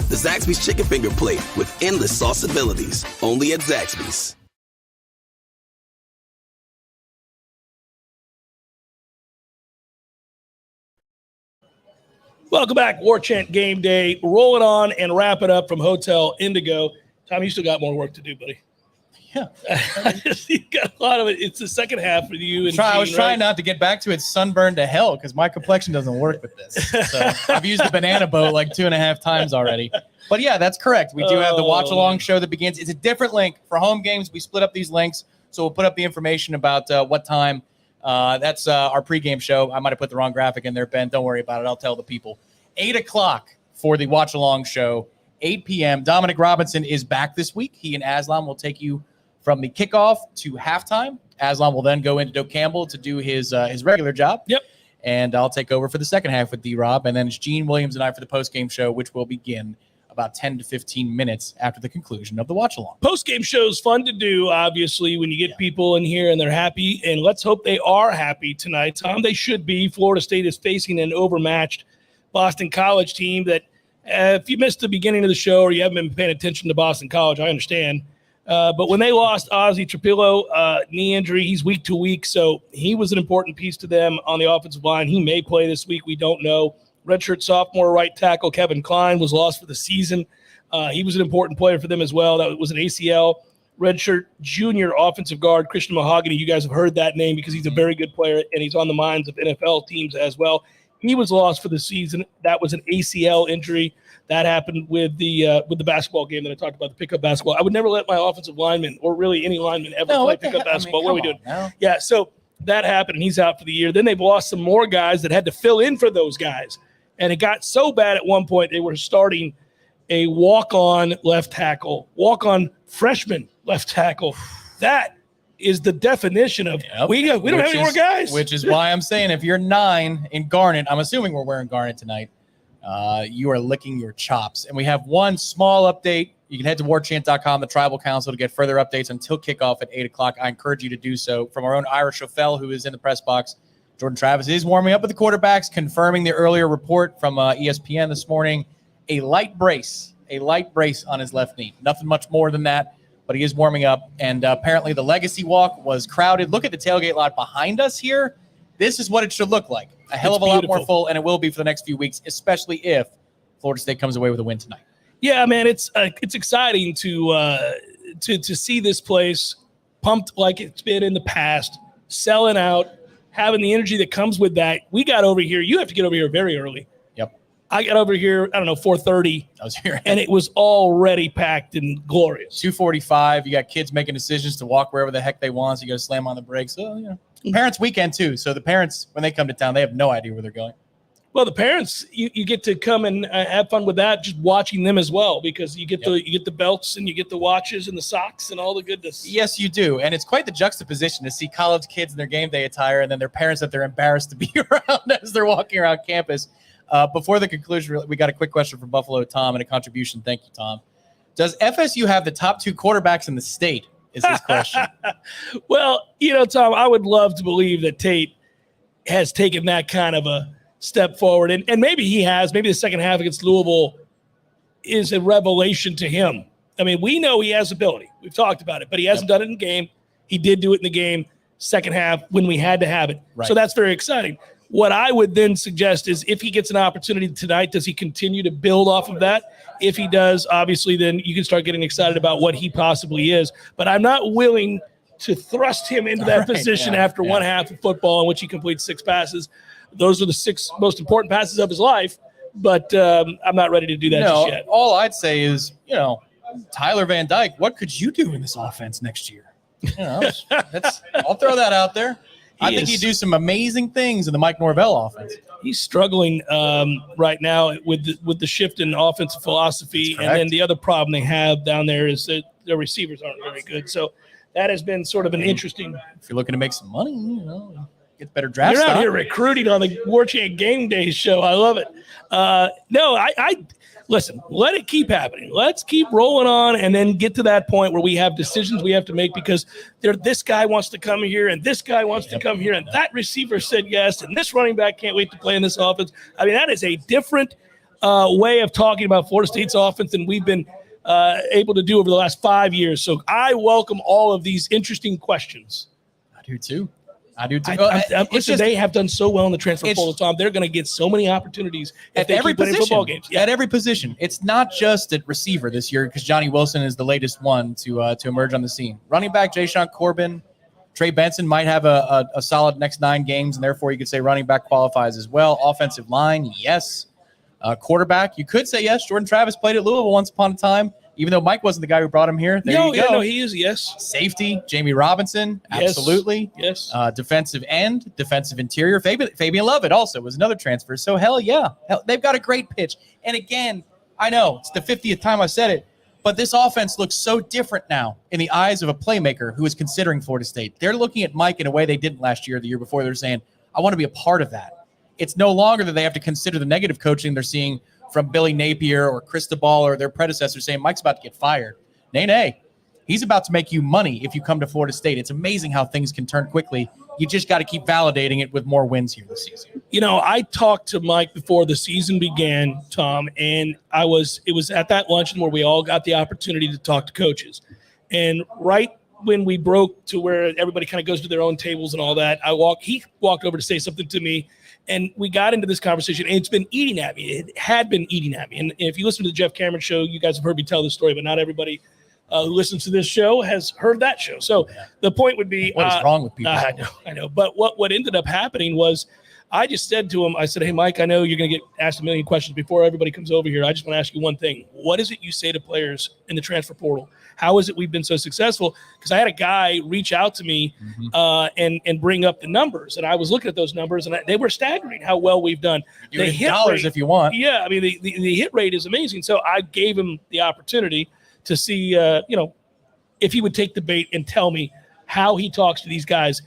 Zaxby's Chicken Finger Plate with endless sauce abilities. Only at Zaxby's. Welcome back, Warchant Game Day. Rolling on and wrapping up from Hotel Indigo. Tom, you still got more work to do, buddy. Yeah. You got a lot of it. It's the second half for you. And I was trying not to get back to it sunburned to hell because my complexion doesn't work with this. So I've used the banana boat like 2.5 times already. But yeah, that's correct. We do have the watch along show that begins. It's a different link for home games. We split up these links. So we'll put up the information about what time. That's our pregame show. I might have put the wrong graphic in there, Ben. Don't worry about it. I'll tell the people. 8 o'clock for the watch along show. 8 p.m. Dominic Robinson is back this week. He and Aslan will take you from the kickoff to halftime. Aslan will then go into Doak Campbell to do his regular job. Yep. And I'll take over for the second half with D-Rob. And then it's Gene Williams and I for the postgame show, which will begin about 10 to 15 minutes after the conclusion of the watch-along. Post-game show is fun to do, obviously, when you get people in here and they're happy. And let's hope they are happy tonight. Tom, they should be. Florida State is facing an overmatched Boston College team that if you missed the beginning of the show or you haven't been paying attention to Boston College, I understand. But when they lost Ozzie Trapillo, knee injury, he's week to week, so he was an important piece to them on the offensive line. He may play this week. We don't know. Redshirt sophomore right tackle Kevin Klein was lost for the season. He was an important player for them as well. That was an ACL. Redshirt junior offensive guard Christian Mahogany. You guys have heard that name because he's a very good player, and he's on the minds of NFL teams as well. He was lost for the season. That was an ACL injury. That happened with the basketball game that I talked about, the pickup basketball. I would never let my offensive lineman or really any lineman ever play pickup basketball. What are we doing? Yeah, so that happened, and he's out for the year. Then they've lost some more guys that had to fill in for those guys. And it got so bad at one point they were starting a walk-on left tackle, walk-on freshman left tackle. That is the definition of we don't have any more guys. Which is why I'm saying if you're 9 in Garnet, I'm assuming we're wearing Garnet tonight, you are licking your chops. And we have one small update. You can head to warchant.com, the Tribal Council, to get further updates until kickoff at 8 o'clock. I encourage you to do so. From our own Ira Schoffel, who is in the press box, Jordan Travis is warming up with the quarterbacks, confirming the earlier report from ESPN this morning. A light brace on his left knee. Nothing much more than that, but he is warming up. And apparently the Legacy Walk was crowded. Look at the tailgate lot behind us here. This is what it should look like. A hell of a lot more full, and it will be for the next few weeks, especially if Florida State comes away with a win tonight. Yeah, man, it's exciting to see this place pumped like it's been in the past, selling out, having the energy that comes with that. We got over here. You have to get over here very early. Yep. I got over here, 4:30. I was here. And it was already packed and glorious. 2:45. You got kids making decisions to walk wherever the heck they want, so you got to slam on the brakes. So, parents' weekend, too. So the parents, when they come to town, they have no idea where they're going. Well, the parents, you get to come and have fun with that, just watching them as well, because you get the belts and you get the watches and the socks and all the goodness. Yes, you do. And it's quite the juxtaposition to see college kids in their game day attire and then their parents that they're embarrassed to be around as they're walking around campus. Before the conclusion, we got a quick question from Buffalo Tom and a contribution. Thank you, Tom. Does FSU have the top 2 quarterbacks in the state? Is his question. Well, Tom, I would love to believe that Tate has taken that kind of a step forward. And maybe he has. Maybe the second half against Louisville is a revelation to him. I mean, we know he has ability. We've talked about it, but he hasn't done it in game. He did do it in the game second half when we had to have it. Right. So that's very exciting. What I would then suggest is if he gets an opportunity tonight, does he continue to build off of that? If he does, obviously, then you can start getting excited about what he possibly is. But I'm not willing to thrust him into that position after one half of football in which he completes 6 passes. Those are the 6 most important passes of his life, but I'm not ready to do that just yet. All I'd say is, Tyler Van Dyke, what could you do in this offense next year? I'll throw that out there. I think he'd do some amazing things in the Mike Norvell offense. He's struggling right now with the shift in offensive philosophy, and then the other problem they have down there is that their receivers aren't very good. So that has been sort of an interesting. If you're looking to make some money, get better draft You're stock. out here recruiting on the Warchant GameDay show. I love it. No, I listen, let it keep happening. Let's keep rolling on and then get to that point where we have decisions we have to make because this guy wants to come here and this guy wants to come here and that receiver said yes and this running back can't wait to play in this offense. I mean, that is a different way of talking about Florida State's offense than we've been able to do over the last 5 years. So I welcome all of these interesting questions. I do too. They have done so well in the transfer portal, Tom. They're going to get so many opportunities at every position. Football games. Yeah. At every position. It's not just at receiver this year because Johnny Wilson is the latest one to emerge on the scene. Running back Jayshon Corbin, Trey Benson might have a solid next 9 games, and therefore you could say running back qualifies as well. Offensive line, yes. Quarterback, you could say yes. Jordan Travis played at Louisville once upon a time. Even though Mike wasn't the guy who brought him here. There you go. No, he is, yes. Safety, Jamie Robinson, absolutely. Yes. Defensive end, defensive interior. Fabian Lovett also was another transfer. So, hell, they've got a great pitch. And, again, I know it's the 50th time I've said it, but this offense looks so different now in the eyes of a playmaker who is considering Florida State. They're looking at Mike in a way they didn't last year or the year before. They're saying, I want to be a part of that. It's no longer that they have to consider the negative coaching they're seeing from Billy Napier or Cristobal or their predecessors saying Mike's about to get fired. Nay. He's about to make you money if you come to Florida State. It's amazing how things can turn quickly. You just got to keep validating it with more wins here this season. I talked to Mike before the season began, Tom, and it was at that luncheon where we all got the opportunity to talk to coaches. And right when we broke to where everybody kind of goes to their own tables and all that, he walked over to say something to me. And we got into this conversation, and it's been eating at me. It had been eating at me. And if you listen to the Jeff Cameron show, you guys have heard me tell this story, but not everybody who listens to this show has heard that show. So the point would be, what is wrong with people? I know. But what ended up happening was I just said to him, I said, hey, Mike, I know you're going to get asked a million questions before everybody comes over here. I just want to ask you one thing. What is it you say to players in the transfer portal? How is it we've been so successful? Because I had a guy reach out to me and bring up the numbers. And I was looking at those numbers, and they were staggering how well we've done. The hit dollars rate, if you want. Yeah, I mean, the hit rate is amazing. So I gave him the opportunity to see, if he would take the bait and tell me how he talks to these guys.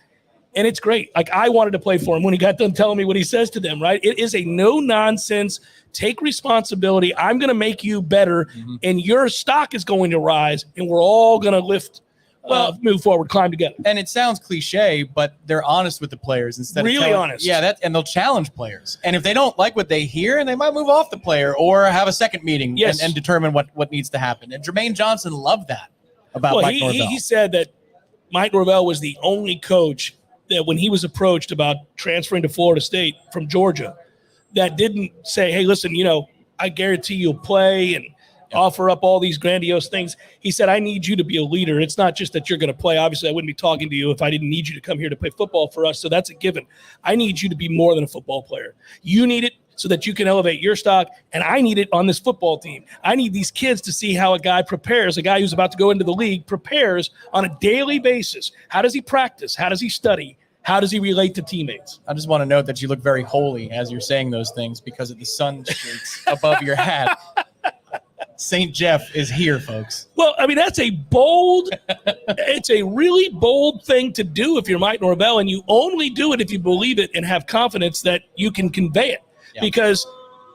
And it's great. Like, I wanted to play for him when he got done telling me what he says to them, right? It is a no-nonsense, take responsibility. I'm going to make you better, and your stock is going to rise, and we're all going to move forward, climb together. And it sounds cliche, but they're honest with the players instead really of really honest. Yeah, and they'll challenge players. And if they don't like what they hear, they might move off the player or have a second meeting and determine what needs to happen. And Jermaine Johnson loved that about Mike Norvell. He said that Mike Norvell was the only coach that when he was approached about transferring to Florida State from Georgia, that didn't say, hey, listen, I guarantee you'll play and offer up all these grandiose things. He said, I need you to be a leader. It's not just that you're going to play. Obviously, I wouldn't be talking to you if I didn't need you to come here to play football for us. So that's a given. I need you to be more than a football player. You need it so that you can elevate your stock, and I need it on this football team. I need these kids to see how a guy prepares, a guy who's about to go into the league prepares on a daily basis. How does he practice? How does he study? How does he relate to teammates? I just want to note that you look very holy as you're saying those things because of the sun streaks above your hat. St. Jeff is here, folks. Well, I mean, that's it's a really bold thing to do if you're Mike Norvell, and you only do it if you believe it and have confidence that you can convey it. Yeah. Because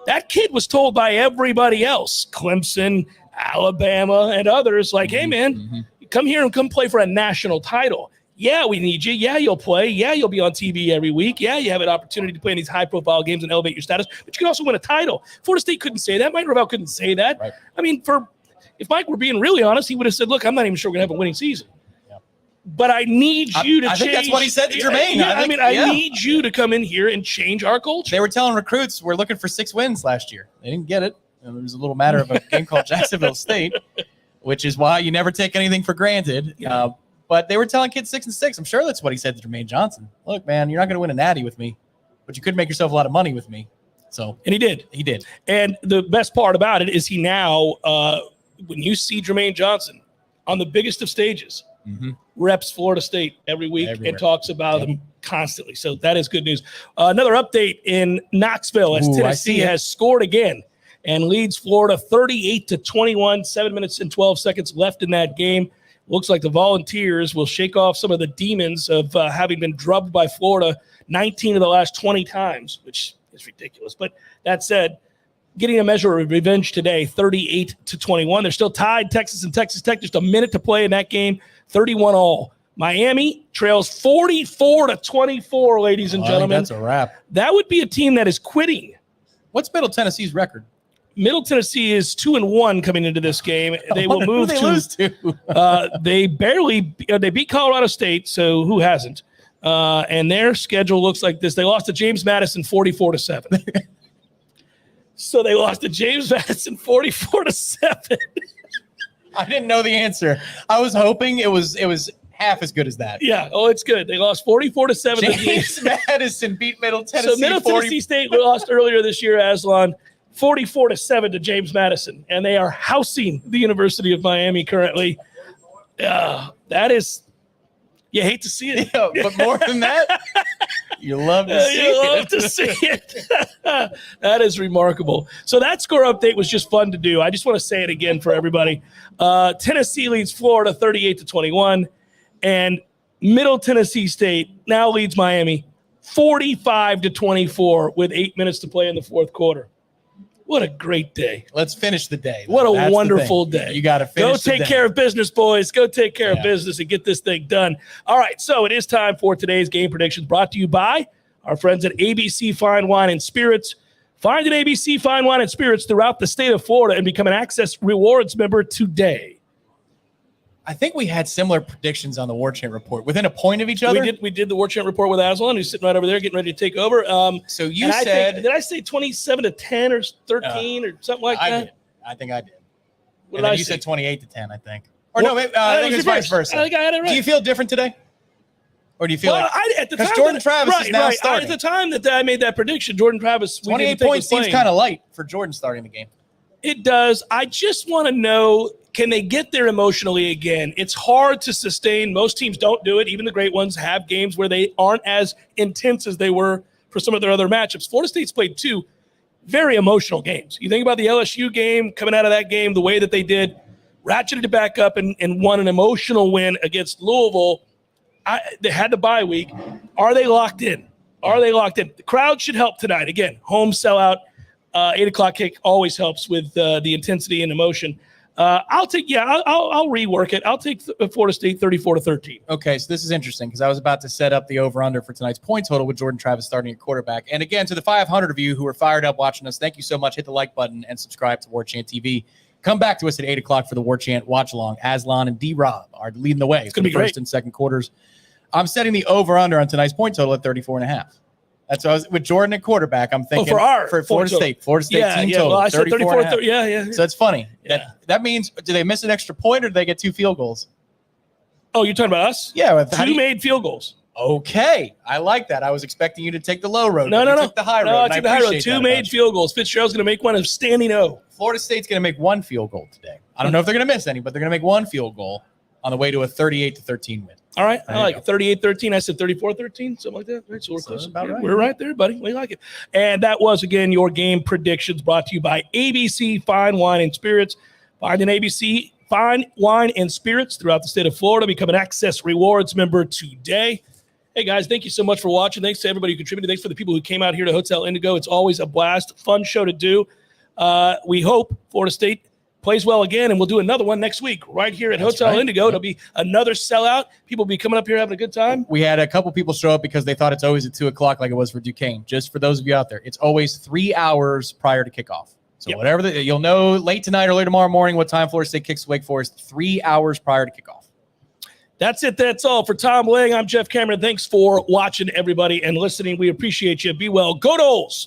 that kid was told by everybody else, Clemson, Alabama, and others, like, hey, man, come here and come play for a national title. Yeah, we need you. Yeah, you'll play. Yeah, you'll be on TV every week. Yeah, you have an opportunity to play in these high-profile games and elevate your status, but you can also win a title. Florida State couldn't say that. Mike Norvell couldn't say that. Right. I mean, if Mike were being really honest, he would have said, look, I'm not even sure we're going to have a winning season. Yeah. But I need you to change. I think that's what he said to Jermaine. I need you to come in here and change our culture. They were telling recruits we're looking for 6 wins last year. They didn't get it. And it was a little matter of a game called Jacksonville State, which is why you never take anything for granted. Yeah. But they were telling kids 6-6. I'm sure that's what he said to Jermaine Johnson. Look, man, you're not going to win a natty with me, but you could make yourself a lot of money with me. So, and he did. He did. And the best part about it is he now, when you see Jermaine Johnson on the biggest of stages, reps Florida State every week and talks about them constantly. So that is good news. Another update in Knoxville as Tennessee has scored again and leads Florida 38-21, 7 minutes and 12 seconds left in that game. Looks like the Volunteers will shake off some of the demons of having been drubbed by Florida 19 of the last 20 times, which is ridiculous. But that said, getting a measure of revenge today, 38-21. They're still tied, Texas and Texas Tech. Just a minute to play in that game, 31-all. Miami trails 44-24, ladies and gentlemen. That's a wrap. That would be a team that is quitting. What's Middle Tennessee's record? Middle Tennessee is 2-1 coming into this game. They will move lose to. They beat Colorado State, so who hasn't? And their schedule looks like this. They lost to James Madison 44-7. So they lost to James Madison 44-7. I didn't know the answer. I was hoping it was half as good as that. Yeah. Oh, it's good. They lost 44-7. James Madison beat Middle Tennessee. So Middle Tennessee State lost earlier this year, Aslan. 44-7 to James Madison, and they are housing the University of Miami currently. That is, you hate to see it. Yeah, but more than that, you love to see it. You love to see it. That is remarkable. So that score update was just fun to do. I just want to say it again for everybody. Tennessee leads Florida 38-21, and Middle Tennessee State now leads Miami 45-24 with 8 minutes to play in the fourth quarter. What a great day. Let's finish the day. What a wonderful day. You got to finish the day. Go take care of business, boys. Go take care of business and get this thing done. All right, so it is time for today's game predictions brought to you by our friends at ABC Fine Wine and Spirits. Find an ABC Fine Wine and Spirits throughout the state of Florida and become an Access Rewards member today. I think we had similar predictions on the Warchant report within a point of each other. We did the Warchant report with Aslan, who's sitting right over there getting ready to take over. So you said, did I say 27-10 or 13 or something like that? I think I did. What did I say? You said 28-10, I think. Or no, I think it's vice versa. I think I had it right. Do you feel different today? Or do you feel because Jordan Travis is now starting? At the time that I made that prediction, Jordan Travis 28 points seems kind of light for Jordan starting the game. It does. I just want to know, can they get there emotionally again? It's hard to sustain. Most teams don't do it. Even the great ones have games where they aren't as intense as they were for some of their other matchups. Florida State's played 2 very emotional games. You think about the LSU game, coming out of that game, the way that they did, ratcheted it back up and won an emotional win against Louisville. They had the bye week. Are they locked in? The crowd should help tonight. Again, home sellout. 8 o'clock kick always helps with the intensity and emotion. I'll rework it. I'll take Florida State 34-13. Okay, so this is interesting because I was about to set up the over-under for tonight's point total with Jordan Travis starting at quarterback. And again, to the 500 of you who are fired up watching us, thank you so much. Hit the like button and subscribe to Warchant TV. Come back to us at 8 o'clock for the Warchant watch-along. Aslan and D-Rob are leading the way for the first and second quarters. I'm setting the over-under on tonight's point total at 34.5. That's what I was with Jordan at quarterback. I'm thinking for Florida State team total. Well, I said 34. 34. Yeah. So it's funny. Yeah. That means, do they miss an extra point or do they get 2 field goals? Oh, you're talking about us? Yeah. 2 made field goals. Okay. I like that. I was expecting you to take the low road. No. You took the high road. No, I took the high road. 2 made field goals. Fitzgerald's going to make one of standing O. Florida State's going to make 1 field goal today. I don't know if they're going to miss any, but they're going to make 1 field goal on the way to a 38-13 win. All right. I like it. 38-13. I said 34-13, something like that. Right, so we're close. About right. We're right there, buddy. We like it. And that was, again, your game predictions brought to you by ABC Fine Wine and Spirits. Find an ABC Fine Wine and Spirits throughout the state of Florida. Become an Access Rewards member today. Hey, guys, thank you so much for watching. Thanks to everybody who contributed. Thanks for the people who came out here to Hotel Indigo. It's always a blast. Fun show to do. We hope Florida State plays well again, and we'll do another one next week right here at Hotel Indigo. It'll be another sellout. People will be coming up here having a good time. We had a couple people show up because they thought it's always at 2 o'clock like it was for Duquesne. Just for those of you out there, it's always 3 hours prior to kickoff. So whatever you'll know late tonight or late tomorrow morning what time Florida State kicks Wake Forest, 3 hours prior to kickoff. That's it. That's all. For Tom Lang, I'm Jeff Cameron. Thanks for watching, everybody, and listening. We appreciate you. Be well. Go Noles!